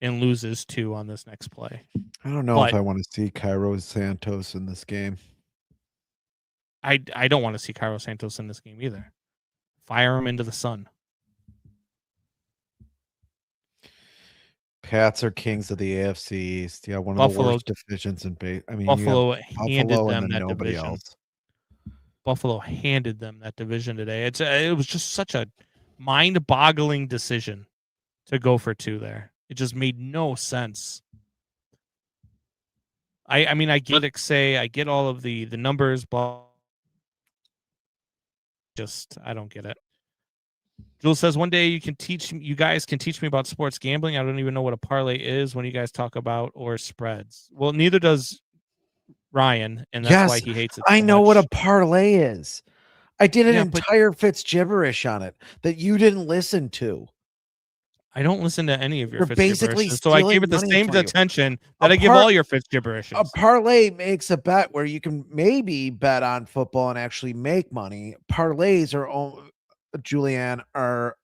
and loses 2 on this next play. I don't know if I want to see Cairo Santos in this game. I don't want to see Cairo Santos in this game either. Fire him into the sun. Pats are kings of the AFC East. Yeah, one of Buffalo, the worst divisions in base. I mean, Buffalo handed Buffalo them and then that nobody division. else. Buffalo handed them that division today. It was just such a mind-boggling decision to go for 2 there. It just made no sense. I mean, I get it, I get all of the numbers, but just I don't get it. Jules says one day you guys can teach me about sports gambling. I don't even know what a parlay is when you guys talk about or spreads. Well, neither does Ryan, and that's why he hates it. I so know much. what a parlay is. I did an Yeah, entire Fitz gibberish on it that you didn't listen to. I don't listen to any of your You're Fitz basically gibberishes, so I gave it the stealing same money from you. attention that I give all your Fitz gibberishes. A parlay makes a bet where you can maybe bet on football and actually make money. Parlays are, Julianne, are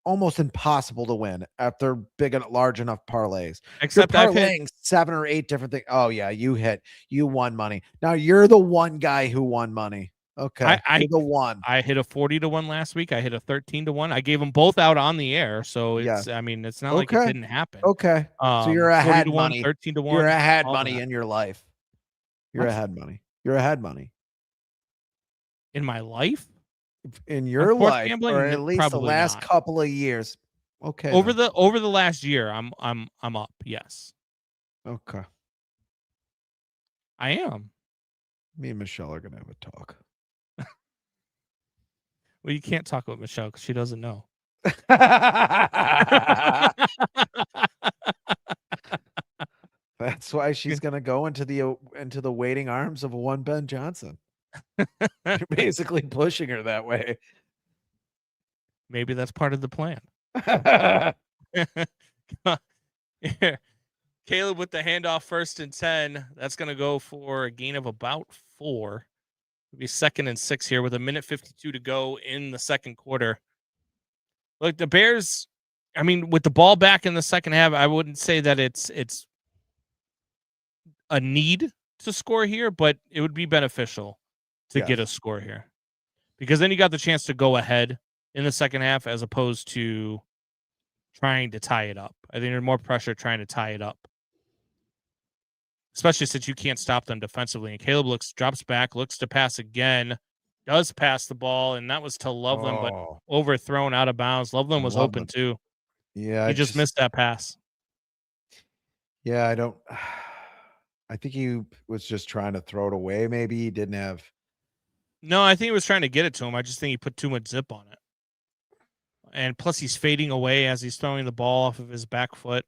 almost impossible to win if they're big and large enough parlays. Except you're I've hit parlaying 7 or 8 different things. Oh yeah, you won money. Now you're the one guy who won money. Okay, you're the one. I hit a 40-1 last week. I hit a 13-1. I gave them both out on the air, so it's. I mean, it's not like it didn't happen. Okay, so you're ahead 40-1, money. 13-1. You're ahead money in your life. You're ahead money. You're ahead money in my life. In your life, gambling, or at least the last couple of years. Okay. Over the last year, I'm up. Yes. Okay. I am. Me and Michelle are gonna have a talk. Well, you can't talk about Michelle because she doesn't know. That's why she's gonna go into the waiting arms of one Ben Johnson. You're basically pushing her that way. Maybe that's part of the plan. Caleb with the handoff 1st and 10. That's going to go for a gain of about 4. It'll be 2nd and 6 here with 1:52 to go in the second quarter. Look, the Bears, I mean, with the ball back in the second half, I wouldn't say that it's a need to score here, but it would be beneficial to get a score here. Because then you got the chance to go ahead in the second half as opposed to trying to tie it up. I think there's more pressure trying to tie it up. Especially since you can't stop them defensively. And Caleb drops back, looks to pass again, does pass the ball, and that was to Loveland, but overthrown out of bounds. Loveland was open too. Yeah. He just missed that pass. Yeah, I think he was just trying to throw it away. Maybe he didn't have. No, I think he was trying to get it to him. I just think he put too much zip on it. And plus he's fading away as he's throwing the ball off of his back foot.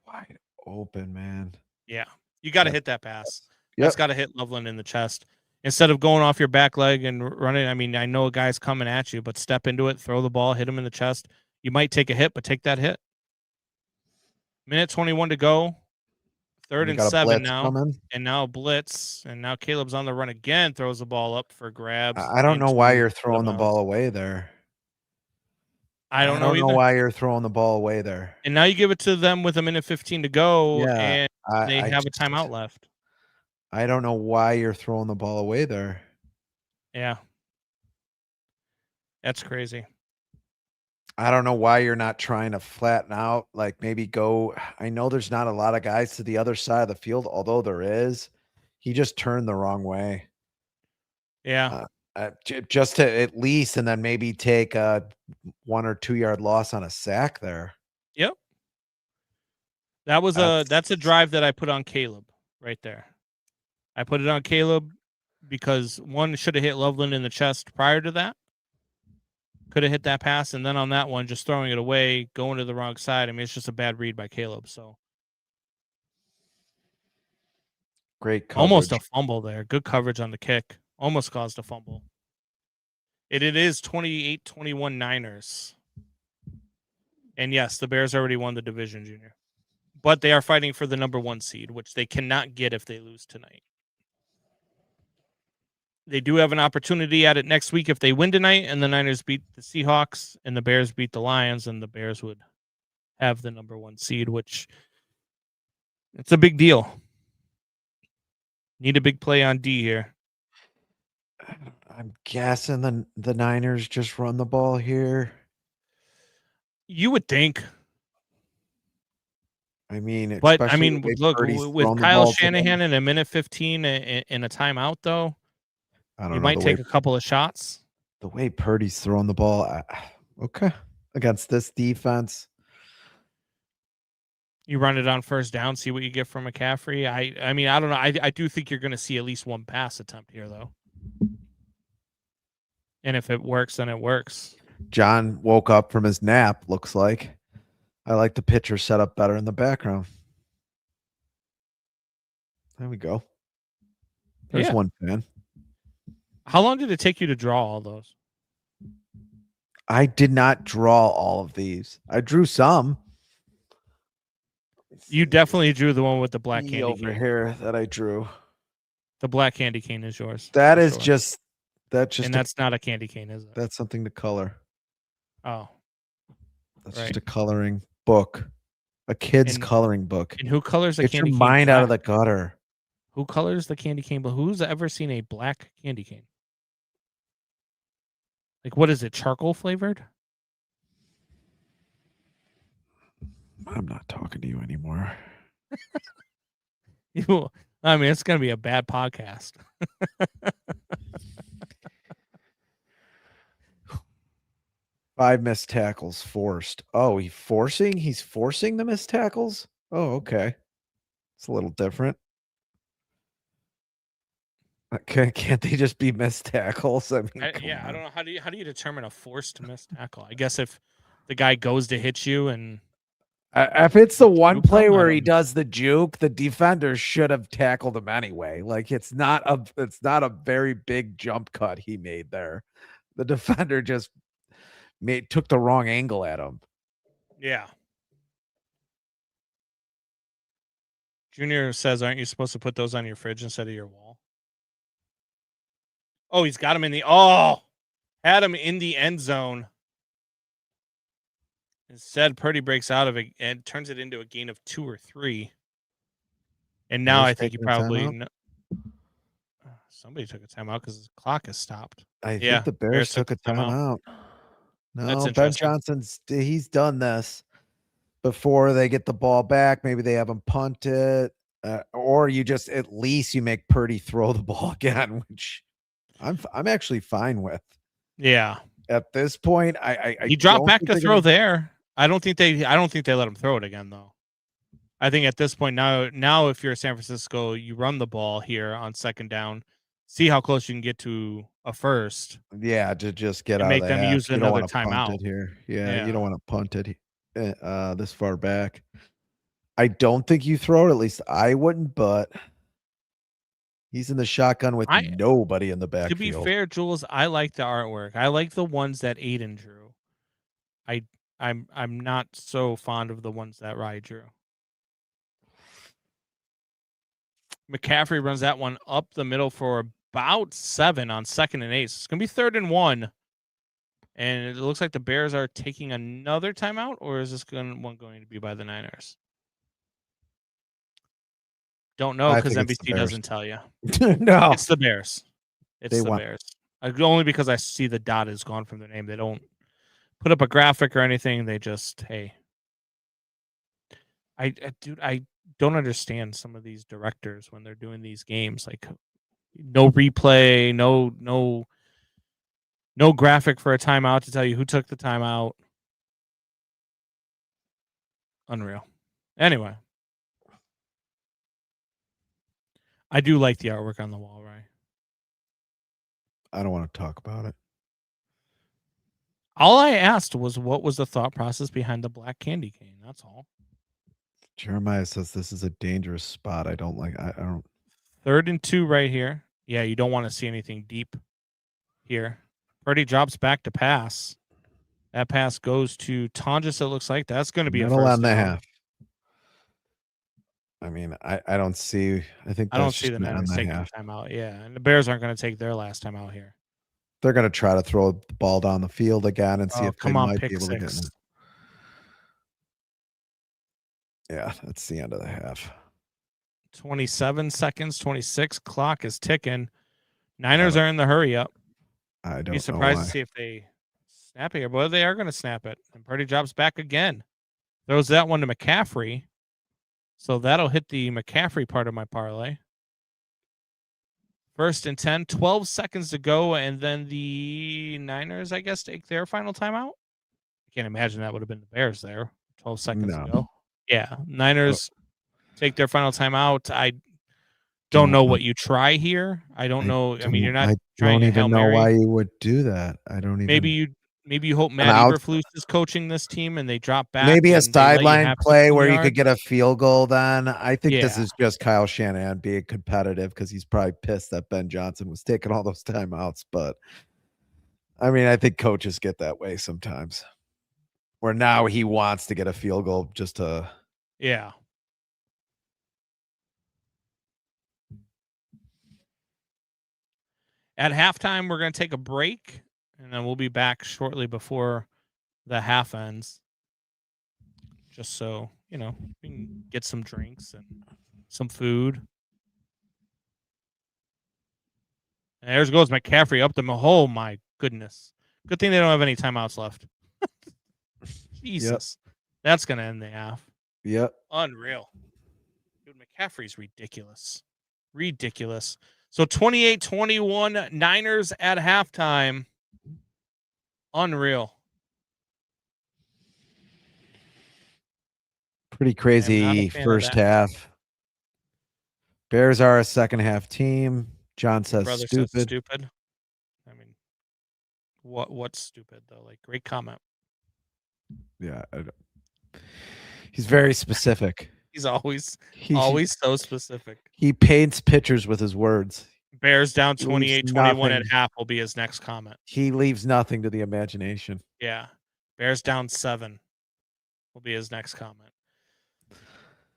Wide open, man. Yeah. You got to hit that pass. That's got to hit Loveland in the chest. Instead of going off your back leg and running, I mean, I know a guy's coming at you, but step into it, throw the ball, hit him in the chest. You might take a hit, but take that hit. 1:21 to go. 3rd and 7 now. And now blitz. And now Caleb's on the run again, throws the ball up for grabs. I don't know why you're throwing the ball away there. I don't know why you're throwing the ball away there. And now you give it to them with 1:15 to go, and they have a timeout left. I don't know why you're throwing the ball away there. Yeah. That's crazy. I don't know why you're not trying to flatten out, like maybe go. I know there's not a lot of guys to the other side of the field, although there is. He just turned the wrong way. Yeah. Just to at least, and then maybe take a 1 or 2 yard loss on a sack there. Yep. That's a drive that I put on Caleb right there. I put it on Caleb because one should have hit Loveland in the chest prior to that. could have hit that pass, and then on that one, just throwing it away, going to the wrong side. I mean, it's just a bad read by Caleb. So Great coverage. almost a fumble there. Good coverage on the kick. Almost caused a fumble. It is 28-21 Niners. And yes, the Bears already won the division, Junior. But they are fighting for the number 1 seed, which they cannot get if they lose tonight. They do have an opportunity at it next week if they win tonight and the Niners beat the Seahawks and the Bears beat the Lions, and the Bears would have the number 1 seed, which it's a big deal. Need a big play on D here. I'm guessing the Niners just run the ball here. You would think. I mean, But I mean, especially the way look, Purdy's with thrown the Kyle ball to them. Shanahan in a minute 15 in a timeout, though, I don't you know, might the take way a couple of shots. the way Purdy's throwing the ball. Okay, against this defense. You run it on first down, see what you get from McCaffrey. I mean, I don't know. I do think you're going to see at least one pass attempt here, though. And if it works, then it works. John woke up from his nap, looks like. I like the pitcher set up better in the background. There we go. There's Yeah. one fan. How long did it take you to draw all those? I did not draw all of these. I drew some. You definitely drew the one with the black See candy over cane. here that I drew. The black candy cane is yours. That for is sure. just And that's not a candy cane, is it? that's something to color. Oh. That's Right. just a coloring book. A kid's And- coloring book. And who colors a Get candy your cane? mind out of black? the gutter. Who colors the candy cane? But who's ever seen a black candy cane? Like, what is it? Charcoal flavored? I'm not talking to you anymore. I mean, it's going to be a bad podcast. 5 missed tackles forced. Oh, he's forcing the missed tackles? Oh, okay. It's a little different. Can't they just be missed tackles? I mean, come I on. don't know. How do you determine a forced missed tackle? I guess if the guy goes to hit you and If it's the one Juke play him, I where don't he know. does the juke, the defender should have tackled him anyway. Like it's not a very big jump cut he made there. The defender just took the wrong angle at him. yeah. Junior says, aren't you supposed to put those on your fridge instead of your wall? Oh, he's got him in the had him in the end zone. Instead, Purdy breaks out of it and turns it into a gain of 2 or 3. And now Bears I think he taking a probably timeout? somebody took a timeout because his clock has stopped. I Yeah, think the Bears Bears took took a a timeout. timeout. No, That's Ben interesting. Johnson's he's done this before they get the ball back. Maybe they have him punt it, or you just at least you make Purdy throw the ball again, which I'm actually fine with. Yeah. At this point, I He dropped don't back think to they're throw gonna- there. I don't think they let him throw it again though. I think at this point now if you're San Francisco, you run the ball here on second down, see how close you can get to a first. Yeah, to just get And out make of the them half. use You don't another wanna punt timeout. it here. Yeah, Yeah. you don't want to punt it this far back. I don't think you throw it. At least I wouldn't, but he's in the shotgun with nobody in the To backfield. be fair, Jules, I like the artwork. I like the ones that Aiden drew. I'm not so fond of the ones that Rye drew. McCaffrey runs that one up the middle for about 7 on 2nd and 8. So it's gonna be 3rd and 1. And it looks like the Bears are taking another timeout, or is this one going to be by the Niners? Don't know I because think it's the NBC Bears. doesn't tell you. No, It's the Bears. It's They the want- Bears. Only because I see the dot is gone from their name. They don't put up a graphic or anything. They just, hey. Dude, I don't understand some of these directors when they're doing these games. Like, no replay, no graphic for a timeout to tell you who took the timeout. Unreal. Anyway. I do like the artwork on the wall, right? I don't want to talk about it. All I asked was what was the thought process behind the black candy cane. That's all. Jeremiah says this is a dangerous spot. I don't like. I don't. 3rd and 2 right here. Yeah, you don't want to see anything deep here. Purdy drops back to pass. That pass goes to Tonjes, it looks like. That's going to be a Middle first on the down. half. I mean, I don't see. I think I don't that's see just the gonna Niners end the taking half. timeout. Yeah, and the Bears aren't going to take their last time out here. They're going to try to throw the ball down the field again and see Oh, if they come on, might pick be able to get in six. it. Yeah, that's the end of the half. 27 seconds, 26. Clock is ticking. Niners are in the hurry up. I Be don't know surprised why. to see if they snap it here, but they are going to snap it. And Purdy drops back again. Throws that one to McCaffrey. So that'll hit the McCaffrey part of my parlay. 1st and 10, 12 seconds to go, and then the Niners, I guess, take their final timeout. I can't imagine that would have been the Bears there. 12 seconds No. ago. Yeah, Niners take their final timeout. I don't know what you try here. I don't know. I mean, you're not I trying don't a Hail even know Mary. why you would do that. I don't even. Maybe you hope Matt out- Eberflus is coaching this team and they drop back. Maybe a and they let you sideline have play 15 where you could yards. get a field goal. Then I think this Yeah. is just Kyle Shanahan being competitive because he's probably pissed that Ben Johnson was taking all those timeouts. But I mean, I think coaches get that way sometimes. Where now he wants to get a field goal just to. Yeah. At halftime, we're going to take a break, and then we'll be back shortly before the half ends. Just so, we can get some drinks and some food. And there goes McCaffrey up the oh my goodness. Good thing they don't have any timeouts left. Jesus. That's going to end the half. Yep. Unreal. Dude, McCaffrey's ridiculous. Ridiculous. So 28-21 Niners at halftime. Unreal. Pretty crazy first half. Bears are a second half team. John says Brother stupid. says stupid. I mean, what's stupid though? Like, great comment. Yeah. He's very specific. He's always so specific. He paints pictures with his words. Bears down 28-21 at half will be his next comment. He leaves nothing to the imagination. Yeah. Bears down 7 will be his next comment.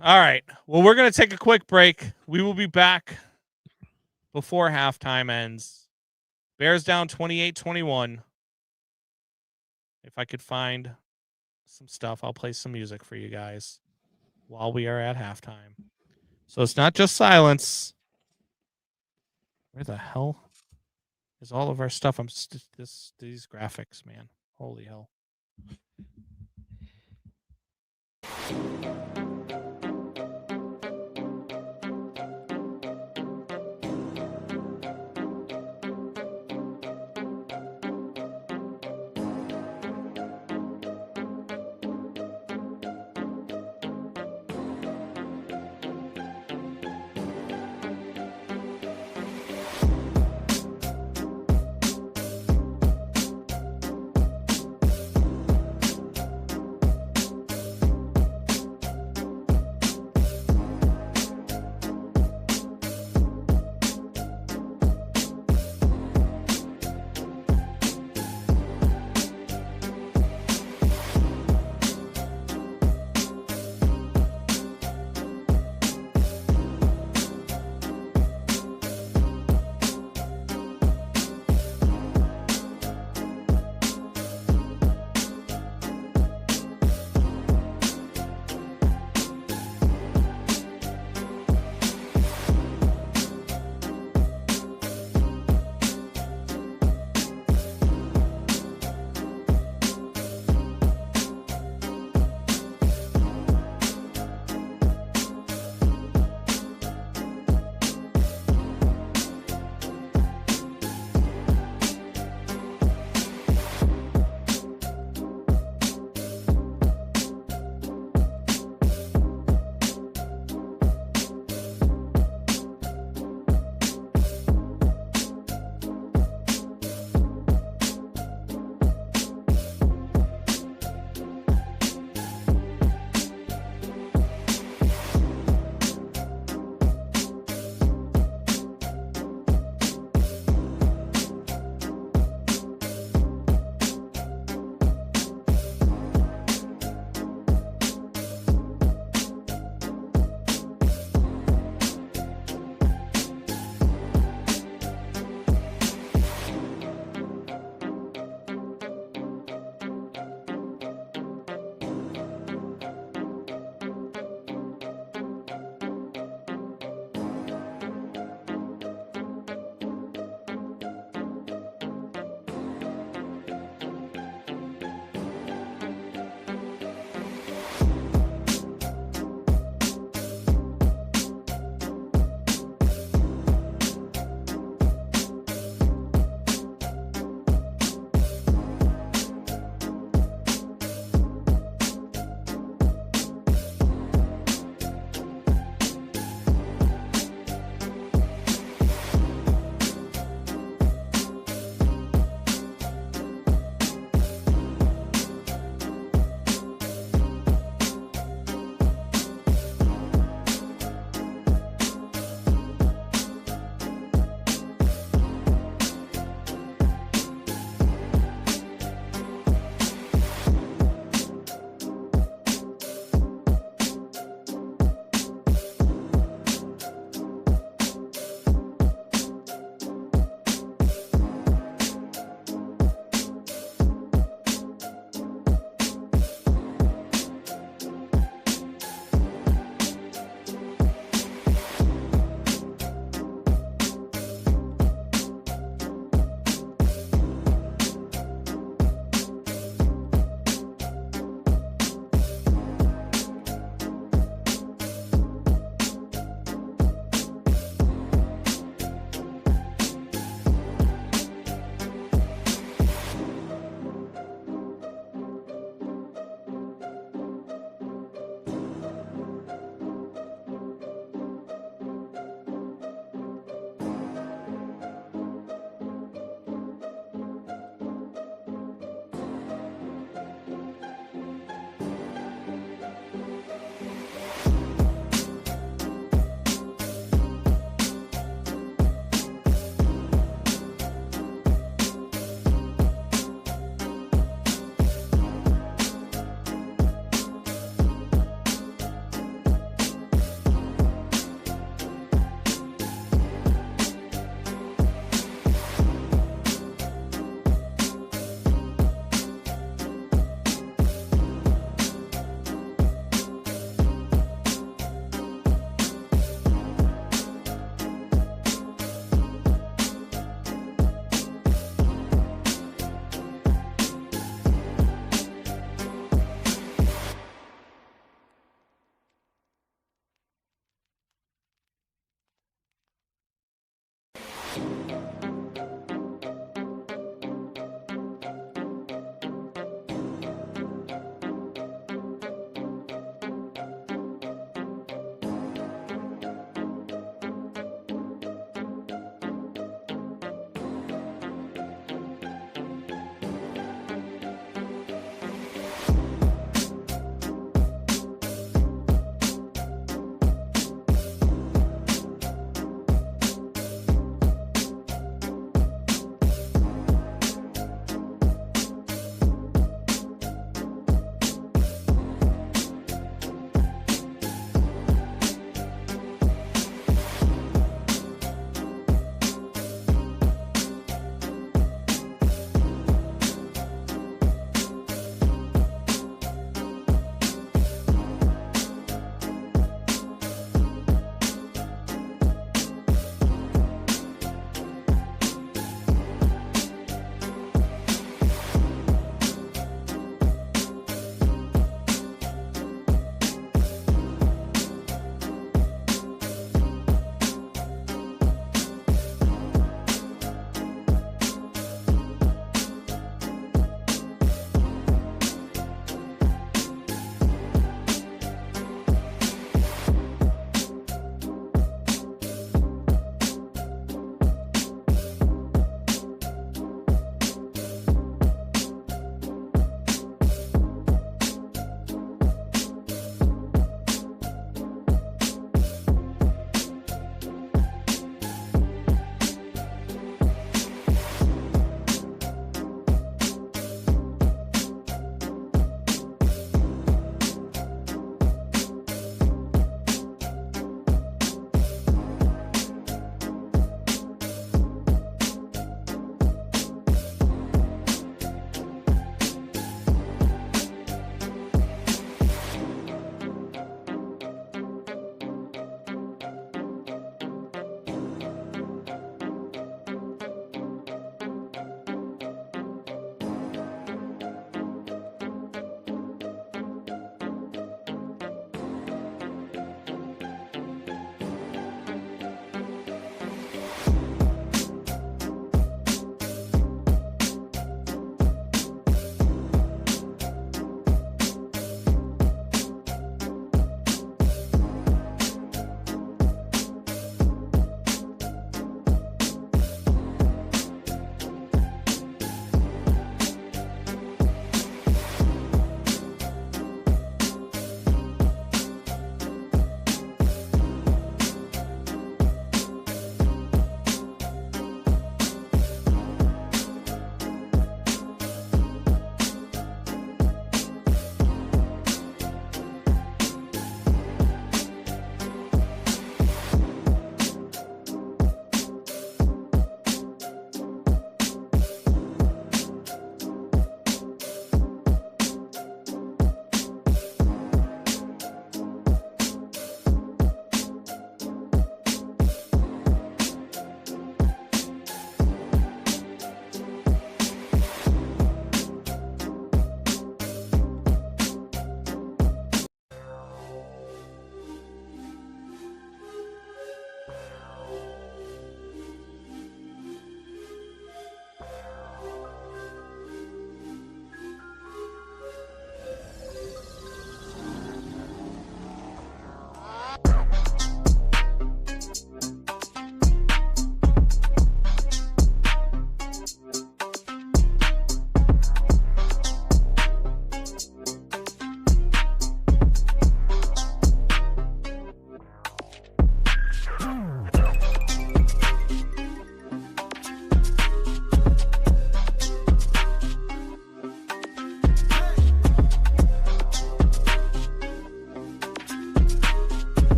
All right. Well, we're going to take a quick break. We will be back before halftime ends. Bears down 28-21. If I could find some stuff, I'll play some music for you guys while we are at halftime. So it's not just silence. Where the hell is all of our stuff? These graphics, man. Holy hell.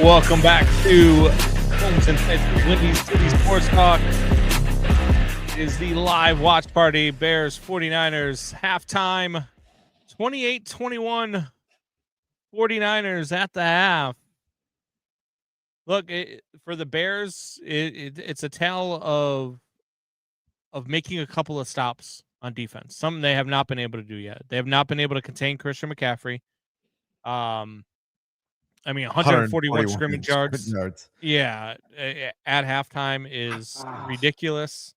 Welcome back to Homes and Pits, Windy City Sports Talk. It is the live watch party. Bears 49ers halftime. 28-21 49ers at the half. Look, for the Bears, it's a tale of making a couple of stops on defense. Something they have not been able to do yet. They have not been able to contain Christian McCaffrey. 141 scrimmage yards. Yeah, at halftime is ridiculous.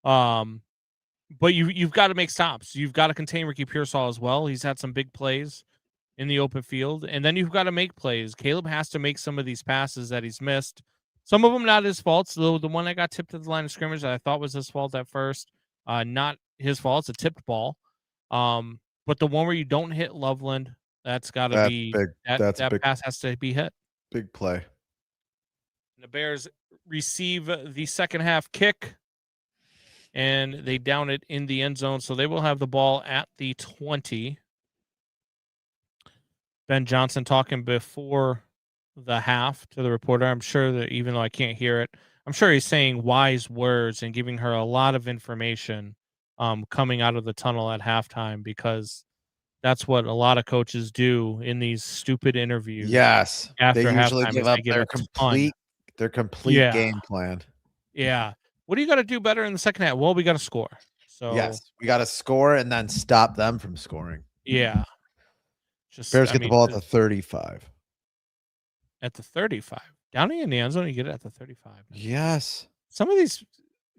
But you've got to make stops. You've got to contain Ricky Pearsall as well. He's had some big plays in the open field, and then you've got to make plays. Caleb has to make some of these passes that he's missed. Some of them not his fault. So the one that got tipped at the line of scrimmage that I thought was his fault at first, not his fault. It's a tipped ball. But the one where you don't hit Loveland, that's got to be big. That big, pass has to be hit. big play. And the Bears receive the second half kick, and they down it in the end zone. So they will have the ball at the 20. Ben Johnson talking before the half to the reporter. I'm sure that even though I can't hear it, I'm sure he's saying wise words and giving her a lot of information coming out of the tunnel at halftime, because that's what a lot of coaches do in these stupid interviews. Yes, after they usually halftime give is up they give their a ton. complete Yeah. game plan. Yeah. What do you got to do better in the second half? Well, we got to score. So Yes, we got to score and then stop them from scoring. yeah. Just Bears get the ball at the 35. At the 35. Down in the end zone, you get it at the 35. Yes. Some of these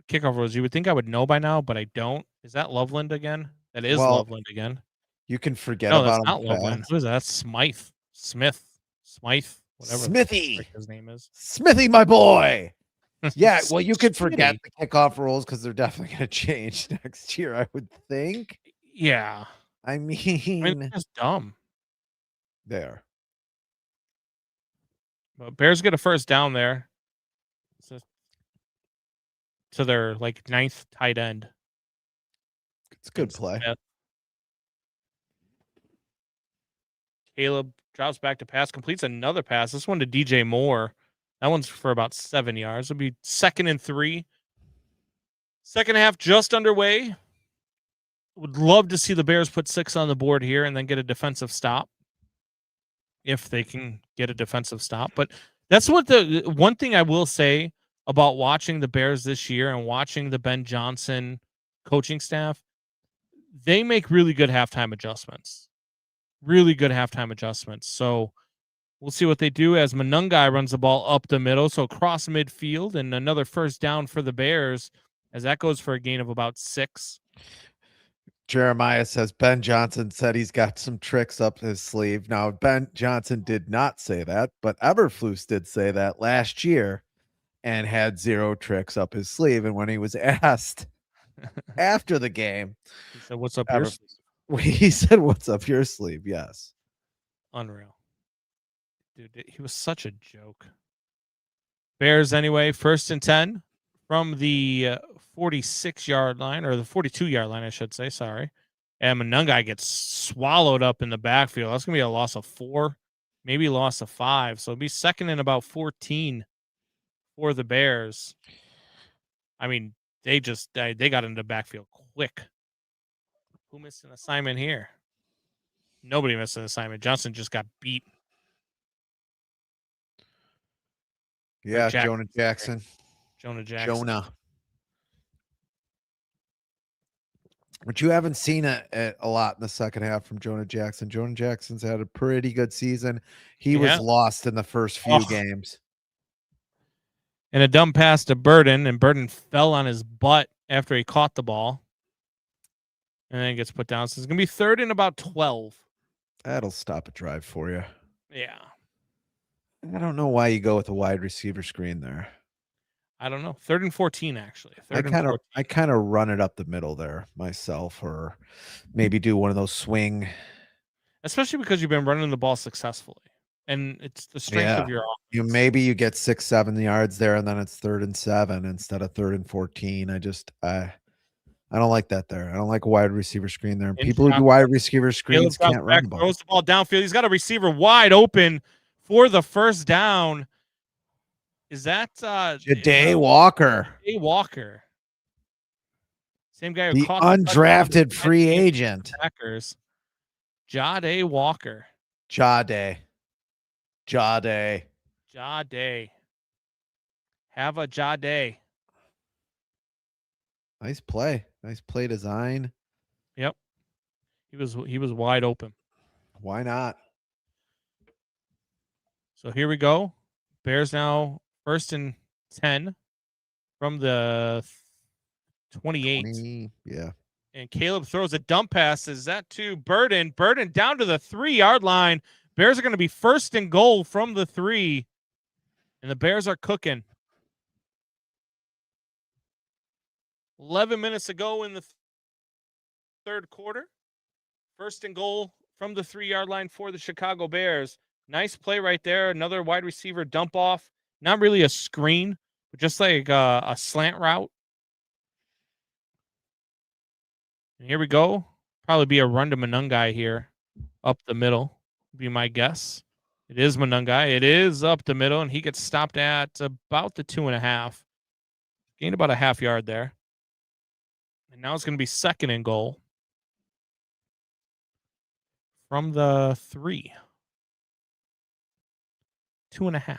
kickoff rules you would think I would know by now, but I don't. Is that Loveland again? That is Loveland again. You can forget No, about that's not him Loveland. fast. Who is that? That's Smith, whatever Smithy. the frick his name is. Smithy, my boy. Yeah, well, you could forget Smitty. the kickoff rules because they're definitely going to change next year, I would think. Yeah. I mean, That's dumb. there. But Bears get a first down there. To their ninth tight end. It's a good play. Smith. Caleb drops back to pass, completes another pass. This one to DJ Moore. That one's for about 7 yards. It'll be 2nd and 3. Second half just underway. Would love to see the Bears put 6 on the board here and then get a defensive stop, if they can get a defensive stop. But that's what the one thing I will say about watching the Bears this year and watching the Ben Johnson coaching staff, they make really good halftime adjustments. Really good halftime adjustments. So we'll see what they do as Monungai runs the ball up the middle. So across midfield, and another first down for the Bears as that goes for a gain of about 6. Jeremiah says Ben Johnson said he's got some tricks up his sleeve. Now, Ben Johnson did not say that, but Eberflus did say that last year and had 0 tricks up his sleeve. And when he was asked after the game, He said, "What's up your sleeve?" He said, "What's up your sleeve?" Yes. Unreal. Dude, he was such a joke. Bears anyway, 1st and 10 from the 46-yard line, or the 42-yard line, I should say. Sorry. And Monungai gets swallowed up in the backfield. That's going to be a loss of 4, maybe a loss of 5. So it'll be 2nd and about 14 for the Bears. I mean, they got into the backfield quick. Who missed an assignment here? Nobody missed an assignment. Johnson just got beat. Yeah, Jackson. Jonah Jackson. Jonah Jackson. Jonah. But you haven't seen it a lot in the second half from Jonah Jackson. Jonah Jackson's had a pretty good season. He was lost in the first few games. And a dumb pass to Burden, and Burden fell on his butt after he caught the ball. And then it gets put down. So it's going to be 3rd and about 12. That'll stop a drive for you. Yeah. I don't know why you go with a wide receiver screen there. I don't know. 3rd and 14, actually. I kind of run it up the middle there myself, or maybe do one of those swing. Especially because you've been running the ball successfully, and it's the strength of your offense. Maybe you get 6-7 yards there, and then it's 3rd and 7 instead of 3rd and 14. I don't like that there. I don't like a wide receiver screen there. People who do wide receiver screens can't run the ball. Throws the ball downfield. He's got a receiver wide open for the first down. Is that Ja'Day Walker, Ja'Day Walker? Same guy who the caught the touchdown undrafted free agent. Packers. Ja'Day Walker. Ja'Day. Ja'Day. Have a Ja'Day. Nice play. Nice play design. Yep. He was wide open. Why not? So here we go. Bears now 1st and 10 from the 28. 20, yeah. And Caleb throws a dump pass. Is that to Burden? Burden down to the 3-yard line. Bears are going to be 1st and goal from the 3. And the Bears are cooking. 11 minutes to go in the third quarter. 1st and goal from the 3-yard line for the Chicago Bears. Nice play right there. Another wide receiver dump off. Not really a screen, but just like a slant route. And here we go. Probably be a run to Monungai here. Up the middle, be my guess. It is Monungai. It is up the middle, and he gets stopped at about the 2.5. Gained about a half yard there. And now it's going to be 2nd and goal from the 3. 2.5.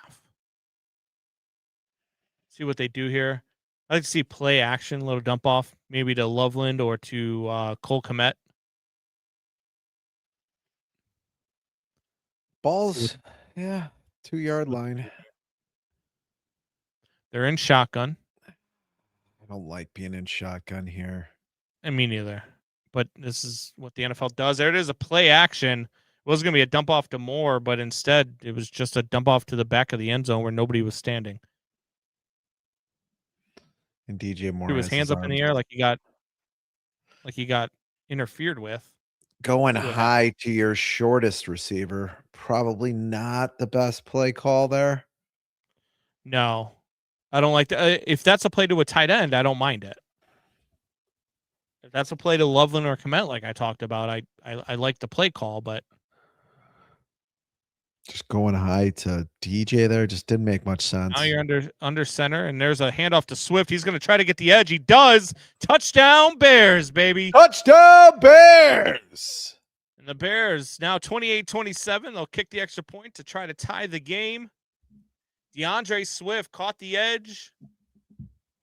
See what they do here. I like to see play action, a little dump off, maybe to Loveland or to Cole Kmet. Balls, yeah, 2-yard line. They're in shotgun. I don't like being in shotgun here. And me neither. But this is what the NFL does. There it is, a play action. It was going to be a dump off to Moore, but instead it was just a dump off to the back of the end zone where nobody was standing. And DJ Moore Threw his hands up in the air like he got interfered with. Going high to your shortest receiver. Probably not the best play call there. No, I don't like that. If that's a play to a tight end, I don't mind it. If that's a play to Loveland or Kmet, like I talked about, I like the play call, but just going high to DJ there just didn't make much sense. Now you're under center, and there's a handoff to Swift. He's going to try to get the edge. He does. Touchdown Bears, baby. Touchdown Bears. And the Bears now 28-27. They'll kick the extra point to try to tie the game. DeAndre Swift caught the edge,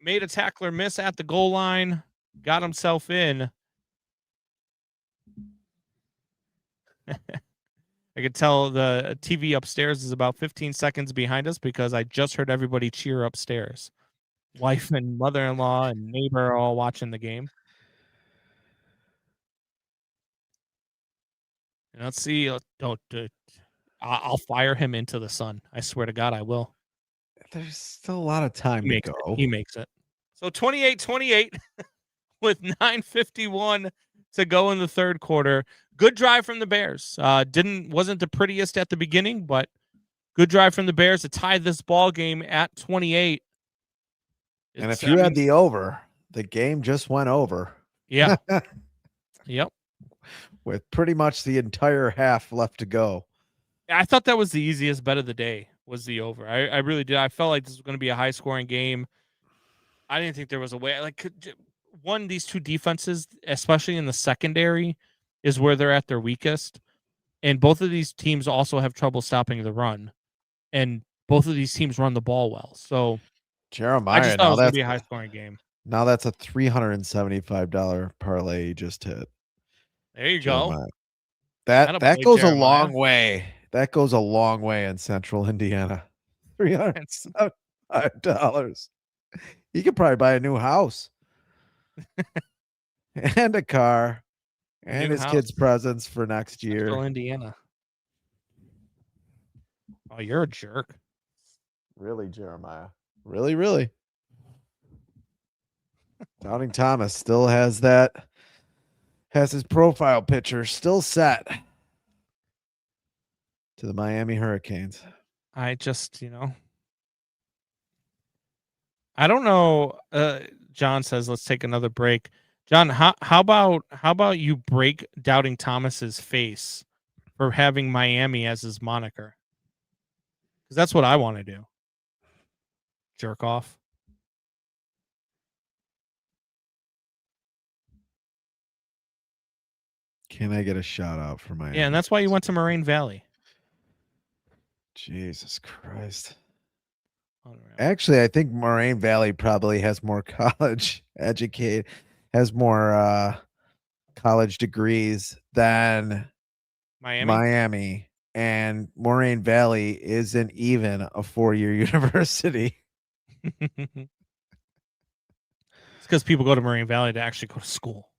made a tackler miss at the goal line, got himself in. I could tell the TV upstairs is about 15 seconds behind us because I just heard everybody cheer upstairs. Wife and mother-in-law and neighbor are all watching the game. And let's see. I'll fire him into the sun. I swear to God, I will. There's still a lot of time to go. He makes it. So 28-28 with 9:51 to go in the third quarter. Good drive from the Bears. Wasn't the prettiest at the beginning, but good drive from the Bears to tie this ball game at 28. And if you had the over, the game just went over. Yeah. Yep. With pretty much the entire half left to go. I thought that was the easiest bet of the day, was the over. I really did. I felt like this was going to be a high-scoring game. I didn't think there was a way. Like, these two defenses, especially in the secondary, is where they're at their weakest. And both of these teams also have trouble stopping the run. And both of these teams run the ball well. So Jeremiah, I just thought it was going to be a high-scoring game. Now that's a $375 parlay you just hit. There you Jeremiah. go. That goes a long way. That goes a long way in Central Indiana. $375. You could probably buy a new house and a car and his kids' presents for next year. Central Indiana. Oh, you're a jerk. Really, Jeremiah? Really, really? Doubting Thomas still has his profile picture still set to the Miami Hurricanes. I just, I don't know. John says, let's take another break. John, how about you break Doubting Thomas's face for having Miami as his moniker? Because that's what I want to do. Jerk off. Can I get a shout out for my? Yeah, and that's why you went to Moraine Valley. Jesus Christ. Unreal. Actually, I think Moraine Valley probably has more has more college degrees than Miami. And Moraine Valley isn't even a 4-year university. It's because people go to Moraine Valley to actually go to school.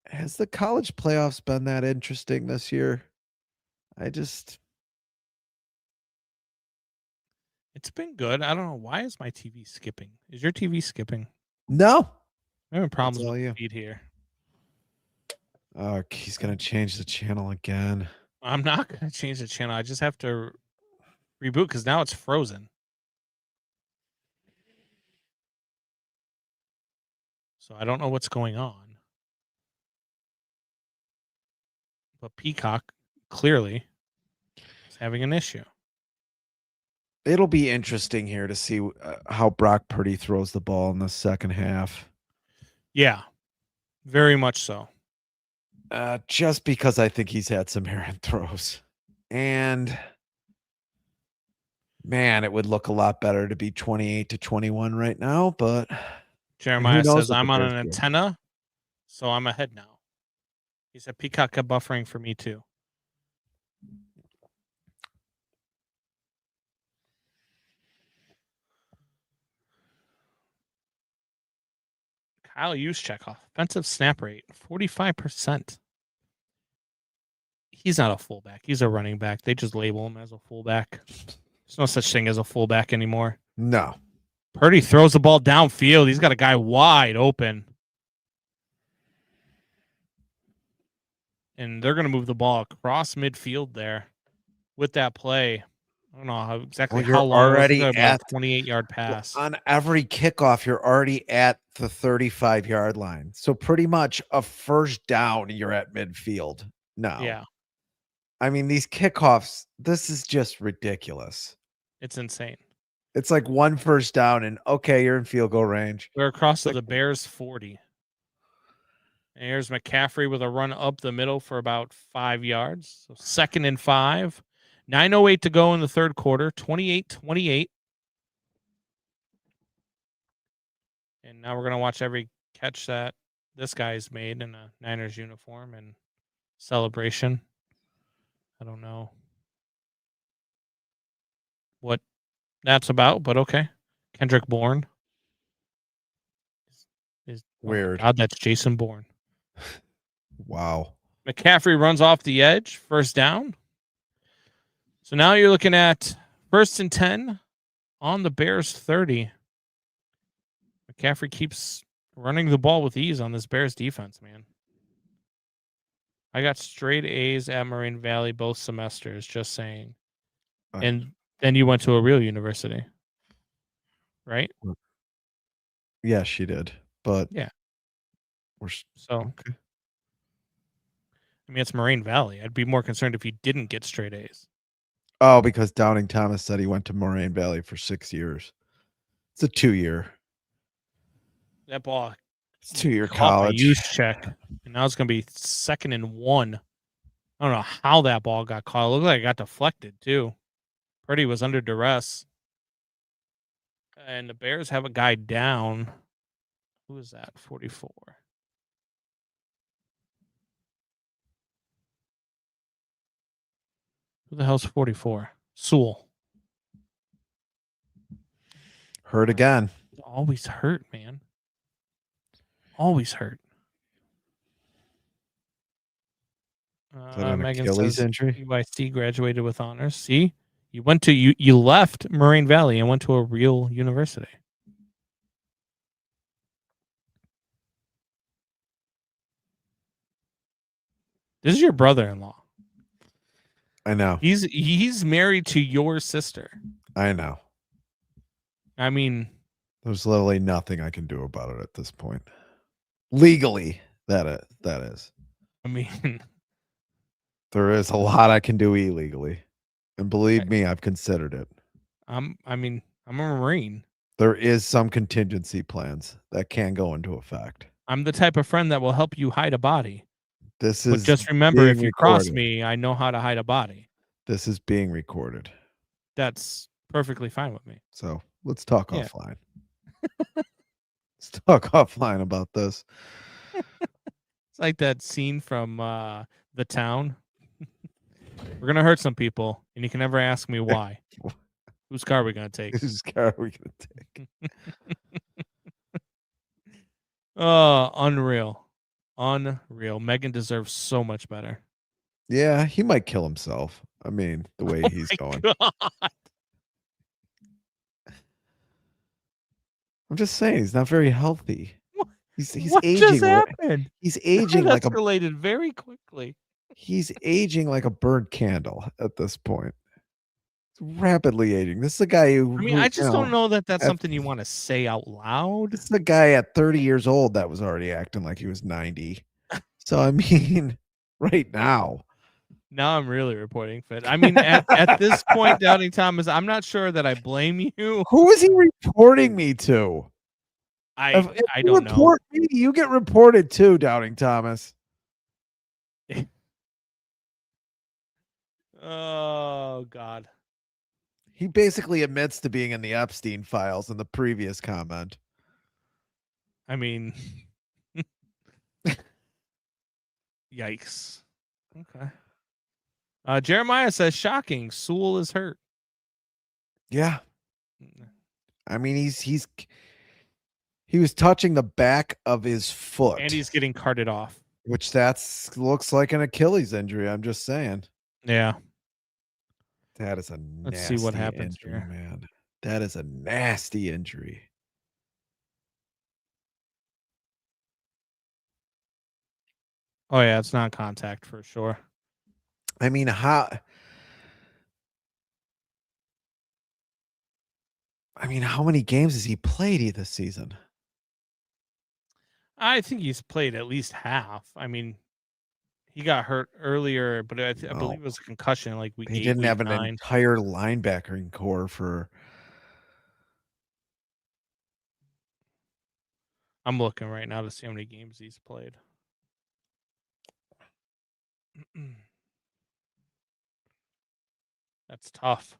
Has the college playoffs been that interesting this year? It's been good. I don't know. Why is my TV skipping? Is your TV skipping? No. I'm having problems all with you. the feed here. Oh, he's gonna change the channel again. I'm not going to change the channel. I just have to reboot because now it's frozen. So I don't know what's going on. But Peacock clearly is having an issue. It'll be interesting here to see how Brock Purdy throws the ball in the second half. Yeah, very much so. Just because I think he's had some errant throws. And man, it would look a lot better to be 28-21 right now, but Jeremiah knows says what I'm the on Bears an do. antenna, so I'm ahead now. He said Peacock kept buffering for me too. Kyle Juszczyk, offensive snap rate, 45%. He's not a fullback. He's a running back. They just label him as a fullback. There's no such thing as a fullback anymore. No. Purdy throws the ball downfield. He's got a guy wide open. And they're going to move the ball across midfield there with that play. I don't know how long already it was. About a 28-yard pass. On every kickoff, you're already at the 35-yard line. So pretty much a first down, you're at midfield now. Yeah. I mean, these kickoffs, this is just ridiculous. It's insane. It's like one first down and okay, you're in field goal range. We're across to the Bears 40. And here's McCaffrey with a run up the middle for about 5 yards. So 2nd and 5. 9:08 to go in the third quarter. 28-28. And now we're going to watch every catch that this guy's made in a Niners uniform and celebration. I don't know what that's about, but okay. Kendrick Bourne. Weird. Oh God, that's Jason Bourne. Wow. McCaffrey runs off the edge, first down. So now you're looking at 1st and 10 on the Bears 30. McCaffrey keeps running the ball with ease on this Bears defense, man. I got straight A's at Moraine Valley both semesters, just saying. And then you went to a real university, right? Yeah, she did. But yeah, we're so. Okay. I mean, it's Moraine Valley. I'd be more concerned if you didn't get straight A's. Oh, because Downing Thomas said he went to Moraine Valley for 6 years. It's a 2-year. That ball. It's 2-year college. Juszczyk, and now it's going to be 2nd and 1. I don't know how that ball got caught. It looked like it got deflected, too. Purdy was under duress. And the Bears have a guy down. Who is that? 44. Who the hell's 44? Sewell. Hurt again. Always hurt, man. Always hurt. Is that an Megan Achilles says injury? UIC graduated with honors. See, you left Moraine Valley and went to a real university. This is your brother-in-law. I know. He's married to your sister. I know. I mean, there's literally nothing I can do about it at this point. Legally, that is. I mean, there is a lot I can do illegally. And believe me, I've considered it. I'm a Marine. There is some contingency plans that can go into effect. I'm the type of friend that will help you hide a body. This But is just remember, being if you cross recorded. me, I know how to hide a body. This is being recorded. That's perfectly fine with me. So let's talk Yeah. offline. Let's talk offline about this. It's like that scene from The Town. We're gonna hurt some people, and you can never ask me why. Whose car are we gonna take? Whose car are we gonna take? Oh, unreal. Unreal. Megan deserves so much better. Yeah, he might kill himself. I mean, the way he's My going. God. I'm just saying he's not very healthy. What- He's what aging. just happened? He's That aging like a escalated very quickly. he's aging like a burnt candle at this point. He's rapidly aging. This is a guy who I mean, I just don't know that that's at- something you want to say out loud. This is a guy at 30 years old that was already acting like he was 90. So I mean, right now. Now I'm really reporting fit. I mean, at this point, Doubting Thomas, I'm not sure that I blame you. Who is he reporting me to? If I you don't know. report me, you get reported too, Doubting Thomas. Oh God. He basically admits to being in the Epstein files in the previous comment. I mean, yikes. Okay. Jeremiah says, shocking. Sewell is hurt. Yeah. I mean, he was touching the back of his foot. And he's getting carted off. Which looks like an Achilles injury. I'm just saying. Yeah. That is a Let's nasty see what happens injury, here. man. That is a nasty injury. Oh yeah, it's not contact for sure. I mean, how many games has he played this season? I think he's played at least half. I mean, he got hurt earlier, but I believe it was a concussion like week 8, He didn't week have an 9. entire linebackering core for. I'm looking right now to see how many games he's played. That's tough.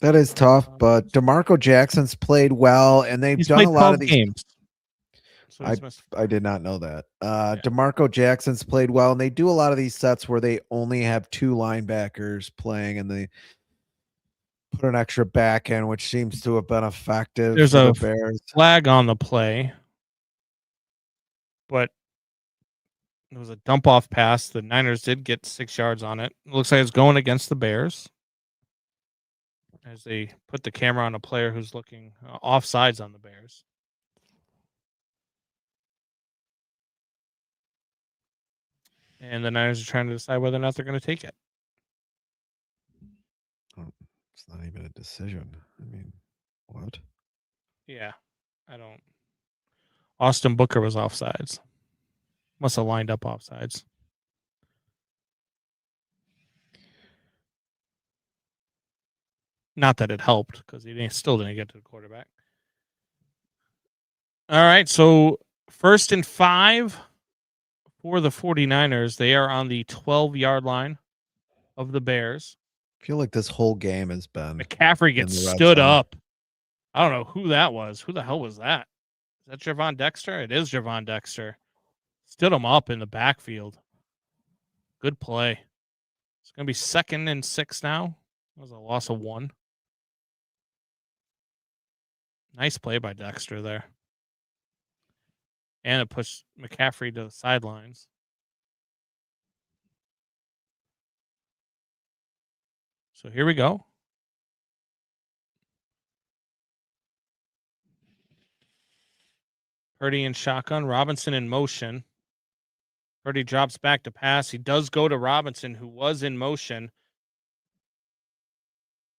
That is tough, but DeMarco Jackson's played well, and they've He's done played a lot of 12 these games. So I did not know that. Yeah. DeMarco Jackson's played well, and they do a lot of these sets where they only have 2 linebackers playing, and they put an extra back in, which seems to have been effective. There's for a the Bears. flag on the play, but it was a dump off pass. The Niners did get 6 yards on it. It looks like it's going against the Bears as they put the camera on a player who's looking offsides on the Bears. And the Niners are trying to decide whether or not they're going to take it. It's not even a decision. I mean, what? Yeah, I don't. Austin Booker was offsides. Must have lined up offsides. Not that it helped because he still didn't get to the quarterback. All right, so 1st and 5 for the 49ers. They are on the 12-yard line of the Bears. I feel like this whole game has been. McCaffrey gets in the red stood zone. up. I don't know who that was. Who the hell was that? Is that Javon Dexter? It is Javon Dexter. Stood him up in the backfield. Good play. It's going to be 2nd and 6 now. That was a loss of 1. Nice play by Dexter there. And it pushed McCaffrey to the sidelines. So here we go. Purdy in shotgun. Robinson in motion. Purdy drops back to pass. He does go to Robinson, who was in motion.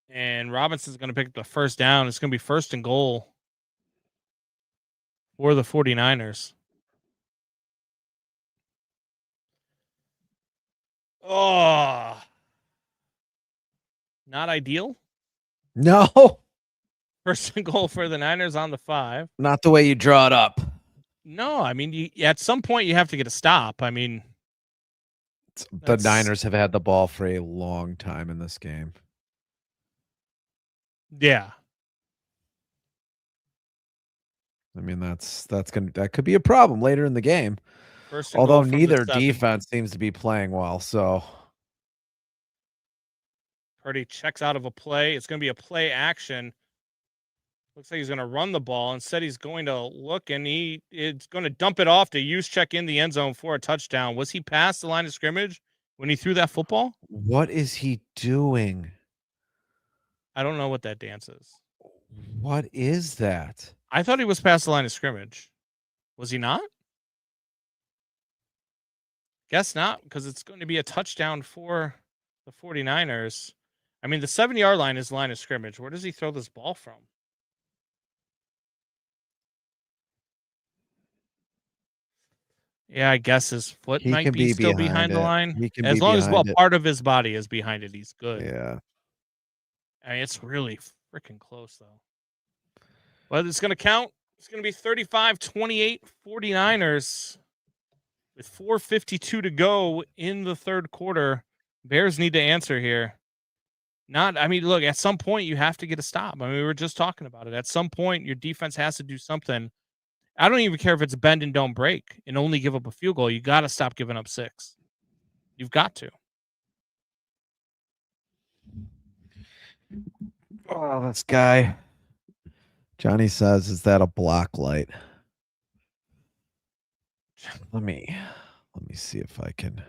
And Robinson's going to pick up the first down. It's going to be 1st and goal for the 49ers. Oh. Not ideal. No, First and goal for the Niners on the 5. not the way you draw it up. No, I mean, at some point you have to get a stop. I mean, The Niners have had the ball for a long time in this game. Yeah. I mean, that could be a problem later in the game. First and Although goal from neither the 7. defense seems to be playing well, so Purdy checks out of a play. It's going to be a play action. Looks like he's going to run the ball. Instead, he's going to look, and it's going to dump it off to Juszczyk in the end zone for a touchdown. Was he past the line of scrimmage when he threw that football? what is he doing? I don't know what that dance is. What is that? I thought he was past the line of scrimmage. Was he not? Guess not, because it's going to be a touchdown for the 49ers. I mean, the 7-yard line is the line of scrimmage. Where does he throw this ball from? Yeah, I guess his foot He might can be be still behind behind the it. line. He can As be long as behind it. part of his body is behind it, he's good. Yeah. I mean, it's really freaking close, though. But it's going to count. It's going to be 35-28 49ers with 4:52 to go in the third quarter. Bears need to answer here. I mean, look, at some point you have to get a stop. I mean, we were just talking about it. At some point, your defense has to do something. I don't even care if it's bend and don't break and only give up a field goal. You got to stop giving up 6. You've got to. Oh, this guy. Johnny says, "Is that a block light?" Let me see if I can.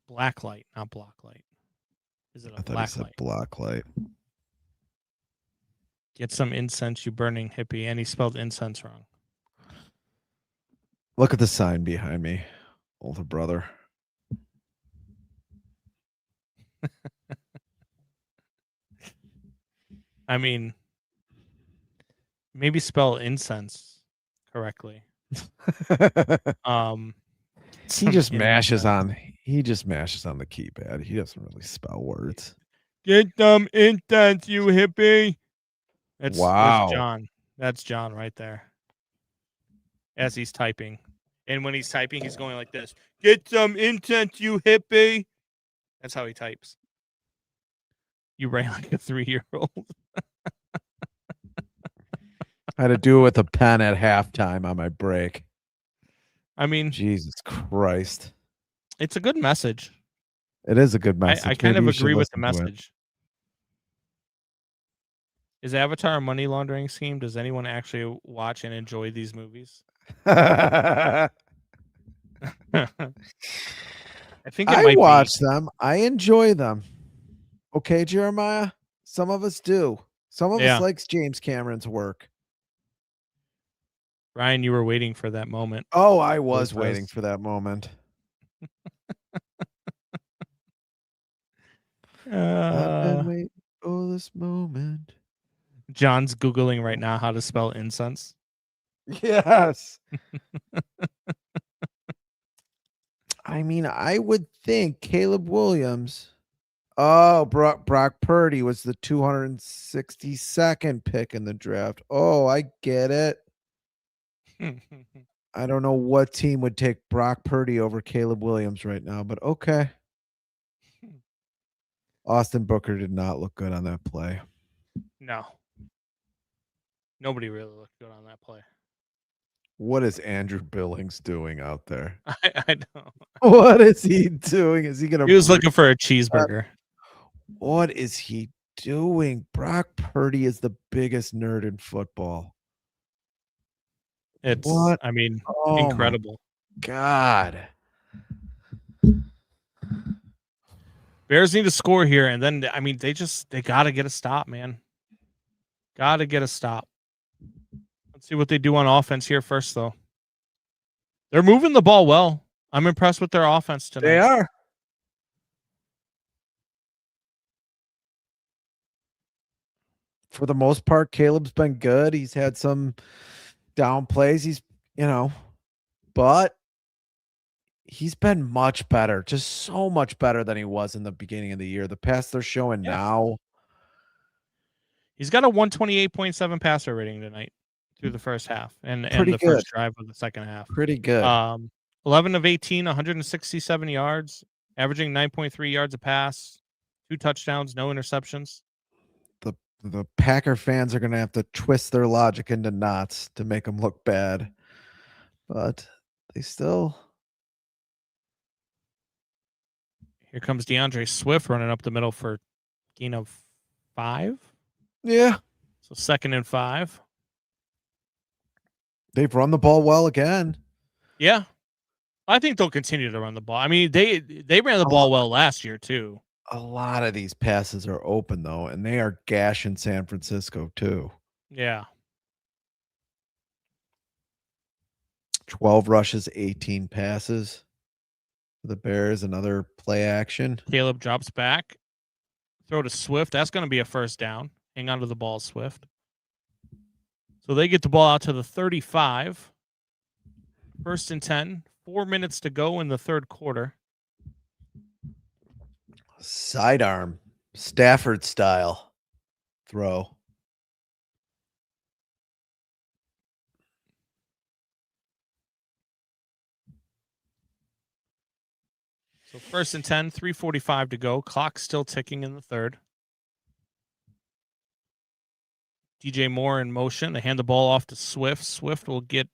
Black light, not block light. Is it I a thought he black said light? block light. Get some incense, you burning hippie. And he spelled incense wrong. Look at the sign behind me, older brother. I mean, maybe spell incense correctly. He just mashes on the keypad. He doesn't really spell words. Get some incense, you hippie. That's Wow. John. That's John right there. As he's typing. And when he's typing, he's going like this. Get some incense, you hippie. That's how he types. You ran like a 3-year-old. I had to do it with a pen at halftime on my break. I mean, Jesus Christ. it's a good message. It is a good message. I kind of Maybe you should agree with the listen to it. message. Is Avatar a money laundering scheme? Does anyone actually watch and enjoy these movies? I think it I might watch them. I enjoy them. Okay, Jeremiah? Some of us do. Some of Yeah. us likes James Cameron's work. Ryan, you were waiting for that moment. Oh, I was Lopez. waiting for that moment. I've been waiting for this moment. John's Googling right now how to spell incense. Yes. I mean, I would think Caleb Williams. Oh, Brock Purdy was the 262nd pick in the draft. Oh, I get it. I don't know what team would take Brock Purdy over Caleb Williams right now, but okay. Austin Booker did not look good on that play. No. Nobody really looked good on that play. What is Andrew Billings doing out there? I know. What is he doing? Is he going to? He was looking for a cheeseburger. What is he doing? Brock Purdy is the biggest nerd in football. It's, What? I mean, Oh, my incredible. God. Bears need to score here, and then I mean they got to get a stop, man. Got to get a stop. Let's see what they do on offense here first, though. They're moving the ball well. I'm impressed with their offense tonight. They are. For the most part, Caleb's been good. He's had some down plays. He's, but he's been much better, just so much better than he was in the beginning of the year. The pass they're showing Yeah. now, He's got a 128.7 passer rating tonight through the first half and pretty the good, first drive of the second half. pretty good. 11 of 18, 167 yards, averaging 9.3 yards a pass, 2 touchdowns, no interceptions. The Packer fans are gonna have to twist their logic into knots to make them look bad, but they still. Here comes DeAndre Swift running up the middle for gain of 5. Yeah, So 2nd and 5. they've run the ball well again. Yeah. I think they'll continue to run the ball. I mean, they ran the ball well last year too. A lot of these passes are open though, and they are gashing San Francisco too. Yeah. 12 rushes, 18 passes for the Bears. Another play action. Caleb drops back. Throw to Swift. That's going to be a first down. Hang on to the ball, Swift. So they get the ball out to the 35. 1st and 10. 4 minutes to go in the third quarter. Sidearm, Stafford style throw. So 1st and 10, 3:45 to go. Clock still ticking in the third. DJ Moore in motion. They hand the ball off to Swift. Swift will get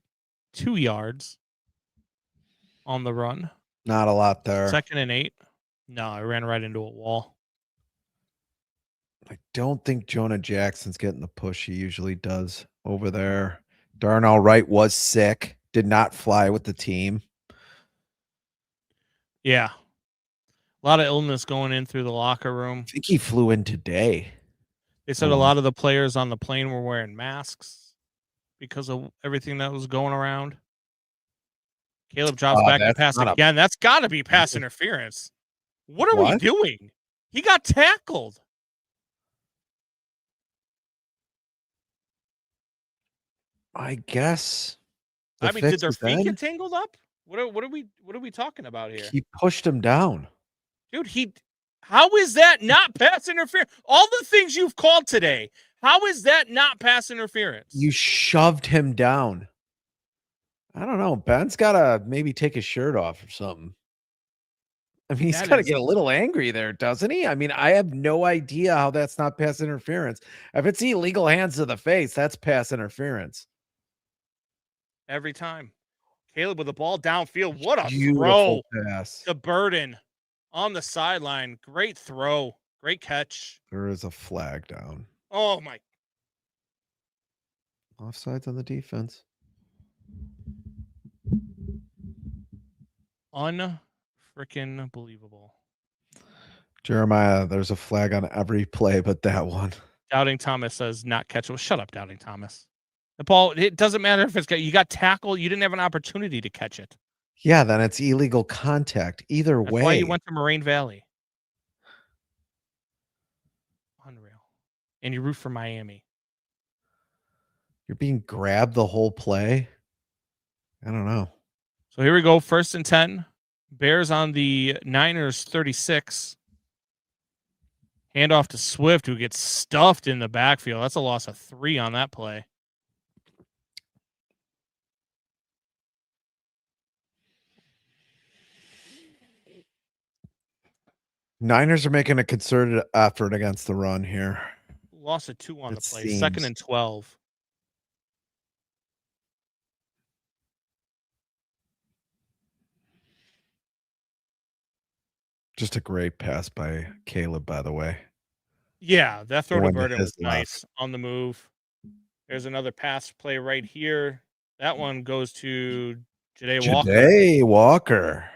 2 yards on the run. Not a lot there. 2nd and 8. No, I ran right into a wall. I don't think Jonah Jackson's getting the push he usually does over there. Darnell Wright was sick, did not fly with the team. Yeah. A lot of illness going in through the locker room. I think he flew in today. They said a lot of the players on the plane were wearing masks because of everything that was going around. Caleb drops back to pass again. That's got to be pass interference. What are we doing? He got tackled. I guess. I mean, did their feet get tangled up? What are we talking about here? He pushed him down. Dude, how is that not pass interference? All the things you've called today, how is that not pass interference? You shoved him down. I don't know. Ben's got to maybe take his shirt off or something. I mean, he's got to get a little angry there, doesn't he? I mean, I have no idea how that's not pass interference. If it's illegal hands to the face, that's pass interference. Every time. Caleb with the ball downfield. What a Beautiful throw. Pass. The Burden on the sideline. Great throw. Great catch. There is a flag down. Oh, my. Offsides on the defense. Unfreaking believable. Jeremiah, there's a flag on every play but that one. Doubting Thomas says not catchable. Shut up, Doubting Thomas. The ball, it doesn't matter if you got tackled. You didn't have an opportunity to catch it. Yeah, then it's illegal contact. Either way. That's why you went to Moraine Valley. Unreal. And you root for Miami. You're being grabbed the whole play. I don't know. So here we go. 1st and 10. Bears on the Niners 36. Handoff to Swift, who gets stuffed in the backfield. That's a loss of 3 on that play. Niners are making a concerted effort against the run here. Loss of 2 on the play. 2nd and 12. Just a great pass by Caleb, by the way. Yeah, that throw to Burden was nice on the move. There's another pass play right here. That one goes to Ja'Day Walker.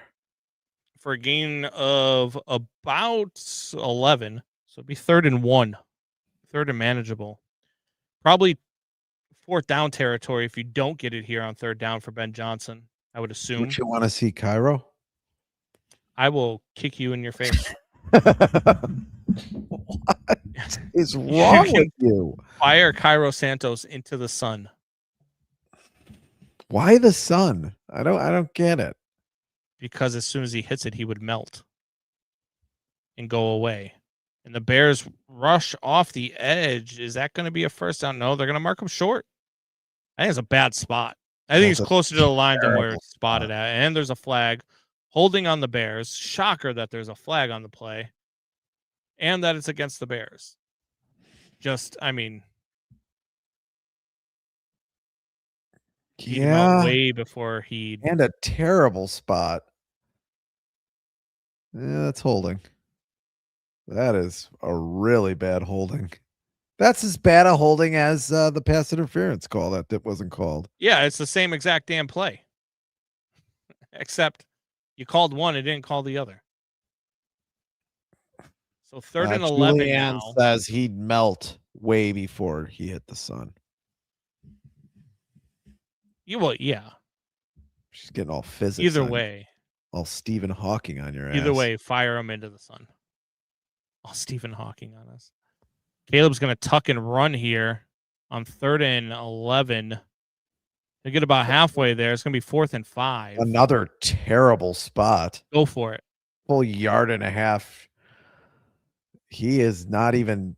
For a gain of about 11. So it'd be 3rd and 1. 3rd and manageable. Probably 4th down territory if you don't get it here on 3rd down for Ben Johnson, I would assume. Don't you want to see Cairo? I will kick you in your face. What is wrong with you? Fire Cairo Santos into the sun. Why the sun? I don't get it. because as soon as he hits it, he would melt and go away. And the Bears rush off the edge. Is that going to be a first down? No, they're going to mark him short. I think it's a bad spot. I think That's it's a closer to the line than where terrible it's spotted spot. at. And there's a flag holding on the Bears. Shocker that there's a flag on the play and that it's against the Bears. Just, I mean, beat him out Yeah, way before he. and a terrible spot. Yeah, that's holding. That is a really bad holding. That's as bad a holding as the pass interference call that wasn't called. Yeah, it's the same exact damn play. Except you called one and didn't call the other. So 3rd and 11 Julianne now. says he'd melt way before he hit the sun. Yeah. She's getting all physics. Either on you. way. All Stephen Hawking on your ass. Either way, fire him into the sun. All Stephen Hawking on us. Caleb's going to tuck and run here on 3rd and 11. They get about halfway there. It's going to be 4th and 5. Another terrible spot. Go for it. Full yard and a half. He is not even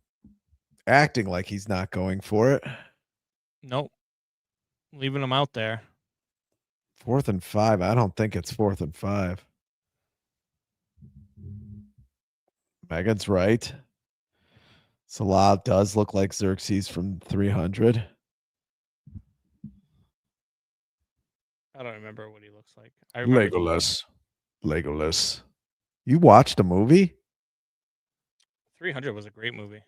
acting like he's not going for it. Nope. Leaving him out there. 4th and 5. I don't think it's 4th and 5. Megan's right. Salah does look like Xerxes from 300. I don't remember what he looks like. I remember Legolas. You watched a movie? 300 was a great movie.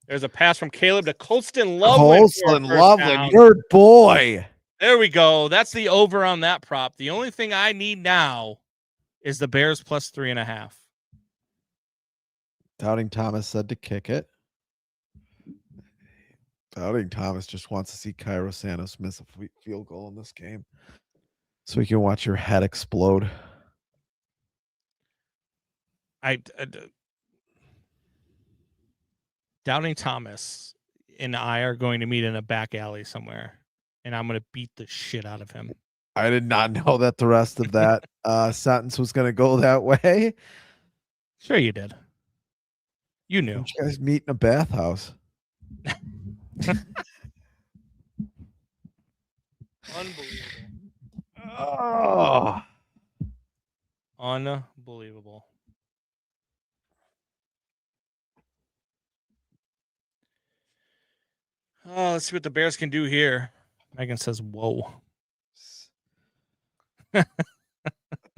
There's a pass from Caleb to Colston Loveland. Colston Loveland, your boy. There we go. That's the over on that prop. The only thing I need now is the Bears plus 3.5. Doubting Thomas said to kick it. Doubting Thomas just wants to see Cairo Santos miss a field goal in this game so he can watch your head explode. Doubting Thomas and I are going to meet in a back alley somewhere, and I'm going to beat the shit out of him. I did not know that the rest of that sentence was going to go that way. Sure you did. You knew. You guys meet in a bathhouse. Unbelievable. Oh. Unbelievable. Oh, let's see what the Bears can do here. Megan says, whoa.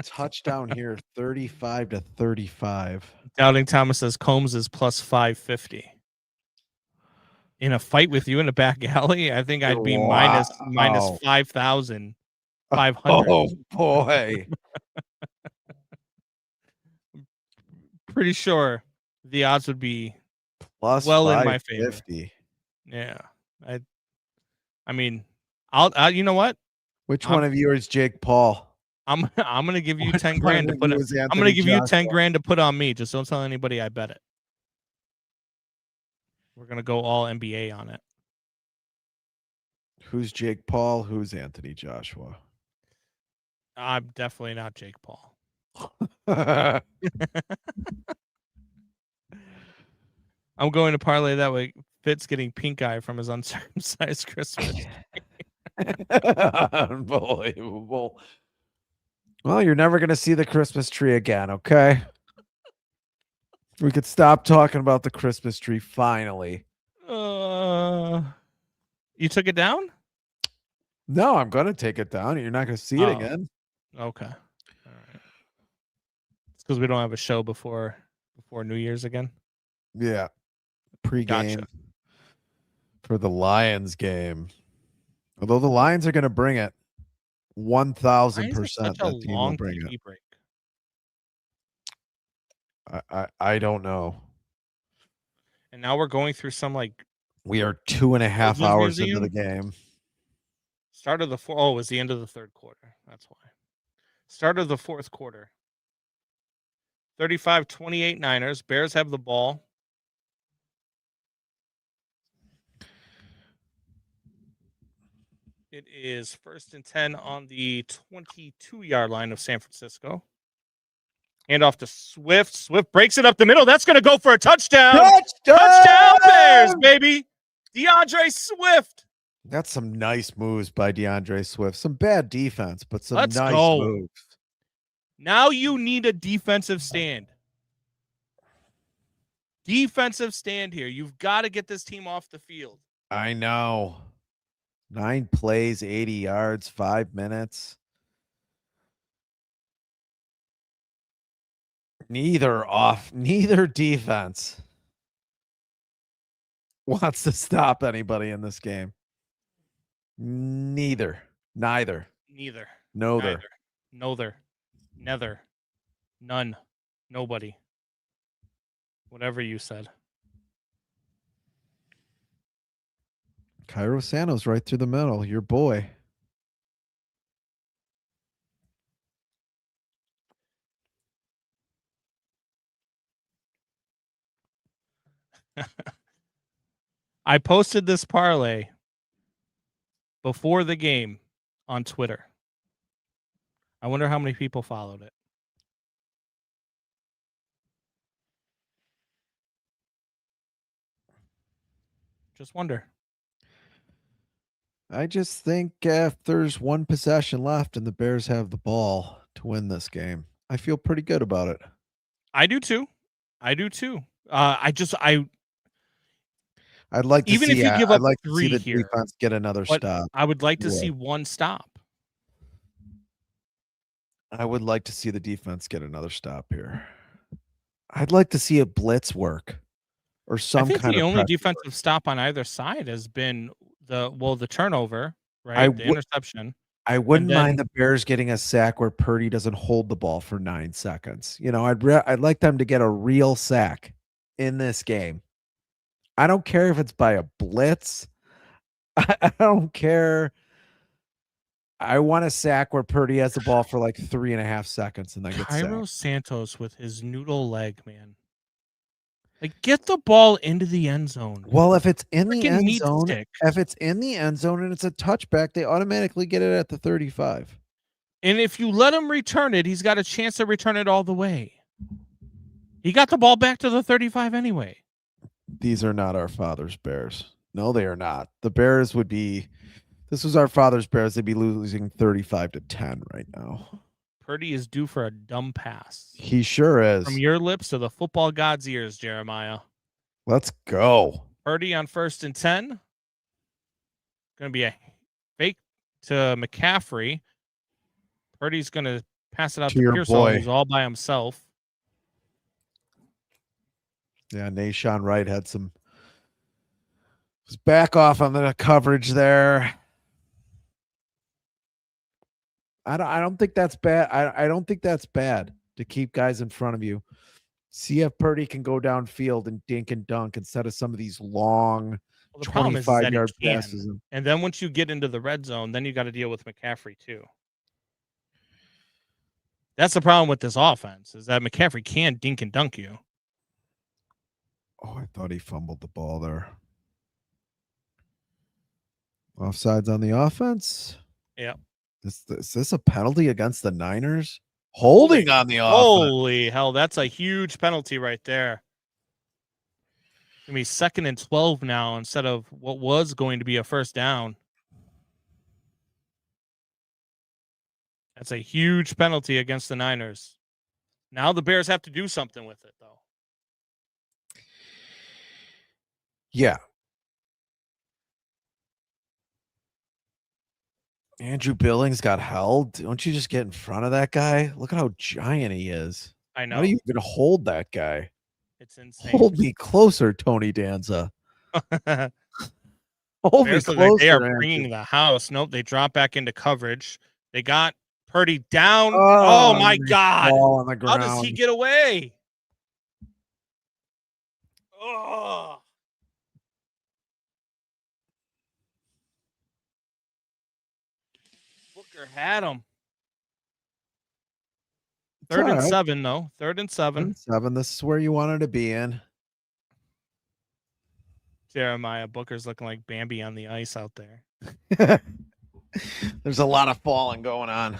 Touchdown here, 35-35. Doubting Thomas says Combs is plus 550. In a fight with you in a back alley, I think I'd be minus 5,500. Oh boy. Pretty sure the odds would be Plus well in my favor. 550. Yeah. I mean, I'll you know what? Which one of you is Jake Paul? I'm gonna give you Which 10 one grand to of put you it. is I'm Anthony gonna give you 10 Joshua? grand to put on me. Just don't tell anybody I bet it. We're gonna go all NBA on it. Who's Jake Paul? Who's Anthony Joshua? I'm definitely not Jake Paul. I'm going to parlay that way. Fitz getting pink eye from his uncircumcised Christmas. Unbelievable. Well, you're never going to see the Christmas tree again, okay? We could stop talking about the Christmas tree finally. You took it down? No, I'm going to take it down. You're not going to see it again. Okay. All right. It's because we don't have a show before New Year's again. Yeah. Pre-game for the Lions game. Although the Lions are going to bring it 1,000%. Such a long TV break. I don't know. And now we're going through some we are 2.5 hours into the game. Start of the it was the end of the third quarter. That's why. Start of the fourth quarter. 35-28 Niners. Bears have the ball. It is 1st and 10 on the 22-yard line of San Francisco. Hand off to Swift. Swift breaks it up the middle. That's going to go for a touchdown. Touchdown! Touchdown Bears, baby. DeAndre Swift. That's some nice moves by DeAndre Swift. Some bad defense, but some Let's nice go. moves. Now you need a defensive stand. Defensive stand here. You've got to get this team off the field. I know. 9 plays, 80 yards, 5 minutes. Neither defense wants to stop anybody in this game. Neither. Neither. Nother. Nether. None. Nobody. Whatever you said. Cairo Santos right through the middle. Your boy. I posted this parlay before the game on Twitter. I wonder how many people followed it. Just wonder. I just think if there's one possession left and the Bears have the ball to win this game, I feel pretty good about it. I do too. I'd like to even see, if you give up I'd like to see 3 the here, defense get another but stop. I would like to Yeah. see one stop. I would like to see the defense get another stop here. I'd like to see a blitz work or some I think kind the of only pressure defensive work. stop on either side has been the turnover, right? The interception. I wouldn't then- mind the Bears getting a sack where Purdy doesn't hold the ball for 9 seconds. You know, I'd like them to get a real sack in this game. I don't care if it's by a blitz. I don't care. I want a sack where Purdy has the ball for like 3.5 seconds and then gets Cairo sacked. Santos with his noodle leg, man. Like, get the ball into the end zone. Well, if it's in the Freaking end meat zone, stick. and it's a touchback, they automatically get it at the 35. And if you let him return it, he's got a chance to return it all the way. He got the ball back to the 35 anyway. These are not our father's Bears. No, they are not. The Bears would be, this was our father's Bears. They'd be losing 35-10 right now. Purdy is due for a dumb pass. He sure is. From your lips to the football god's ears, Jeremiah. Let's go. Purdy on 1st and 10. Going to be a fake to McCaffrey. Purdy's going to pass it out to your Pearsall, boy. who's all by himself. Yeah, Nashawn Wright had some, was back off on the coverage there. I don't think that's bad. I don't think that's bad to keep guys in front of you. See if Purdy can go downfield and dink and dunk instead of some of these long Well, the problem is that 25-yard he can. passes. And then once you get into the red zone, then you got to deal with McCaffrey too. That's the problem with this offense, is that McCaffrey can dink and dunk you. Oh, I thought he fumbled the ball there. Offsides on the offense. Yeah. Is this a penalty against the Niners? Holding on the offense. Holy hell, that's a huge penalty right there. It's going to be 2nd and 12 now instead of what was going to be a first down. That's a huge penalty against the Niners. Now the Bears have to do something with it, though. Yeah. Andrew Billings got held. Don't you just get in front of that guy? Look at how giant he is. I know. How do you even hold that guy? It's insane. Hold me closer, Tony Danza. Hold me Bears look closer. like they are Andrew. bringing the house. Nope, they drop back into coverage. They got Purdy down. Oh, Oh my nice God. ball on the How ground. does he get away? Oh. Booker had him. It's 3rd all and right. 7, though. 3rd and 7. 7. This is where you wanted to be in. Jeremiah Booker's looking like Bambi on the ice out there. There's a lot of falling going on.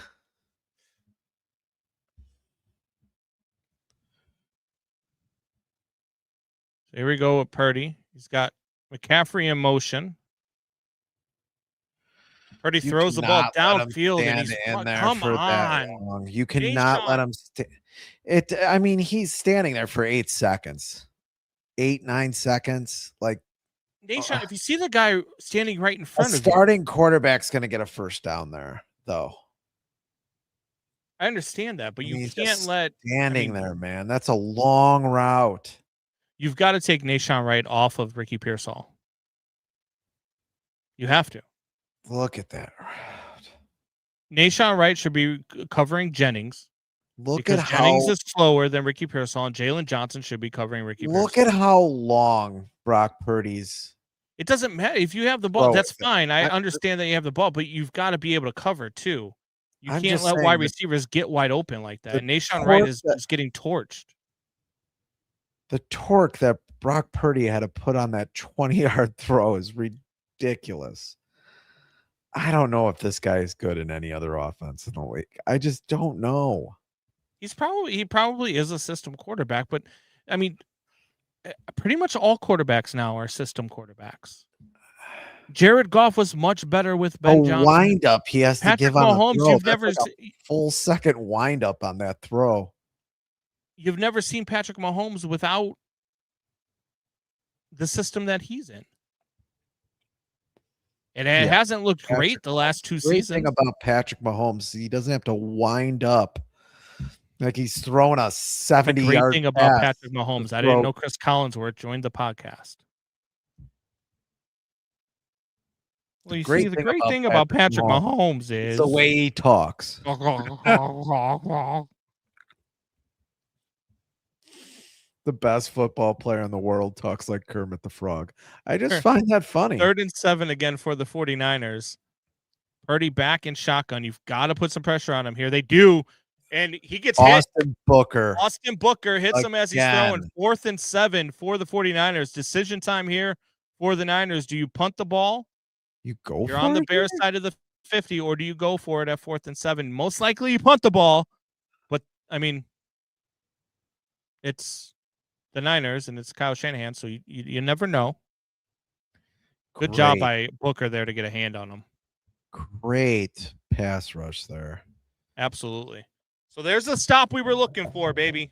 Here we go with Purdy. He's got McCaffrey in motion. Purdy throws the ball downfield, and he's in there come for that on. long. You cannot let him. I mean, he's standing there for 8 seconds, 8-9 seconds. Like Nation, if you see the guy standing right in front of you, starting quarterback's going to get a first down there, though. I understand that, but you He's can't let standing there, man. That's a long route. You've got to take Nahshon Wright off of Ricky Pearsall. You have to. Look at that route. Nahshon Wright should be covering Jennings. Look at how Jennings is slower than Ricky Pearsall, and Jalen Johnson should be covering Ricky Pearsall. Look at how long Brock Purdy's. It doesn't matter. If you have the ball, that's fine. I understand that you have the ball, but you've got to be able to cover too. You can't let wide receivers get wide open like that. And Nahshon Wright is getting torched. The torque that Brock Purdy had to put on that 20-yard throw is ridiculous. I don't know if this guy is good in any other offense in the league. I just don't know. He probably is a system quarterback, but I mean, pretty much all quarterbacks now are system quarterbacks. Jared Goff was much better with Ben Johnson. Wind up, he has Patrick to give on Mahomes, the throw. you've never full second wind up on that throw. You've never seen Patrick Mahomes without the system that he's in. And it hasn't looked great the last 2 seasons. The thing about Patrick Mahomes, he doesn't have to wind up like he's throwing a 70-yard pass. Great thing about Patrick Mahomes, I didn't know Chris Collinsworth joined the podcast. Well, you see, the great thing about Patrick Mahomes is the way he talks. The best football player in the world talks like Kermit the Frog. I just find that funny. 3rd and 7 again for the 49ers. Purdy back in shotgun. You've got to put some pressure on him here. They do. And he gets hit. Austin Booker hits him as he's throwing. 4th and 7 for the 49ers. Decision time here for the Niners. Do you punt the ball? You're on the Bears side of the 50, or do you go for it at 4th and 7? Most likely you punt the ball. But, I mean, it's the Niners, and it's Kyle Shanahan, so you never know. Good job by Booker there to get a hand on him. Great pass rush there. Absolutely. So there's the stop we were looking for, baby.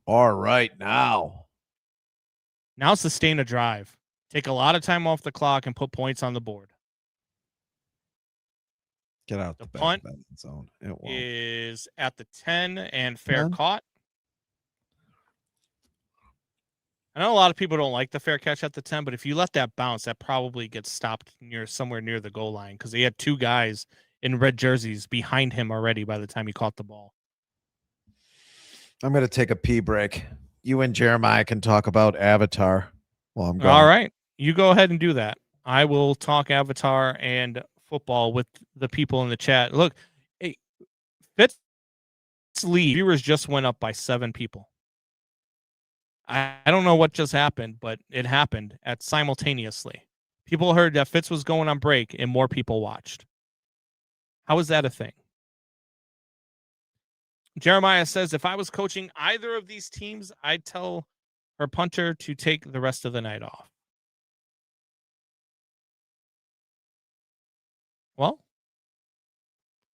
All right, now sustain a drive. Take a lot of time off the clock and put points on the board. Get out the punt zone. Is at the 10 and fair caught. I know a lot of people don't like the fair catch at the 10, but if you let that bounce, that probably gets stopped somewhere near the goal line because he had 2 guys in red jerseys behind him already by the time he caught the ball. I'm going to take a pee break. You and Jeremiah can talk about Avatar while I'm gone. All right. You go ahead and do that. I will talk Avatar and football with the people in the chat. Look, hey, Fitz lead viewers just went up by 7 people. I don't know what just happened, but it happened simultaneously. People heard that Fitz was going on break and more people watched. How is that a thing? Jeremiah says, if I was coaching either of these teams, I'd tell her punter to take the rest of the night off. Well,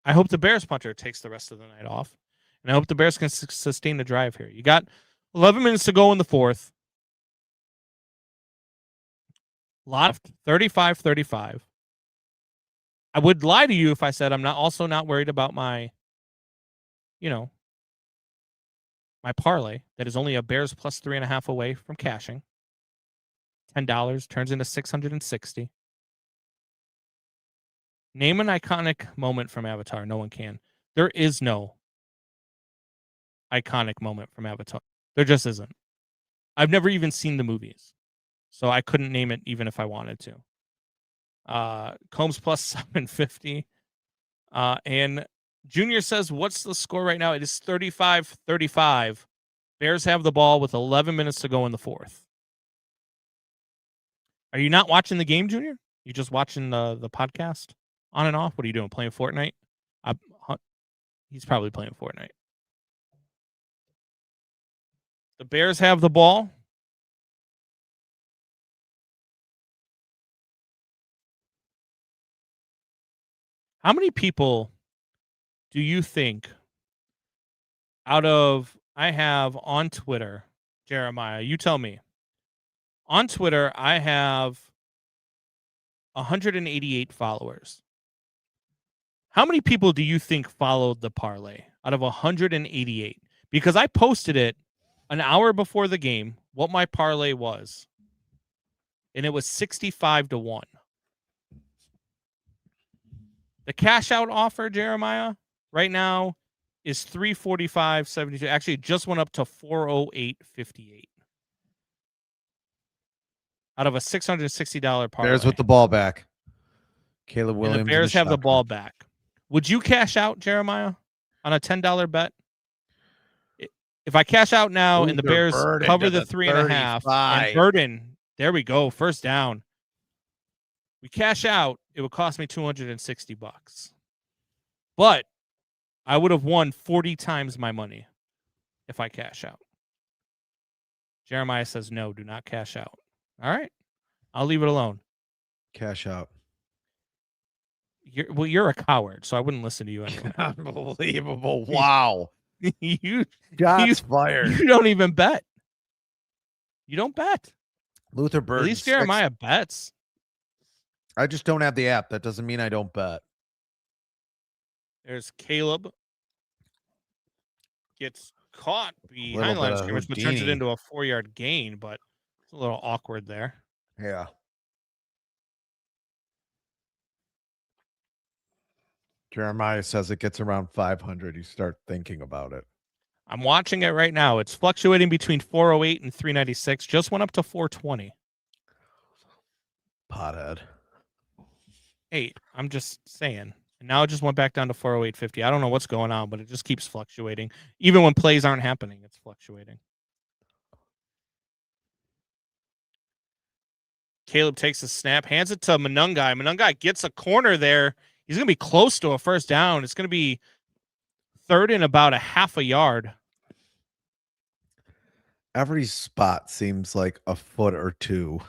I hope the Bears punter takes the rest of the night off, and I hope the Bears can sustain the drive here. You got 11 minutes to go in the 4th. Lot of 35-35. I would lie to you if I said I'm not worried about my parlay that is only a Bears plus 3.5 away from cashing. $10 turns into $660. Name an iconic moment from Avatar. No one can. There is no iconic moment from Avatar. There just isn't. I've never even seen the movies, so I couldn't name it even if I wanted to. Combs plus 750. And Junior says, what's the score right now? It is 35-35. Bears have the ball with 11 minutes to go in the 4th. Are you not watching the game, Junior? You just watching the podcast on and off? What are you doing? Playing Fortnite? He's probably playing Fortnite. The Bears have the ball How many people do you think I have on Twitter, Jeremiah, you tell me. On Twitter, I have 188 followers. How many people do you think followed the parlay out of 188? Because I posted it an hour before the game, what my parlay was, and it was 65-1. The cash out offer, Jeremiah, right now is 345.72. Actually, it just went up to 408.58 out of a $660 parlay. Bears with the ball back. Caleb And Williams. the Bears have the shotgun. ball back. Would you cash out, Jeremiah, on a $10 bet? If I cash out now and the Luther Bears Burden cover to the the 3.5 35. and Burden, there we go, first down. We cash out, it would cost me $260. But I would have won 40 times my money if I cash out. Jeremiah says no, do not cash out. All right. I'll leave it alone. Cash out. You're a coward, so I wouldn't listen to you anyway. Unbelievable. Wow. you Shots fired. You don't even bet. You don't bet. Luther Burden. At least Jeremiah bets. I just don't have the app. That doesn't mean I don't bet. There's Caleb. Gets caught behind Little the line bit of of scrimmage, but turns it Houdini. into a 4-yard gain, but it's a little awkward there. Yeah. Jeremiah says it gets around 500. You start thinking about it. I'm watching it right now. It's fluctuating between 408 and 396. Just went up to 420. Pothead. Hey, I'm just saying. And now it just went back down to 408.50. I don't know what's going on, but it just keeps fluctuating. Even when plays aren't happening, it's fluctuating. Caleb takes a snap, hands it to Monungai. Monungai gets a corner there. He's going to be close to a first down. It's going to be third and about a half a yard. Every spot seems like a foot or two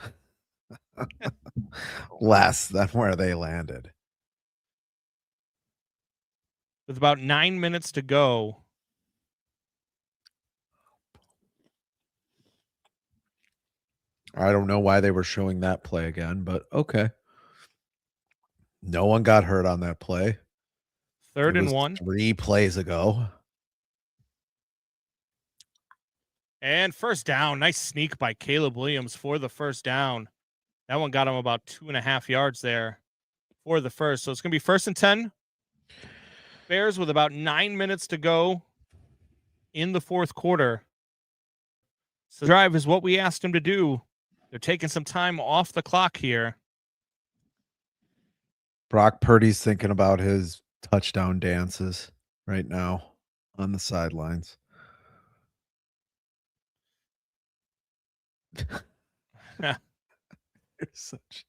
less than where they landed. With about 9 minutes to go. I don't know why they were showing that play again, but okay. No one got hurt on that play. Third It and was 1. 3 plays ago. And first down. Nice sneak by Caleb Williams for the first down. That one got him about 2.5 yards there for the first. So it's going to be 1st and 10. Bears with about 9 minutes to go in the fourth quarter. So the drive is what we asked him to do. They're taking some time off the clock here. Brock Purdy's thinking about his touchdown dances right now on the sidelines. You're such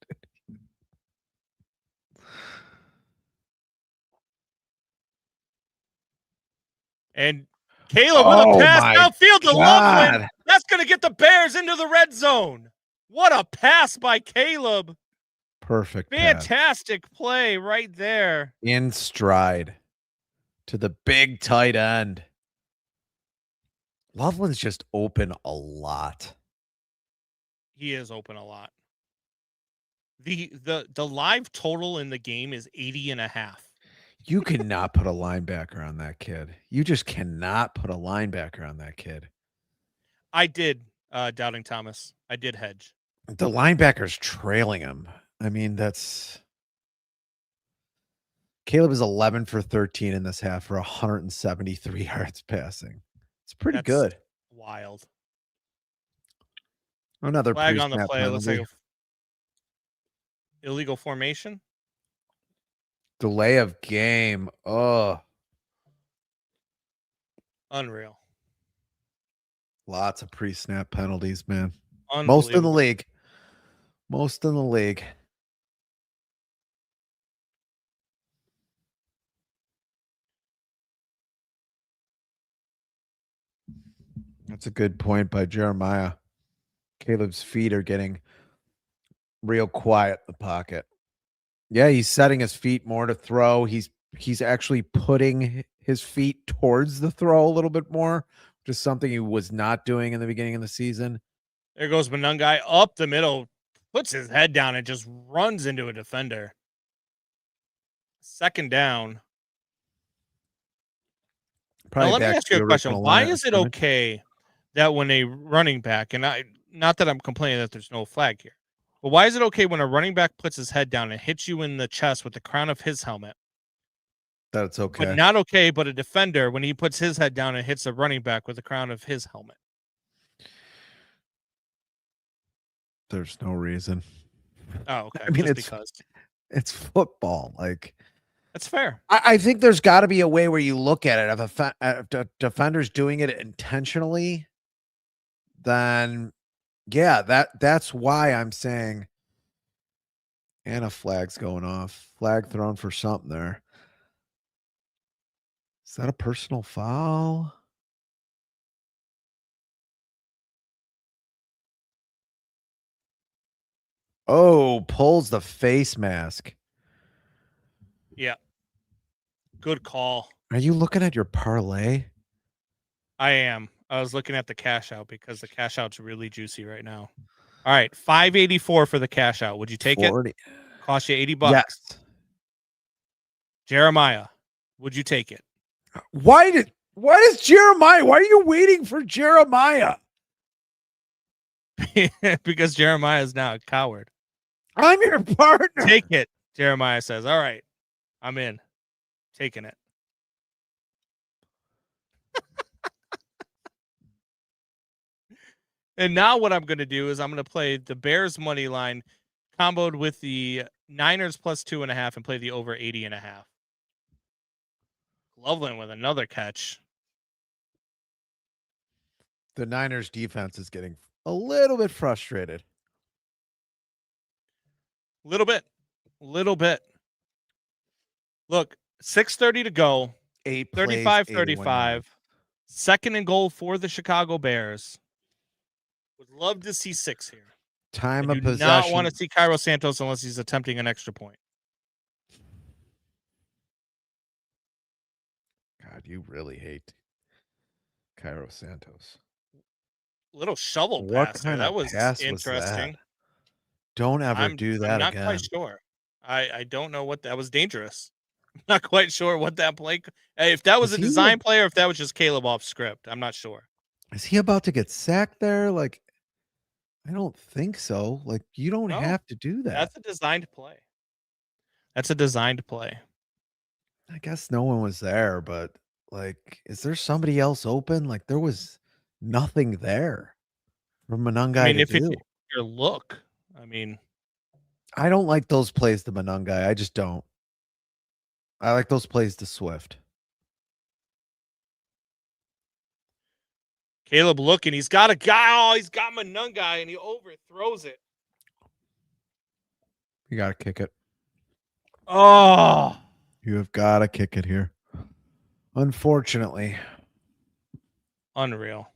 And Caleb with a pass my downfield to God. Loveland. That's going to get the Bears into the red zone. What a pass by Caleb. perfect. pass. Fantastic play right there. In stride to the big tight end. Loveland's just open a lot. He is open a lot. The live total in the game is 80.5. You cannot put a linebacker on that kid. You just cannot put a linebacker on that kid. I did, Doubting Thomas. I did hedge. The linebacker's trailing him. I mean, that's Caleb is 11 for 13 in this half for 173 yards passing. It's pretty That's good. Wild. Another Flag on the pre-snap play. It looks like penalty. illegal formation. Delay of game. Oh, Unreal. lots of pre-snap penalties, man. Most in the Unbelievable. league. Most in the league. That's a good point by Jeremiah. Caleb's feet are getting real quiet in the pocket. Yeah, he's setting his feet more to throw. He's actually putting his feet towards the throw a little bit more, which is something he was not doing in the beginning of the season. There goes Monungai up the middle, puts his head down and just runs into a defender. Second down. Probably Now, let me back ask to you the a question. original Why line of is it scrimmage. okay that when a running back, and not that I'm complaining that there's no flag here, but why is it okay when a running back puts his head down and hits you in the chest with the crown of his helmet, That's but okay. not okay, but a defender when he puts his head down and hits a running back with the crown of his helmet? There's no reason. Oh, okay. I mean, Just because. it's football. Like, That's fair. I think there's got to be a way where you look at it. If a defender's doing it intentionally, then yeah, that's why I'm saying. And a flag's going off. Flag thrown for something there. Is that a personal foul? Oh, pulls the face mask. Yeah. Good call. Are you looking at your parlay? I am. I was looking at the cash out because the cash out's really juicy right now. All right, $584 for the cash out. Would you take 40. it? Cost you $80. Yes. Jeremiah, would you take it? Why is Jeremiah? Why are you waiting for Jeremiah? Because Jeremiah is now a coward. I'm your partner. Take it, Jeremiah says. All right, I'm in. Taking it. And now what I'm going to do is I'm going to play the Bears money line comboed with the Niners plus 2.5 and play the over 80.5. Loveland with another catch. The Niners defense is getting a little bit frustrated. Little bit. Look, 6:30 to go. 8 plays, 35-35. Second and goal for the Chicago Bears. Would love to see 6 here. Time I of do possession. not want to see Cairo Santos unless he's attempting an extra point. God, you really hate Cairo Santos. Little shovel What pass there. kind That of was pass was interesting. that? Don't ever do that I'm not again. quite sure. I don't know what that was. Dangerous. I'm not quite sure what that play. Hey, if that was a design play or if that was just Caleb off script, I'm not sure. Is he about to get sacked there? Like, I don't think so. Like, you don't No, have to do that. That's a designed play. That's a designed play. I guess no one was there, but like, is there somebody else open? Like, there was nothing there for Monungai I mean, to if it's do. your look, I mean, I don't like those plays to Monungai. I just don't. I like those plays to Swift. Caleb looking. He's got a guy. Oh, he's got Monungai, and he overthrows it. You got to kick it. Oh. You have got to kick it here. Unfortunately. Unreal.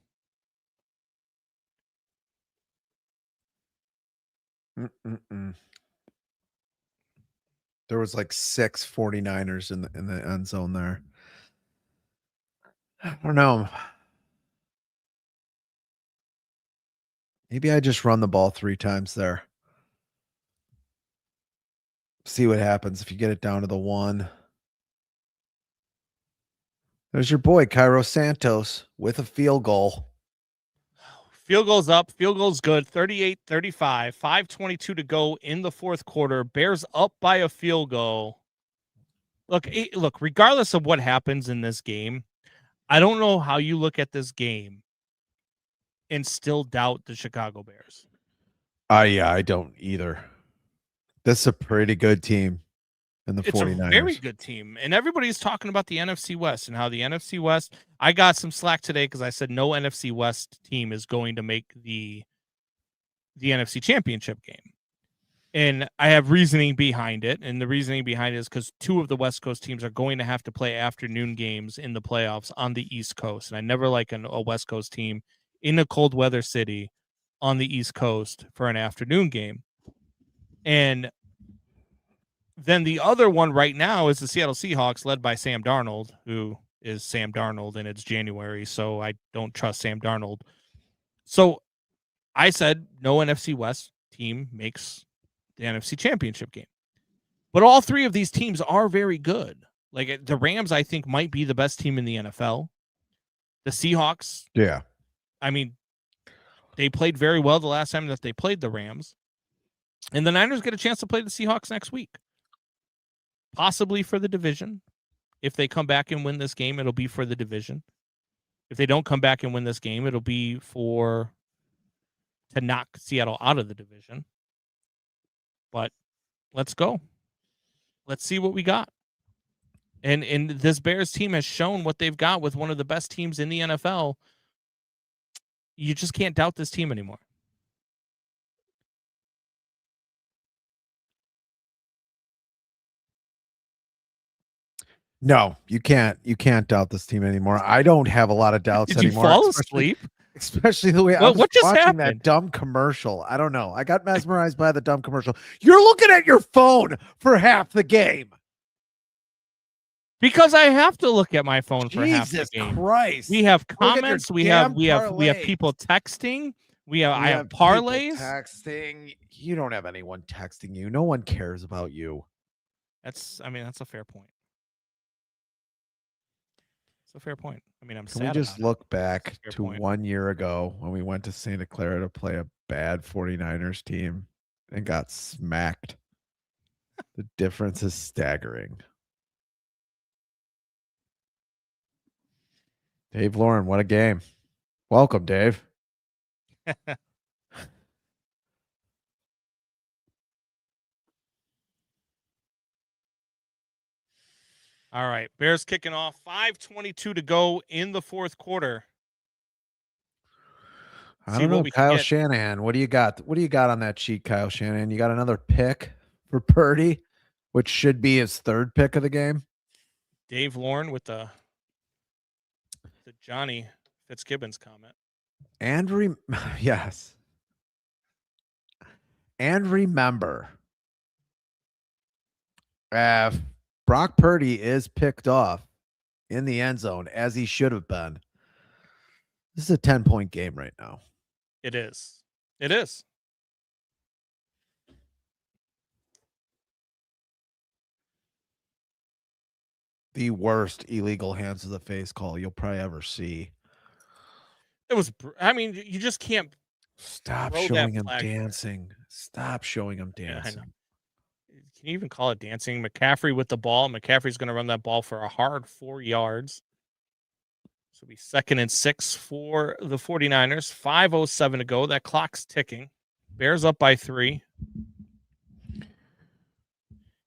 There was like 6 49ers in the end zone there. I don't know. Maybe I just run the ball 3 times there. See what happens if you get it down to the 1. There's your boy, Cairo Santos, with a field goal. Field goal's up. Field goal's good. 38-35. 5:22 to go in the fourth quarter. Bears up by a field goal. Look, regardless of what happens in this game, I don't know how you look at this game and still doubt the Chicago Bears. Yeah, I don't either. This is a pretty good team in the 49ers. It's a very good team. And everybody's talking about the NFC West and how the NFC West, I got some slack today because I said no NFC West team is going to make the NFC Championship game. And I have reasoning behind it. And the reasoning behind it is because 2 of the West Coast teams are going to have to play afternoon games in the playoffs on the East Coast. And I never like a West Coast team in a cold weather city on the East Coast for an afternoon game. And then the other one right now is the Seattle Seahawks, led by Sam Darnold, who is Sam Darnold, and it's January, so I don't trust Sam Darnold. So I said no NFC West team makes the NFC Championship game. But all three of these teams are very good. Like the Rams, I think, might be the best team in the NFL. The Seahawks, Yeah. I mean, they played very well the last time that they played the Rams. And the Niners get a chance to play the Seahawks next week. Possibly for the division. If they come back and win this game, it'll be for the division. If they don't come back and win this game, it'll be to knock Seattle out of the division. But let's go. Let's see what we got. And this Bears team has shown what they've got with one of the best teams in the NFL. You just can't doubt this team anymore. No, you can't. You can't doubt this team anymore. I don't have a lot of doubts Did you anymore. fall asleep? Especially the way I was What just watching happened? that dumb commercial. I don't know. I got mesmerized by the dumb commercial. You're looking at your phone for half the game. Because I have to look at my phone for half the Jesus game. Christ. We have Look at your comments. We have parlays. people texting. I You have people parlays. texting. You don't have anyone texting you. No one cares about you. That's a fair point. It's a fair point. I mean, I'm Can we sad just about it. look back That's a fair to point. 1 year ago when we went to Santa Clara to play a bad 49ers team and got smacked? The difference is staggering. Dave Lauren, what a game. Welcome, Dave. All right, Bears kicking off. 5:22 to go in the fourth quarter. I See don't what know, we can Kyle get. Shanahan. What do you got? What do you got on that sheet, Kyle Shanahan? You got another pick for Purdy, which should be his third pick of the game. Dave Lauren with the Johnny Fitzgibbons comment. Yes. And remember, if Brock Purdy is picked off in the end zone as he should have been, this is a 10-point game right now. It is. It is. The worst illegal hands to the face call you'll probably ever see. It was. I mean, you just can't. Stop Throw that showing him flag there. dancing. Stop showing him Yeah, I know. dancing. Can you even call it dancing? McCaffrey with the ball. McCaffrey's going to run that ball for a hard 4 yards. So it'll be 2nd and 6 for the 49ers. 5:07 to go. That clock's ticking. Bears up by 3. You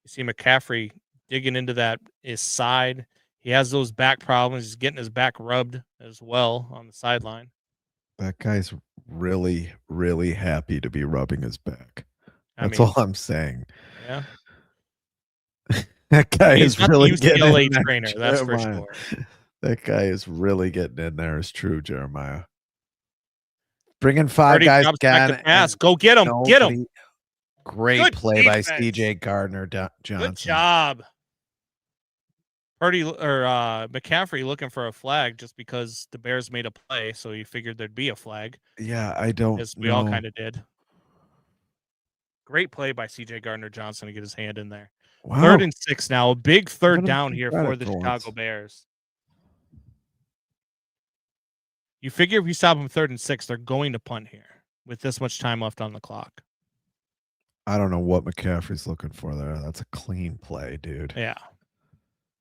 see McCaffrey digging into his side. He has those back problems. He's getting his back rubbed as well on the sideline. That guy's really, really happy to be rubbing his back. That's I mean, all I'm saying. Yeah. That guy He's is not really the getting UCLA in there, trainer, that's for Jeremiah. sure. That guy is really getting in there. Is true, Jeremiah. Bringing 5 Purdy guys drops back again. to pass. and Go get him. Get him. nobody- Great Good play by defense. CJ Gardner Johnson. Good job. Purdy or McCaffrey looking for a flag just because the Bears made a play, so you figured there'd be a flag, Yeah, I don't as we all know. kind of did. Great play by CJ Gardner Johnson to get his hand in there. Wow. 3rd and 6 now. A big Give third him down some here for credit the for Chicago once. Bears. You figure if you stop them 3rd and 6, they're going to punt here with this much time left on the clock. I don't know what McCaffrey's looking for there. That's a clean play, dude. Yeah.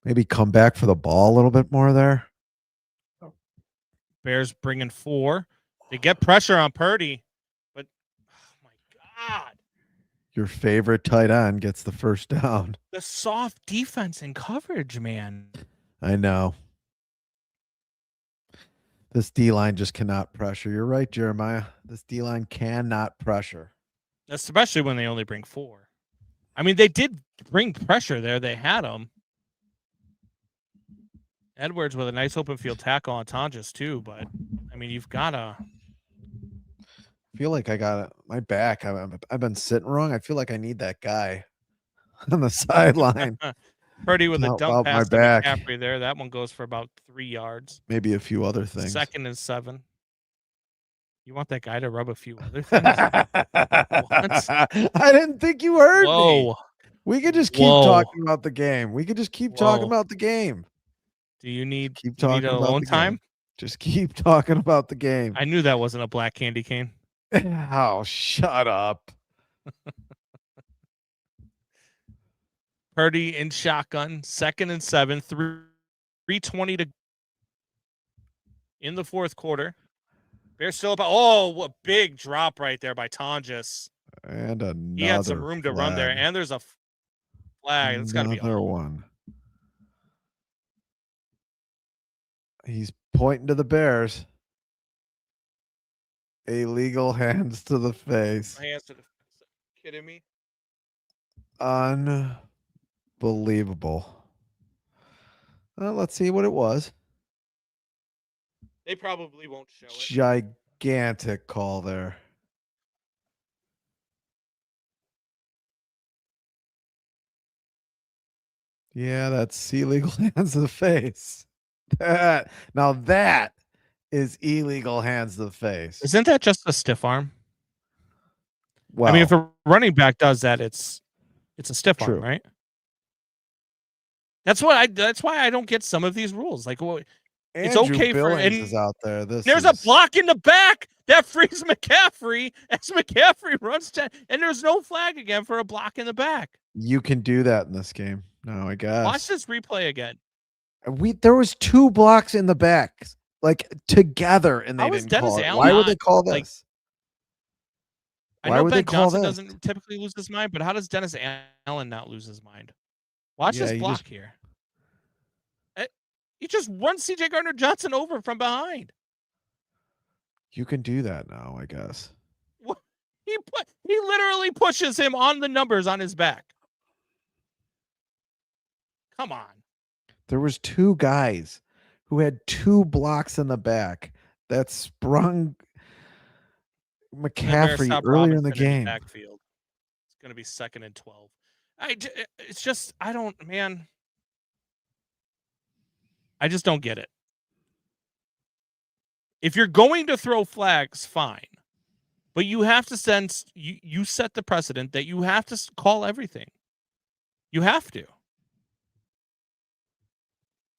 Maybe come back for the ball a little bit more there. Bears bringing 4. They get pressure on Purdy, but oh my God. Your favorite tight end gets the first down. The soft defense and coverage, man. I know. This D-line just cannot pressure. You're right, Jeremiah. This D-line cannot pressure. Especially when they only bring 4. I mean, they did bring pressure there. They had them. Edwards with a nice open field tackle on Tonjes too, but I mean, you've got to. I feel like I got my back. I've been sitting wrong. I feel like I need that guy. on the sideline. Purdy with a Not dump about my pass to back. McCaffrey there. That one goes for about 3 yards. Maybe a few other things. 2nd and 7. You want that guy to rub a few other things? I didn't think you heard me. Whoa. We could just keep talking about the game. We could just keep talking about the game. Do you need Keep talking about alone the time? game. Just keep talking about the game. I knew that wasn't a black candy cane. Oh, shut up. Purdy in shotgun, 2nd and 7, 3:20 to in the 4th quarter. Bears still about. Oh, what big drop right there by Tonjes. And another He had some room to run there, and there's a flag. That's got to be another one. He's pointing to the Bears. Illegal hands to the face. Hands to the face. Kidding me? Unbelievable. Let's see what it was. They probably won't show it. Gigantic call there. Yeah, that's illegal hands to the face. Now that is illegal hands to the face. Isn't that just a stiff arm? Well, I mean, if a running back does that, it's a stiff True. arm, right? That's why I don't get some of these rules. Like, well, it's Andrew okay Billings for is out there. There's a block in the back that frees McCaffrey as McCaffrey runs to, and there's no flag again for a block in the back. You can do that in this game. No, I guess. Watch this replay again. There was 2 blocks in the back, like together, and they didn't call it. Why would they call this? Like, I know Ben Johnson doesn't typically lose his mind, but how does Dennis Allen not lose his mind? Watch this block here. He just runs C.J. Gardner-Johnson over from behind. You can do that now, I guess. He literally pushes him on the numbers on his back. Come on. There was 2 guys who had 2 blocks in the back that sprung McCaffrey earlier in the game. Backfield. It's going to be 2nd and 12. It's just, I just don't get it. If you're going to throw flags, fine. But you have to you set the precedent that you have to call everything. You have to.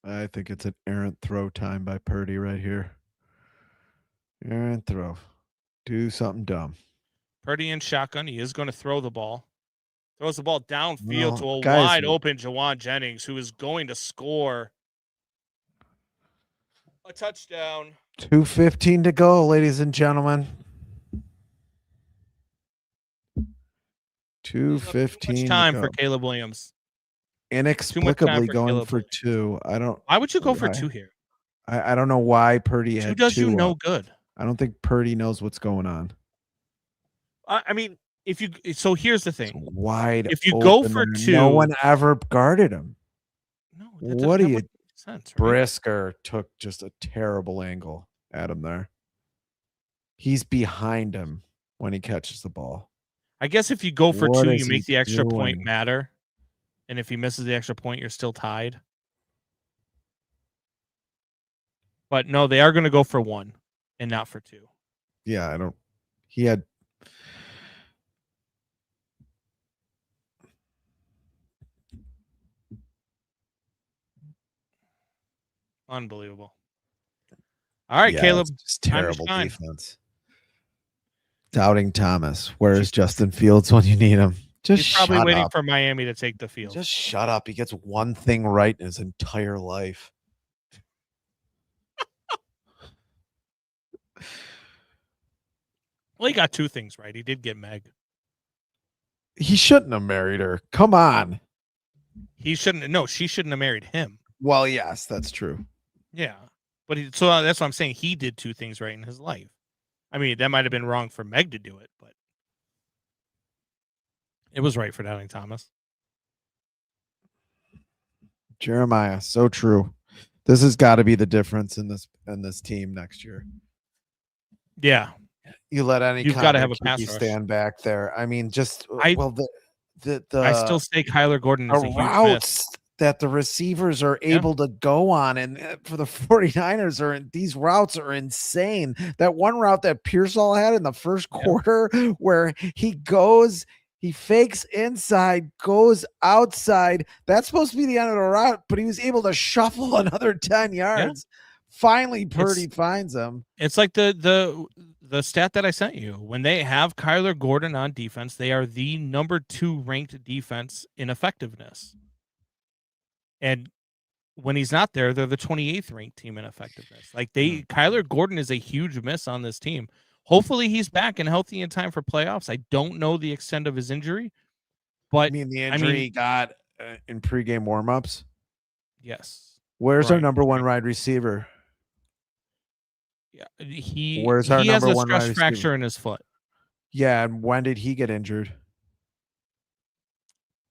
I think it's an errant throw time by Purdy right here. Errant throw. Do something dumb. Purdy in shotgun. He is going to throw the ball. Throws the ball downfield to a guys, wide open Jawan Jennings, who is going to score a touchdown. 2:15 to go, ladies and gentlemen. 2:15 time for Caleb Williams. Inexplicably going for 2. I don't. Why would you go for 2 here? I don't know why Purdy had 2. Does you no good. I don't think Purdy knows what's going on. I mean, so here's the thing. It's wide. If you go for 2, no one ever guarded him. No, what do you? Sense, right? Brisker took just a terrible angle at him there. He's behind him when he catches the ball. I guess if you go for 2, you make the extra doing? point matter. And if he misses the extra point, you're still tied. But no, they are going to go for 1 and not for 2. Yeah, I don't. He had. Unbelievable. All right, Caleb. It's terrible defense. Doubting Thomas. Where is Justin Fields when you need him? He's probably waiting for Miami to take the field. Just shut up. He gets one thing right in his entire life. Well, he got 2 things right. He did get Meg. He shouldn't have married her. Come on. He shouldn't. No, she shouldn't have married him. Well, yes, that's true. Yeah. But so that's what I'm saying. He did 2 things right in his life. I mean, that might have been wrong for Meg to do it, but it was right for Doubting Thomas. Jeremiah, so true. This has got to be the difference in this team next year. Yeah. You let any you've got to have a pass rush. stand back there. I mean, I still say Kyler Gordon is a huge miss. routes that the receivers are able to go on, and for the 49ers these routes are insane. That one route that Pearsall had in the first quarter where he fakes inside, goes outside. That's supposed to be the end of the route, but he was able to shuffle another 10 yards. Finally, Purdy finds him. It's like the stat that I sent you. When they have Kyler Gordon on defense, they are the number 2 ranked defense in effectiveness. And when he's not there, they're the 28th ranked team in effectiveness. Like Kyler Gordon is a huge miss on this team. Hopefully he's back and healthy in time for playoffs. I don't know the extent of his injury, but the injury he got in pregame warmups? Yes. Where's our number 1 wide receiver? Yeah, he has a stress fracture in his foot. Yeah, and when did he get injured?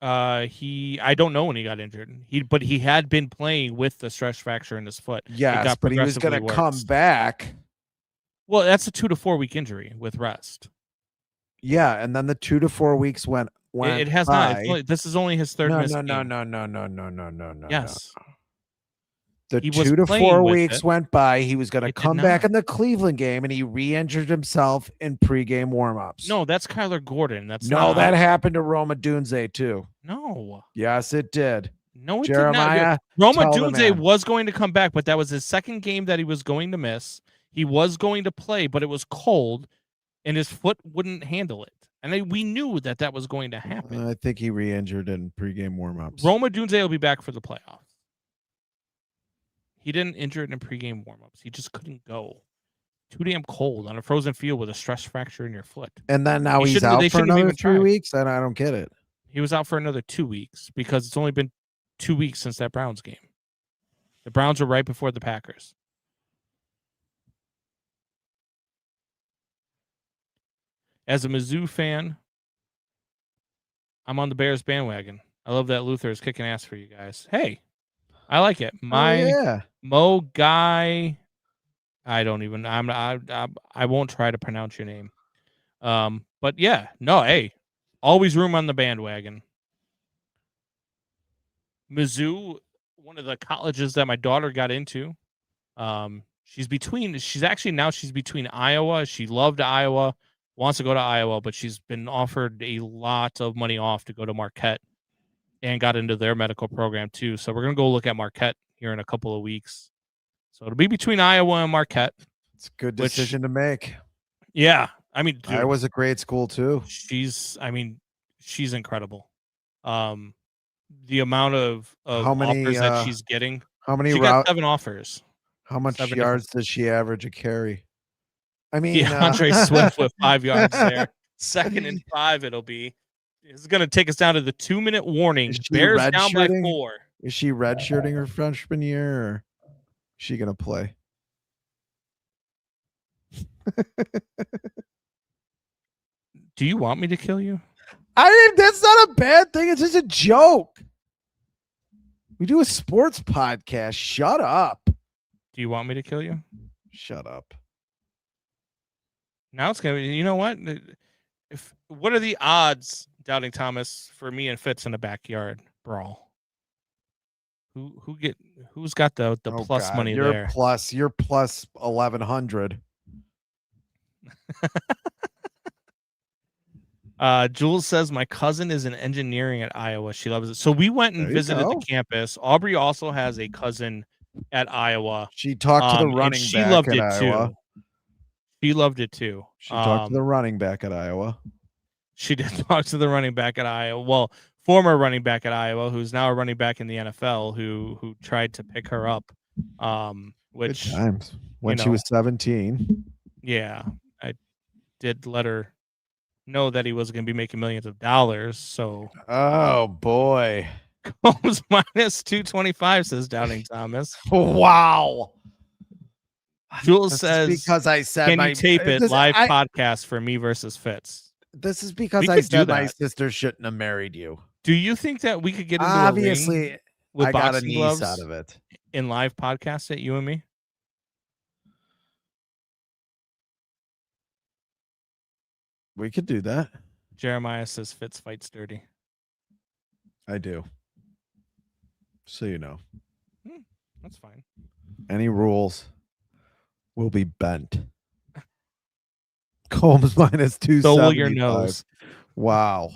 I don't know when he got injured. But he had been playing with the stress fracture in his foot. Yes, but he was going to come back. Well, that's a 2 to 4 week injury with rest. Yeah, and then the 2 to 4 weeks went. It has by. not. This is only his third miss. No. Yes. The 2 to 4 weeks went by. He was going to come back in the Cleveland game, and he re-injured himself in pregame warmups. No, that's Kyler Gordon. That happened to Roma Dunze too. No. Yes, it did. No, it Jeremiah, did not. Roma Dunze was going to come back, but that was his second game that he was going to miss. He was going to play, but it was cold, and his foot wouldn't handle it. And we knew that was going to happen. I think he re-injured in pregame warmups. Roma Dunze will be back for the playoffs. He didn't injure it in pregame warmups. He just couldn't go. Too damn cold on a frozen field with a stress fracture in your foot. And then now he's out for another 3 weeks, and I don't get it. He was out for another 2 weeks because it's only been 2 weeks since that Browns game. The Browns were right before the Packers. As a Mizzou fan, I'm on the Bears bandwagon. I love that Luther is kicking ass for you guys. Hey, I like it. Mo Guy, I don't even. I won't try to pronounce your name. But yeah, no. Hey, always room on the bandwagon. Mizzou, one of the colleges that my daughter got into. She's between Iowa. She loved Iowa, wants to go to Iowa, but she's been offered a lot of money off to go to Marquette and got into their medical program too. So we're going to go look at Marquette here in a couple of weeks. So it'll be between Iowa and Marquette. It's a good decision to make. Yeah. I mean, dude, Iowa's a great school too. She's incredible. The amount of offers that she's getting. How many? She got 7 offers. How much yards does she average a carry? I mean, Andre Swift with 5 yards there. 2nd and 5 it'll be. It's going to take us down to the 2-minute warning. Bears down by 4. Is she redshirting her freshman year, or is she going to play? Do you want me to kill you? That's not a bad thing. It's just a joke. We do a sports podcast. Shut up. Do you want me to kill you? Shut up. Now it's going to be, you know what? What are the odds, Doubting Thomas, for me and Fitz in a backyard brawl? Who's got the plus money there? You're plus 1,100. Jules says my cousin is in engineering at Iowa. She loves it. So we went and visited the campus. Aubrey also has a cousin at Iowa. She talked to the running back. She loved it Iowa. too. She loved it too. She talked to the running back at Iowa. She did talk to the running back at Iowa. Well, former running back at Iowa, who's now a running back in the NFL, who tried to pick her up. Which good times when she was 17. Yeah, I did let her know that he was going to be making millions of dollars. So, oh boy, Combs minus 225 says Doubting Thomas. Wow. Jules says, because I said, can you tape it live podcast for me versus Fitz? This is because I said my sister shouldn't have married you. Do you think that we could get into obviously a ring with I got a boxing niece gloves out of it in live podcast at you and me? We could do that. Jeremiah says Fitz fights dirty. I do. So you know. That's fine. Any rules will be bent. Combs minus So will your 275. nose. Wow.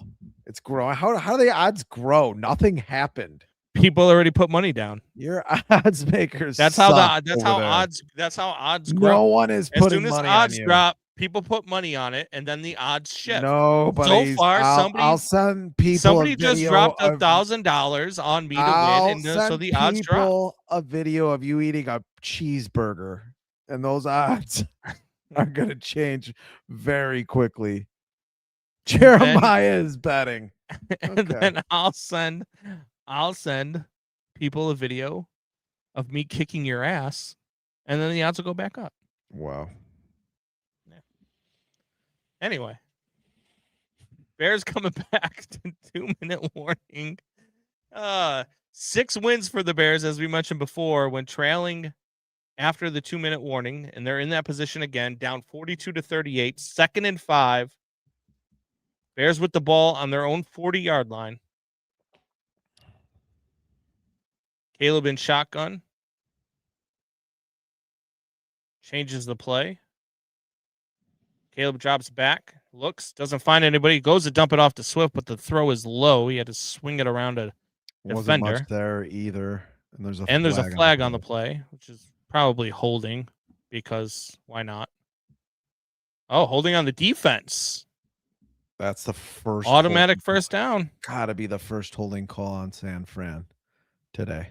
It's growing. How do the odds grow? Nothing happened. People already put money down. Your odds makers. That's how suck that's over how there. odds No grow. one is As putting soon as money odds on you. drop, people put money on it, and then the odds shift. Nobody's. So far, I'll send people somebody a just video dropped of $1,000 on me to win, I'll and so send the odds drop. people a video of you eating a cheeseburger, and those odds are going to change very quickly. Jeremiah is betting. And Okay. then I'll send people a video of me kicking your ass, and then the odds will go back up. Wow. Anyway, Bears coming back to 2-minute warning. 6 wins for the Bears, as we mentioned before, when trailing after the 2-minute warning, and they're in that position again, down 42-38, 2nd and 5. Bears with the ball on their own 40-yard line. Caleb in shotgun. Changes the play. Caleb drops back, looks, doesn't find anybody, goes to dump it off to Swift, but the throw is low. He had to swing it around a Wasn't much defender. there either. And there's a flag on the play, which is probably holding, because why not? Oh, holding on the defense. That's the first Automatic first down. Gotta be the first holding call on San Fran today.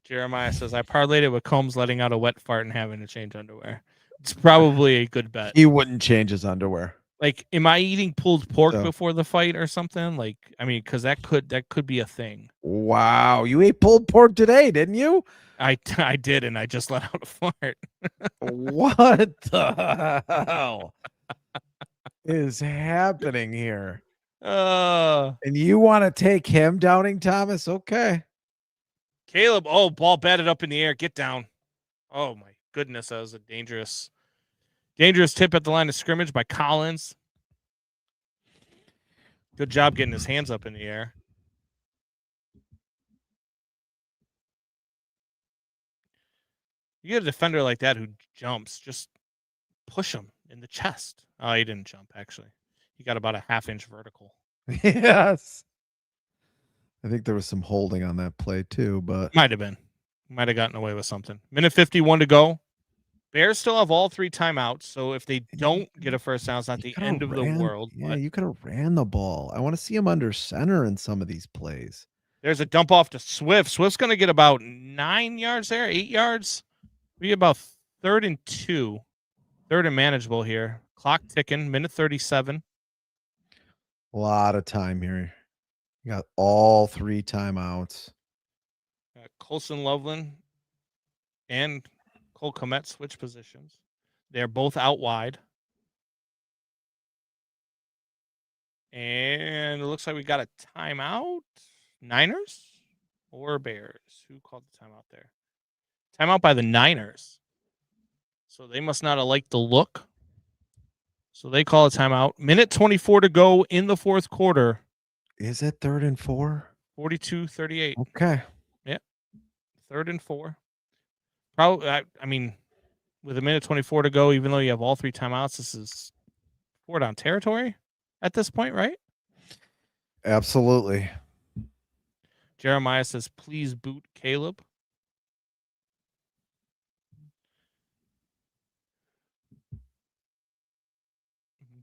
Jeremiah says, I parlayed it with Combs letting out a wet fart and having to change underwear. It's probably a good bet. He wouldn't change his underwear. Like, am I eating pulled pork before the fight or something? Like, I mean, because that could be a thing. Wow, you ate pulled pork today, didn't you? I did, and I just let out a fart. What the hell is happening here? And you want to take him, Doubting Thomas? Okay. Caleb, ball batted up in the air. Get down. Oh, my goodness. That was a dangerous tip at the line of scrimmage by Collins. Good job getting his hands up in the air. You get a defender like that who jumps, just push him in the chest. Oh, he didn't jump, actually. He got about a half-inch vertical. Yes. I think there was some holding on that play too, but might have been. Might have gotten away with something. Minute 51 to go. Bears still have all 3 timeouts, so if they don't get a first down, it's not the end of the world. Yeah, you could have ran the ball. I want to see him under center in some of these plays. There's a dump off to Swift. Swift's going to get about 9 yards there, 8 yards. We about 3rd and 2. 3rd and manageable here. Clock ticking, minute 37. A lot of time here. You got all 3 timeouts. Colson Loveland and Cole Kmet switch positions. They're both out wide. And it looks like we got a timeout. Niners or Bears? Who called the timeout there? Timeout by the Niners. So they must not have liked the look. So they call a timeout. Minute 24 to go in the 4th quarter. Is it 3rd and 4? 42-38. Okay. Yeah. 3rd and 4. Probably. I mean, with a minute 24 to go, even though you have all 3 timeouts, this is 4-down territory at this point, right? Absolutely. Jeremiah says, please boot Caleb.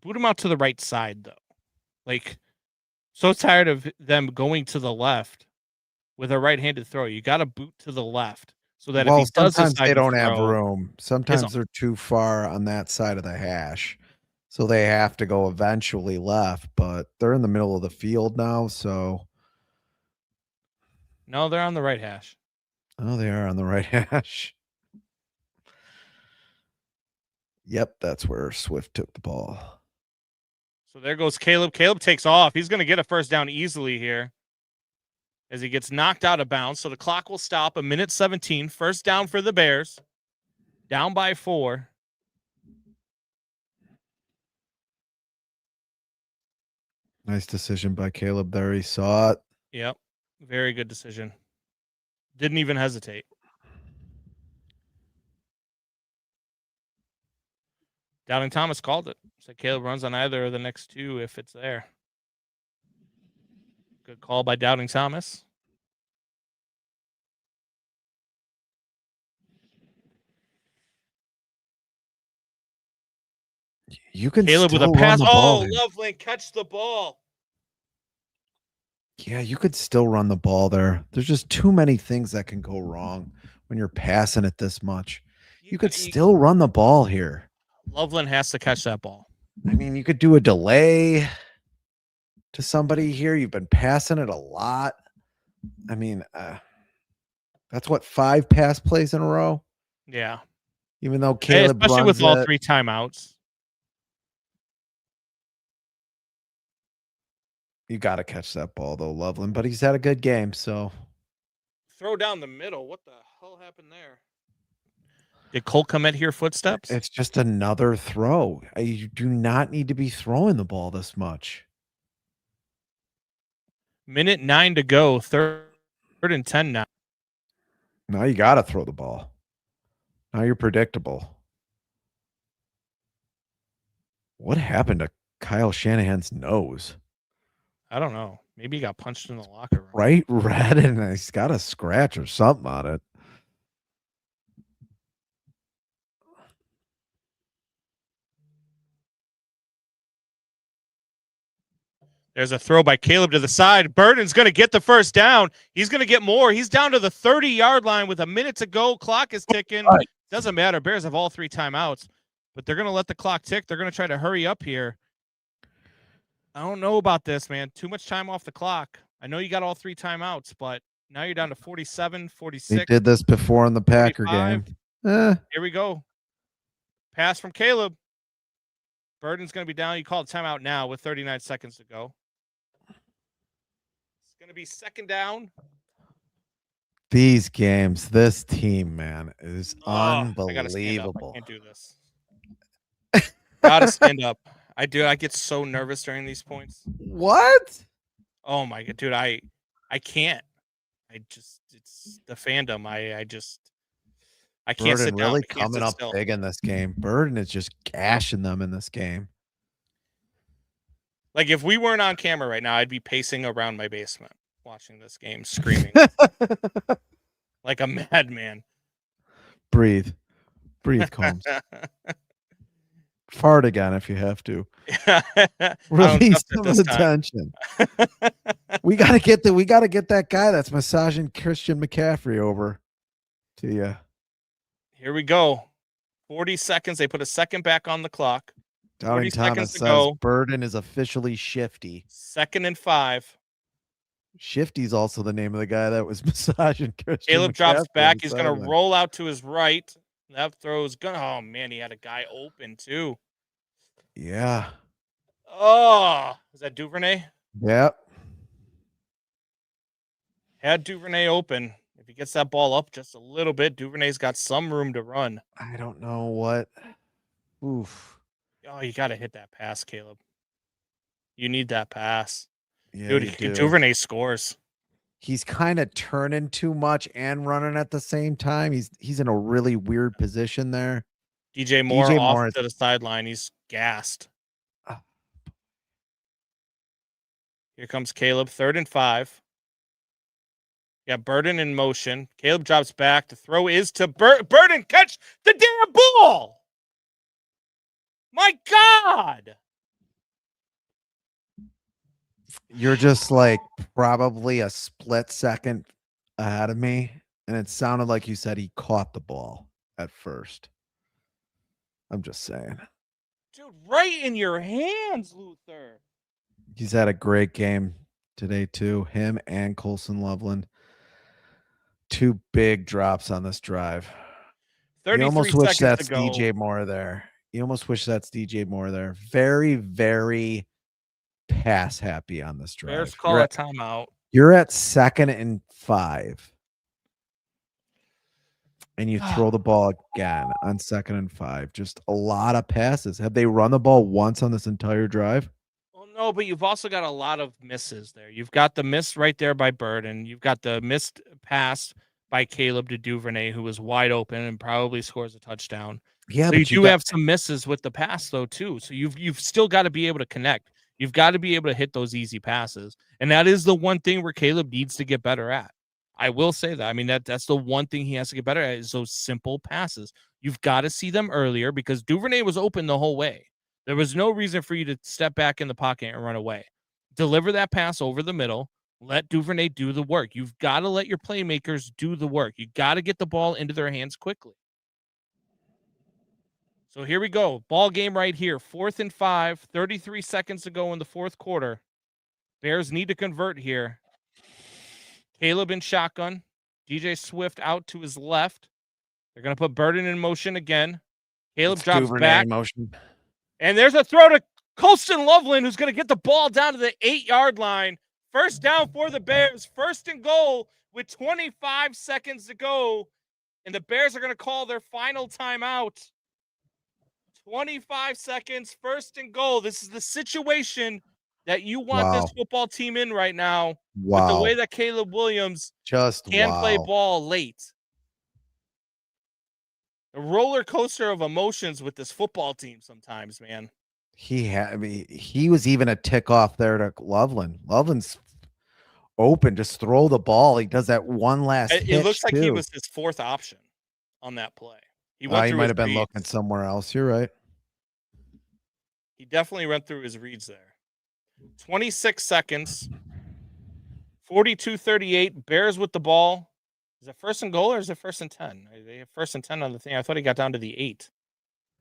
Boot him out to the right side, though. Like, so tired of them going to the left with a right-handed throw. You got to boot to the left so that if he does sometimes decide they don't to have throw, room. Sometimes they're too far on that side of the hash. So they have to go eventually left, but they're in the middle of the field now, so. No, they're on the right hash. Oh, they are on the right hash. Yep, that's where Swift took the ball. So there goes Caleb. Caleb takes off. He's going to get a first down easily here as he gets knocked out of bounds. So the clock will stop. A minute 17. First down for the Bears. Down by 4. Nice decision by Caleb there. He saw it. Yep. Very good decision. Didn't even hesitate. Doubting Thomas called it. Said Caleb runs on either of the next two if it's there. Good call by Doubting Thomas. You can Caleb with a still pass. run the ball. Oh, Loveland catch the ball. Yeah, you could still run the ball there. There's just too many things that can go wrong when you're passing it this much. You could still run the ball here. Loveland has to catch that ball. I mean, you could do a delay to somebody here. You've been passing it a lot. I mean, that's what, 5 pass plays in a row? Yeah. Even though Caleb especially runs with all it. 3 timeouts. You got to catch that ball, though, Loveland. But he's had a good game, so. Throw down the middle. What the hell happened there? Did Cole Kmet hear footsteps? It's just another throw. You do not need to be throwing the ball this much. Minute 9 to go. Third and 10 now. Now you got to throw the ball. Now you're predictable. What happened to Kyle Shanahan's nose? I don't know. Maybe he got punched in the locker room. Bright red, and he's got a scratch or something on it. There's a throw by Caleb to the side. Burden's going to get the first down. He's going to get more. He's down to the 30-yard line with a minute to go. Clock is ticking. Right. Doesn't matter. Bears have all 3 timeouts, but they're going to let the clock tick. They're going to try to hurry up here. I don't know about this, man. Too much time off the clock. I know you got all 3 timeouts, but now you're down to 47, 46. They did this before in the Packer 45. game. Here we go. Pass from Caleb. Burden's going to be down. You call it timeout now with 39 seconds to go. It's going to be second down. These games, this team, man, is I gotta stand up. unbelievable. I can't do this. Gotta stand up. I do. I get so nervous during these points. What? Oh my god, dude! I can't. It's the fandom. I can't sit Burden down. really I can't coming sit up still. big in this game. Burden is just gashing them in this game. Like if we weren't on camera right now, I'd be pacing around my basement watching this game, screaming like a madman. Breathe, Combs. Fart again if you have to. Release some of the tension. we gotta get that guy that's massaging Christian McCaffrey over to you. Here we go. 40 seconds. They put a second back on the clock. Doubting Thomas says Burden is officially Shifty. 2nd and 5. Shifty's also the name of the guy that was massaging Christian Caleb McCaffrey drops back. He's going to roll out to his right. That throw's going to... Oh, man, he had a guy open, too. Yeah. Oh, is that Duvernay? Yep. Had Duvernay open. If he gets that ball up just a little bit, Duvernay's got some room to run. I don't know what. Oof. Oh, you got to hit that pass, Caleb. You need that pass. Yeah, dude, Duvernay scores. He's kind of turning too much and running at the same time. He's in a really weird position there. DJ Moore off to the sideline. He's gassed. Here comes Caleb, 3rd and 5. Got Burden in motion. Caleb drops back. The throw is to Burden. Catch the damn ball. My God. You're just like probably a split second ahead of me. And it sounded like you said he caught the ball at first. I'm just saying. Dude, right in your hands, Luther. He's had a great game today, too. Him and Colson Loveland. 2 big drops on this drive. You almost wish that's DJ Moore there. You almost wish that's DJ Moore there. Very, very pass happy on this drive. Bears call a timeout. You're at 2nd and 5. And you throw the ball again on 2nd and 5. Just a lot of passes. Have they run the ball once on this entire drive? Oh, No, but you've also got a lot of misses there. You've got the miss right there by Burden. You've got the missed pass by Caleb to Duvernay, who was wide open and probably scores a touchdown. Yeah, So you but you do got have some misses with the pass though too. So you've still got to be able to connect. You've got to be able to hit those easy passes. And that is the one thing where Caleb needs to get better at. I will say that. I mean, that's the one thing he has to get better at is those simple passes. You've got to see them earlier because Duvernay was open the whole way. There was no reason for you to step back in the pocket and run away. Deliver that pass over the middle. Let Duvernay do the work. You've got to let your playmakers do the work. You got to get the ball into their hands quickly. So here we go. Ball game right here. 4th and 5, 33 seconds to go in the fourth quarter. Bears need to convert here. Caleb in shotgun. DJ Swift out to his left. They're going to put Burden in motion again. Caleb it's drops Duvernay back. motion. And there's a throw to Colston Loveland, who's going to get the ball down to the 8-yard line. First down for the Bears. 1st and goal with 25 seconds to go. And the Bears are going to call their final timeout. 25 seconds, 1st and goal. This is the situation that you want this football team in right now. With the way that Caleb Williams can play ball late. A roller coaster of emotions with this football team sometimes, man. He was even a tick off there to Loveland. Loveland's open, just throw the ball. He does that one last It looks like too. he was his 4th option on that play. He might have been looking somewhere else. You're right. He definitely went through his reads there. 26 seconds. 42-38. Bears with the ball. Is it 1st and goal or is it 1st and 10? They have 1st and 10 on the thing. I thought he got down to the 8.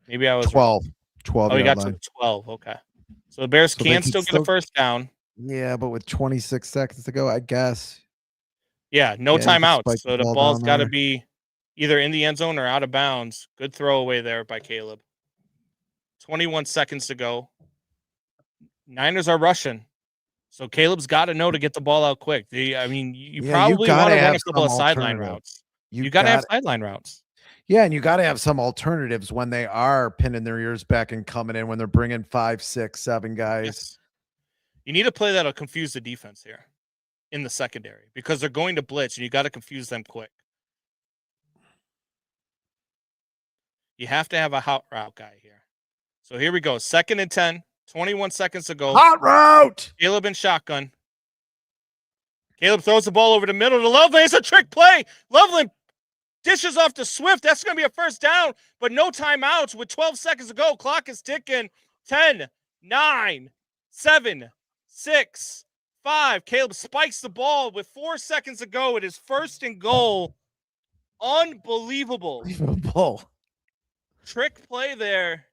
Maybe I was 12. wrong. 12. Oh, he got to the 12. Okay. So the Bears can still get a first down. Yeah, but with 26 seconds to go, I guess. Yeah, no timeouts. So the ball's got to there. be either in the end zone or out of bounds. Good throwaway there by Caleb. 21 seconds to go. Niners are rushing. So Caleb's got to know to get the ball out quick. You probably want to run a couple of sideline routes. You got to have sideline routes. Yeah, and you got to have some alternatives when they are pinning their ears back and coming in when they're bringing 5, 6, 7 guys. Yes. You need a play that'll confuse the defense here in the secondary because they're going to blitz and you got to confuse them quick. You have to have a hot route guy here. So here we go. 2nd and 10, 21 seconds to go. Hot route. Caleb in shotgun. Caleb throws the ball over the middle to Loveland. It's a trick play. Loveland dishes off to Swift. That's going to be a first down, but no timeouts with 12 seconds to go. Clock is ticking. 10, 9, 7, 6, 5. Caleb spikes the ball with 4 seconds to go. It is 1st and goal. Unbelievable. Trick play there.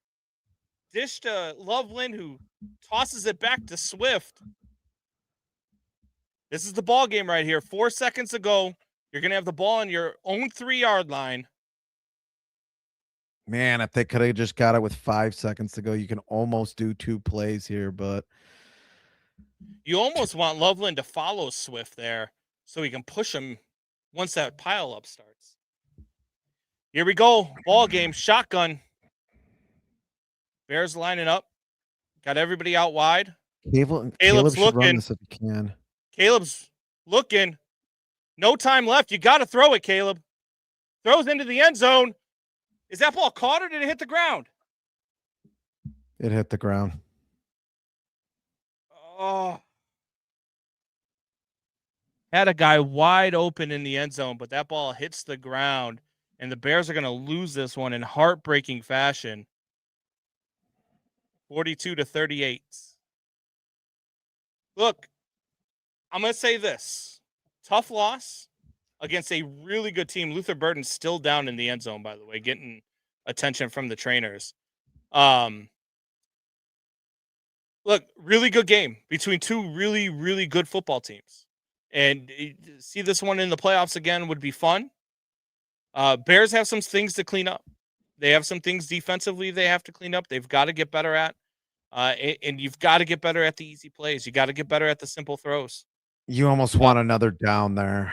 Dish to Loveland, who tosses it back to Swift. This is the ball game right here. 4 seconds to go. You're going to have the ball on your own 3-yard line. Man, if they could have just got it with 5 seconds to go, you can almost do 2 plays here, but you almost want Loveland to follow Swift there so he can push him once that pile up starts. Here we go. Ball game. Shotgun. Bears lining up. Got everybody out wide. Caleb's looking. Run this if he can. Caleb's looking. No time left. You got to throw it, Caleb. Throws into the end zone. Is that ball caught or did it hit the ground? It hit the ground. Oh. Had a guy wide open in the end zone, but that ball hits the ground, and the Bears are going to lose this one in heartbreaking fashion. 42-38. Look, I'm going to say this. Tough loss against a really good team. Luther Burden's still down in the end zone, by the way, getting attention from the trainers. Look, really good game between 2 really, really good football teams. And see this one in the playoffs again would be fun. Bears have some things to clean up. They have some things defensively they have to clean up. They've got to get better at. And you've got to get better at the easy plays. You got to get better at the simple throws. You almost want another down there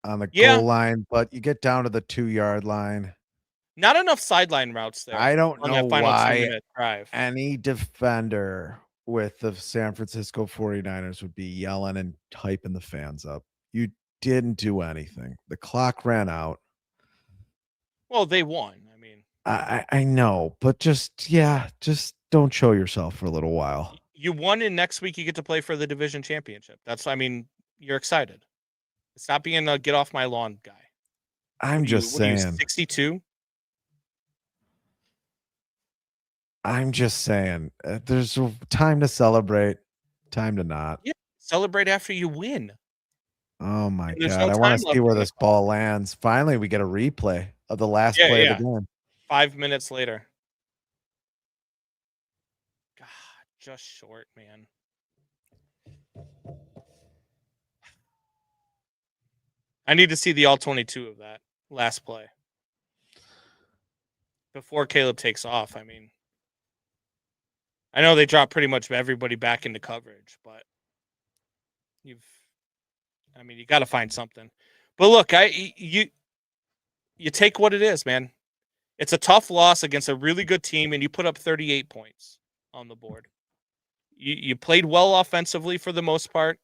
on the goal line, but you get down to the 2-yard line. Not enough sideline routes there. I don't know why any defender with the San Francisco 49ers would be yelling and hyping the fans up. You didn't do anything. The clock ran out. Well, they won. I mean, I know, but just don't show yourself for a little while. you won, and next week you get to play for the division championship. I mean, you're excited. It's not being a get off my lawn guy. I'm just saying. 62? I'm just saying. There's a time to celebrate, time to not. Yeah, celebrate after you win. Oh my And there's God. no I want time to left see where in the this ball lands. Finally, we get a replay of the last play of the game. 5 minutes later. God, just short, man. I need to see the all 22 of that last play before Caleb takes off. I mean, I know they dropped pretty much everybody back into coverage, but you got to find something. But look, you take what it is, man. It's a tough loss against a really good team, and you put up 38 points on the board. You played well offensively for the most part.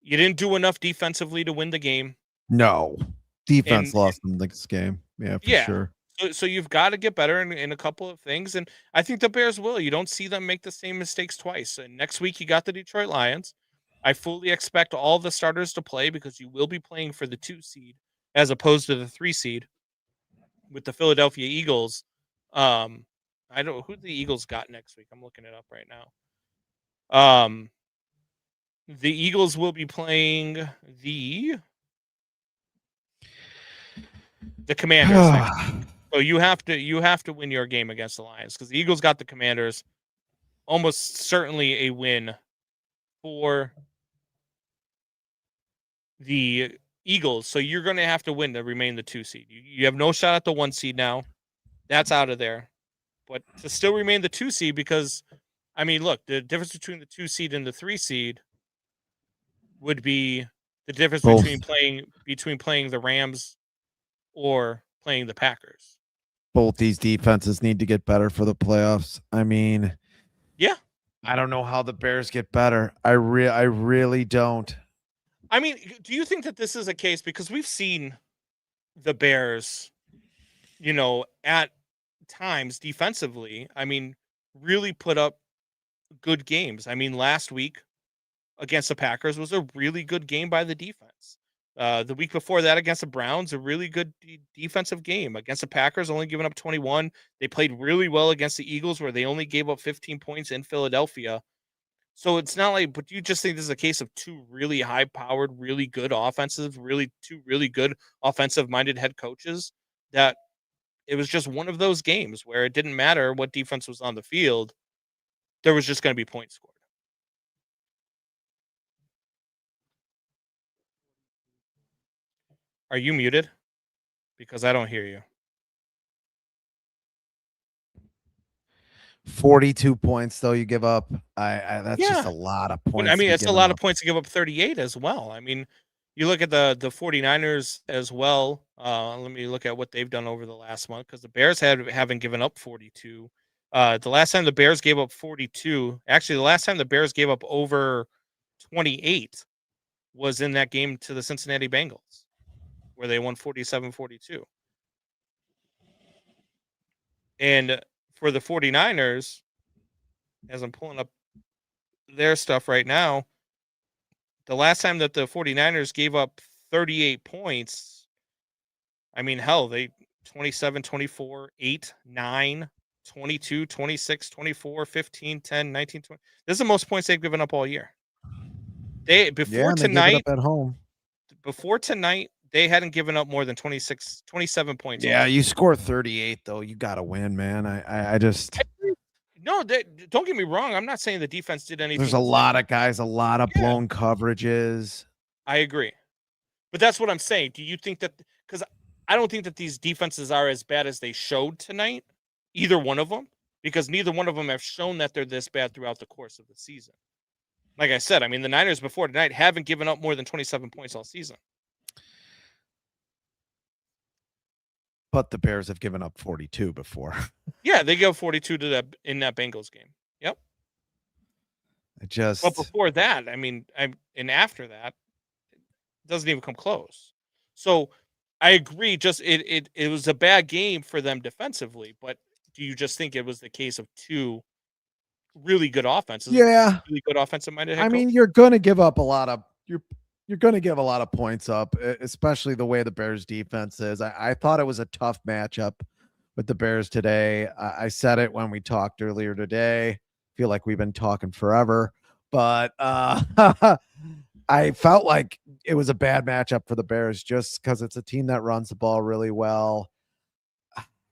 You didn't do enough defensively to win the game. No. Defense And- lost them this game. Yeah, for Yeah. sure. So you've got to get better in a couple of things, and I think the Bears will. You don't see them make the same mistakes twice. And next week you got the Detroit Lions. I fully expect all the starters to play because you will be playing for the 2 seed as opposed to the 3 seed with the Philadelphia Eagles. I don't know who the Eagles got next week. I'm looking it up right now. The Eagles will be playing the Commanders next week. So you have to win your game against the Lions because the Eagles got the Commanders. Almost certainly a win for the Eagles. So you're going to have to win to remain the 2 seed. You have no shot at the 1 seed now. That's out of there. But to still remain the 2 seed because, I mean, look, the difference between the 2 seed and the 3 seed would be the difference Both. between playing the Rams or playing the Packers. Both these defenses need to get better for the playoffs. I mean, yeah, I don't know how the Bears get better. I really don't. I mean, do you think that this is a case because we've seen the Bears, at times defensively, I mean, really put up good games. I mean, last week against the Packers was a really good game by the defense. The week before that against the Browns, a really good defensive game. Against the Packers, only giving up 21. They played really well against the Eagles where they only gave up 15 points in Philadelphia. So it's not like, but you just think this is a case of 2 really high-powered, really good offensive, two really good offensive-minded head coaches that it was just one of those games where it didn't matter what defense was on the field. There was just going to be points scored. Are you muted? Because I don't hear you. 42 points though you give up. That's just a lot of points. I mean, it's a lot of points to give up 38 as well. I mean, you look at the 49ers as well. Let me look at what they've done over the last month because the Bears haven't given up 42. The last time the Bears gave up 42, actually the last time the Bears gave up over 28 was in that game to the Cincinnati Bengals where they won 47-42. And for the 49ers, as I'm pulling up their stuff right now, the last time that the 49ers gave up 38 points, I mean, hell, they 27, 24, 8, 9, 22, 26, 24, 15, 10, 19, 20. This is the most points they've given up all year. They give it up at home. Before tonight, they hadn't given up more than 27 points. Yeah, you score 38 though. You got to win, man. I just No, don't get me wrong. I'm not saying the defense did anything. There's a lot of guys, a lot of blown coverages. I agree. But that's what I'm saying. Do you think that because I don't think that these defenses are as bad as they showed tonight, either one of them, because neither one of them have shown that they're this bad throughout the course of the season. Like I said, I mean, the Niners before tonight haven't given up more than 27 points all season. But the Bears have given up 42 before. Yeah, they gave 42 in that Bengals game. Yep. But before that, I mean, and after that, it doesn't even come close. So I agree. Just it was a bad game for them defensively. But do you just think it was the case of two really good offenses, with Yeah. really good offensive minded head I mean, coach? you're going to give up a lot of you're going to give a lot of points up, especially the way the Bears defense is. I thought it was a tough matchup with the Bears today. I said it when we talked earlier today. Feel like we've been talking forever, but I felt like it was a bad matchup for the Bears just because it's a team that runs the ball really well.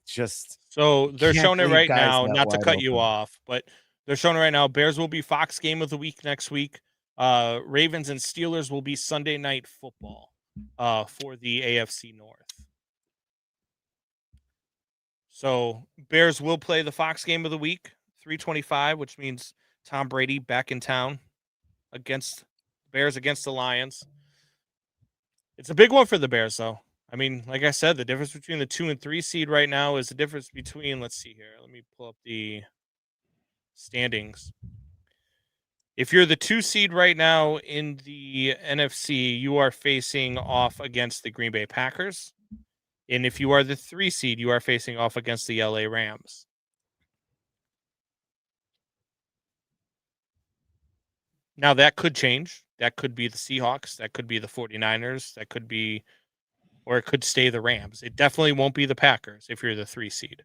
Just So they're can't showing it leave right guys now, that not to wide cut you open. off, but they're showing it right now. Bears will be Fox game of the week next week. Ravens and Steelers will be Sunday night football for the AFC North. So Bears will play the Fox game of the week, 3:25, which means Tom Brady back in town against Bears against the Lions. It's a big one for the Bears, though. I mean, like I said, the difference between the 2 and 3 seed right now is the difference between, let's see here. Let me pull up the standings. If you're the 2 seed right now in the NFC, you are facing off against the Green Bay Packers. And if you are the 3 seed, you are facing off against the LA Rams. Now that could change. That could be the Seahawks. That could be the 49ers. That could be, or it could stay the Rams. It definitely won't be the Packers if you're the 3 seed.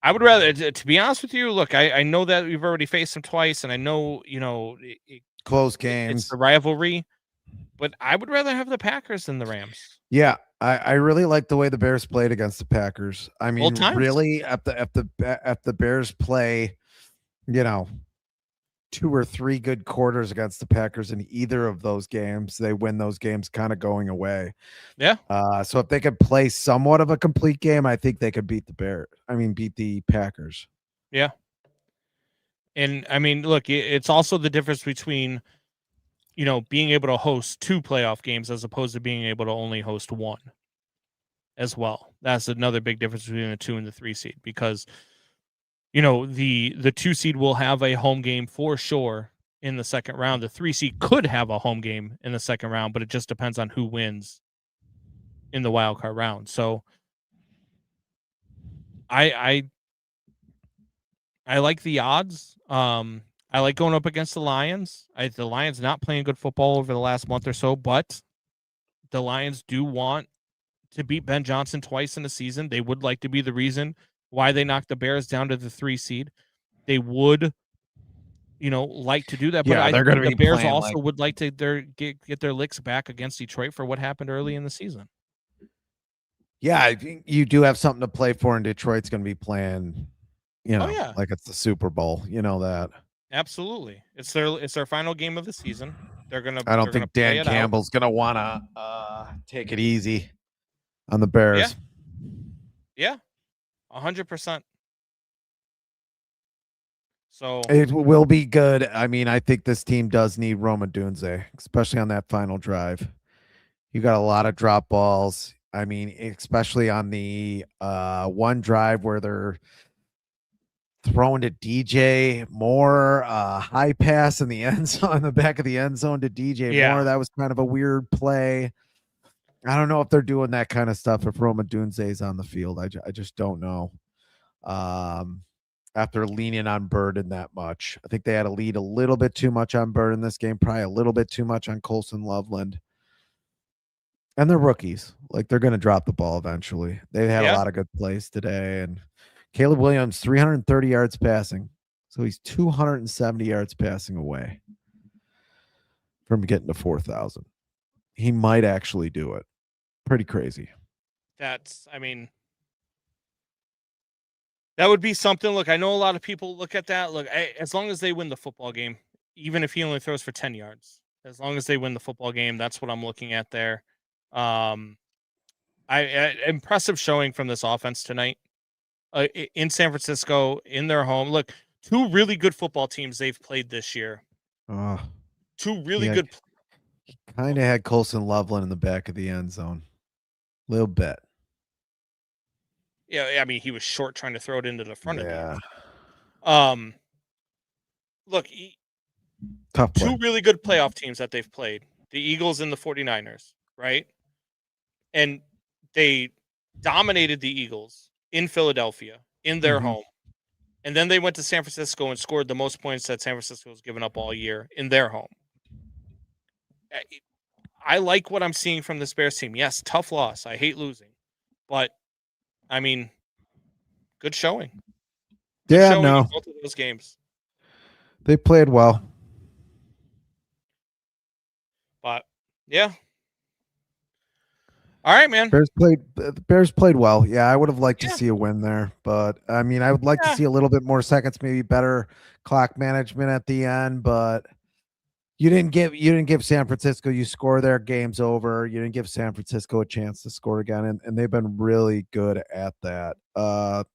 I would rather, to be honest with you, look, I know that we've already faced them twice, and I know, Close it's games. the rivalry, but I would rather have the Packers than the Rams. Yeah, I really like the way the Bears played against the Packers. I mean, Both times. really, at the Bears play, you know, 2 or 3 good quarters against the Packers in either of those games, they win those games kind of going away. Yeah. So if they could play somewhat of a complete game, I think they could beat beat the Packers. Yeah. And I mean, look, it's also the difference between, being able to host 2 playoff games as opposed to being able to only host 1 as well. That's another big difference between the 2 and the 3 seed, because the 2 seed will have a home game for sure in the second round. The 3 seed could have a home game in the second round, but it just depends on who wins in the wild card round. So I like the odds. I like going up against the Lions. The Lions not playing good football over the last month or so, but the Lions do want to beat Ben Johnson twice in a season. They would like to be the reason why they knocked the Bears down to the 3 seed. They would, like to do that. But Yeah, I they're think gonna the be Bears playing also like would like to get their licks back against Detroit for what happened early in the season. Yeah, I think you do have something to play for, and Detroit's going to be playing, Oh yeah, like it's the Super Bowl. You know that. absolutely. It's their final game of the season. They're gonna I don't they're gonna think play Dan it out. Campbell's going to want to take it easy on the Yeah, Bears. yeah, 100%. So It will be good. I mean, I think this team does need Roma Dunze, especially on that final drive. You got a lot of drop balls. I mean, especially on the one drive where they're throwing to DJ Moore, high pass in the end zone, in the back of the end zone to DJ Moore. yeah, That was kind of a weird play. I don't know if they're doing that kind of stuff if Roma Dunze is on the field. I just don't know. After leaning on Burden that much, I think they had to lead a little bit too much on Burden this game, probably a little bit too much on Colson Loveland. And they're rookies. Like, they're going to drop the ball eventually. They had a yeah. lot of good plays today. And Caleb Williams, 330 yards passing. So he's 270 yards passing away from getting to 4,000. He might actually do it. Pretty crazy. I mean, that would be something. Look, I know a lot of people look at that. Look, as long as they win the football game, even if he only throws for 10 yards, as long as they win the football game, that's what I'm looking at there. Impressive showing from this offense tonight in San Francisco, in their home. Look, 2 really good football teams they've played this year. Oh, 2 really yeah. good. Kind of had Colson Loveland in the back of the end zone. Little bit. Yeah, I mean, he was short trying to throw it into the front of Yeah. you. Look, Tough play. Two really good playoff teams that they've played, the Eagles and the 49ers, right? And they dominated the Eagles in Philadelphia, in their home. And then they went to San Francisco and scored the most points that San Francisco has given up all year in their home. I like what I'm seeing from this Bears team. Yes, tough loss. I hate losing. But, I mean, good showing. Good Yeah, showing no. in both of those games. They played well. But, yeah. All right, man. The Bears played well. Yeah, I would have liked to see a win there, but I mean, I would like to see a little bit more seconds, maybe better clock management at the end, but you didn't give San Francisco, you score their games over. You didn't give San Francisco a chance to score again, and they've been really good at that.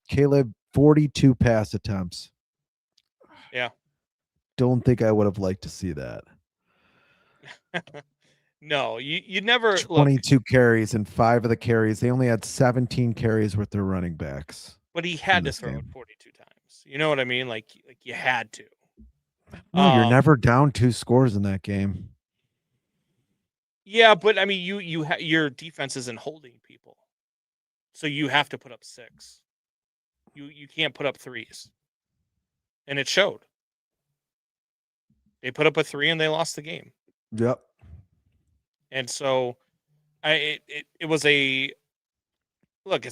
Caleb, 42 pass attempts. Yeah. Don't think I would have liked to see that. No, you never 22 carries, and 5 of the carries. They only had 17 carries with their running backs. But he had to throw it 42 times. You know what I mean? Like you had to. No, you're never down 2 scores in that game. Yeah, but I mean, your defense isn't holding people, so you have to put up 6. You can't put up 3s, and it showed. They put up a 3 and they lost the game. Yep. And so, it was it's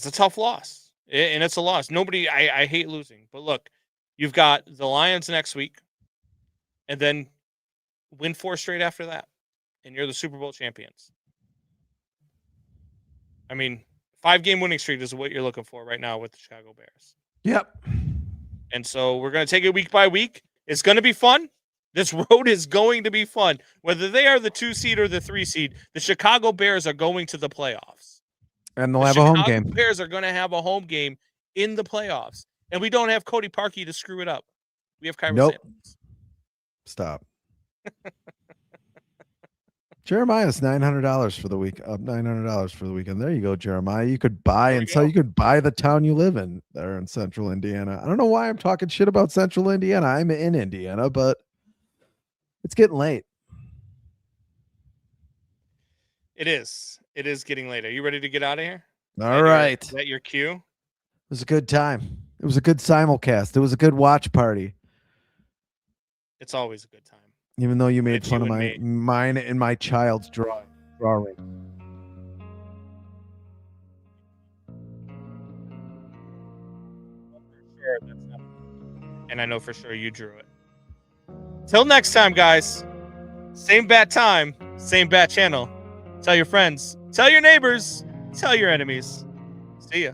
a tough loss, and it's a loss. I hate losing, but look, you've got the Lions next week, and then win 4 straight after that, and you're the Super Bowl champions. I mean, 5-game winning streak is what you're looking for right now with the Chicago Bears. Yep. And so we're going to take it week by week. It's going to be fun. This road is going to be fun. Whether they are the 2 seed or the 3 seed, the Chicago Bears are going to the playoffs. And they'll have a home game. The Bears are going to have a home game in the playoffs. And we don't have Cody Parkey to screw it up. We have Kyron Sanders. Stop. Jeremiah's $900 for the week. Up $900 for the weekend. There you go, Jeremiah. You could buy and sell. You could buy the town you live in there in Central Indiana. I don't know why I'm talking shit about Central Indiana. I'm in Indiana, but it's getting late. It is. It is getting late. Are you ready to get out of here? All right. Is that your cue? It was a good time. It was a good simulcast. It was a good watch party. It's always a good time. Even though you made fun of mine and my child's drawing. Sure, that's not. And I know for sure you drew it. Till next time, guys. Same bat time, same bat channel. Tell your friends, tell your neighbors, tell your enemies. See ya.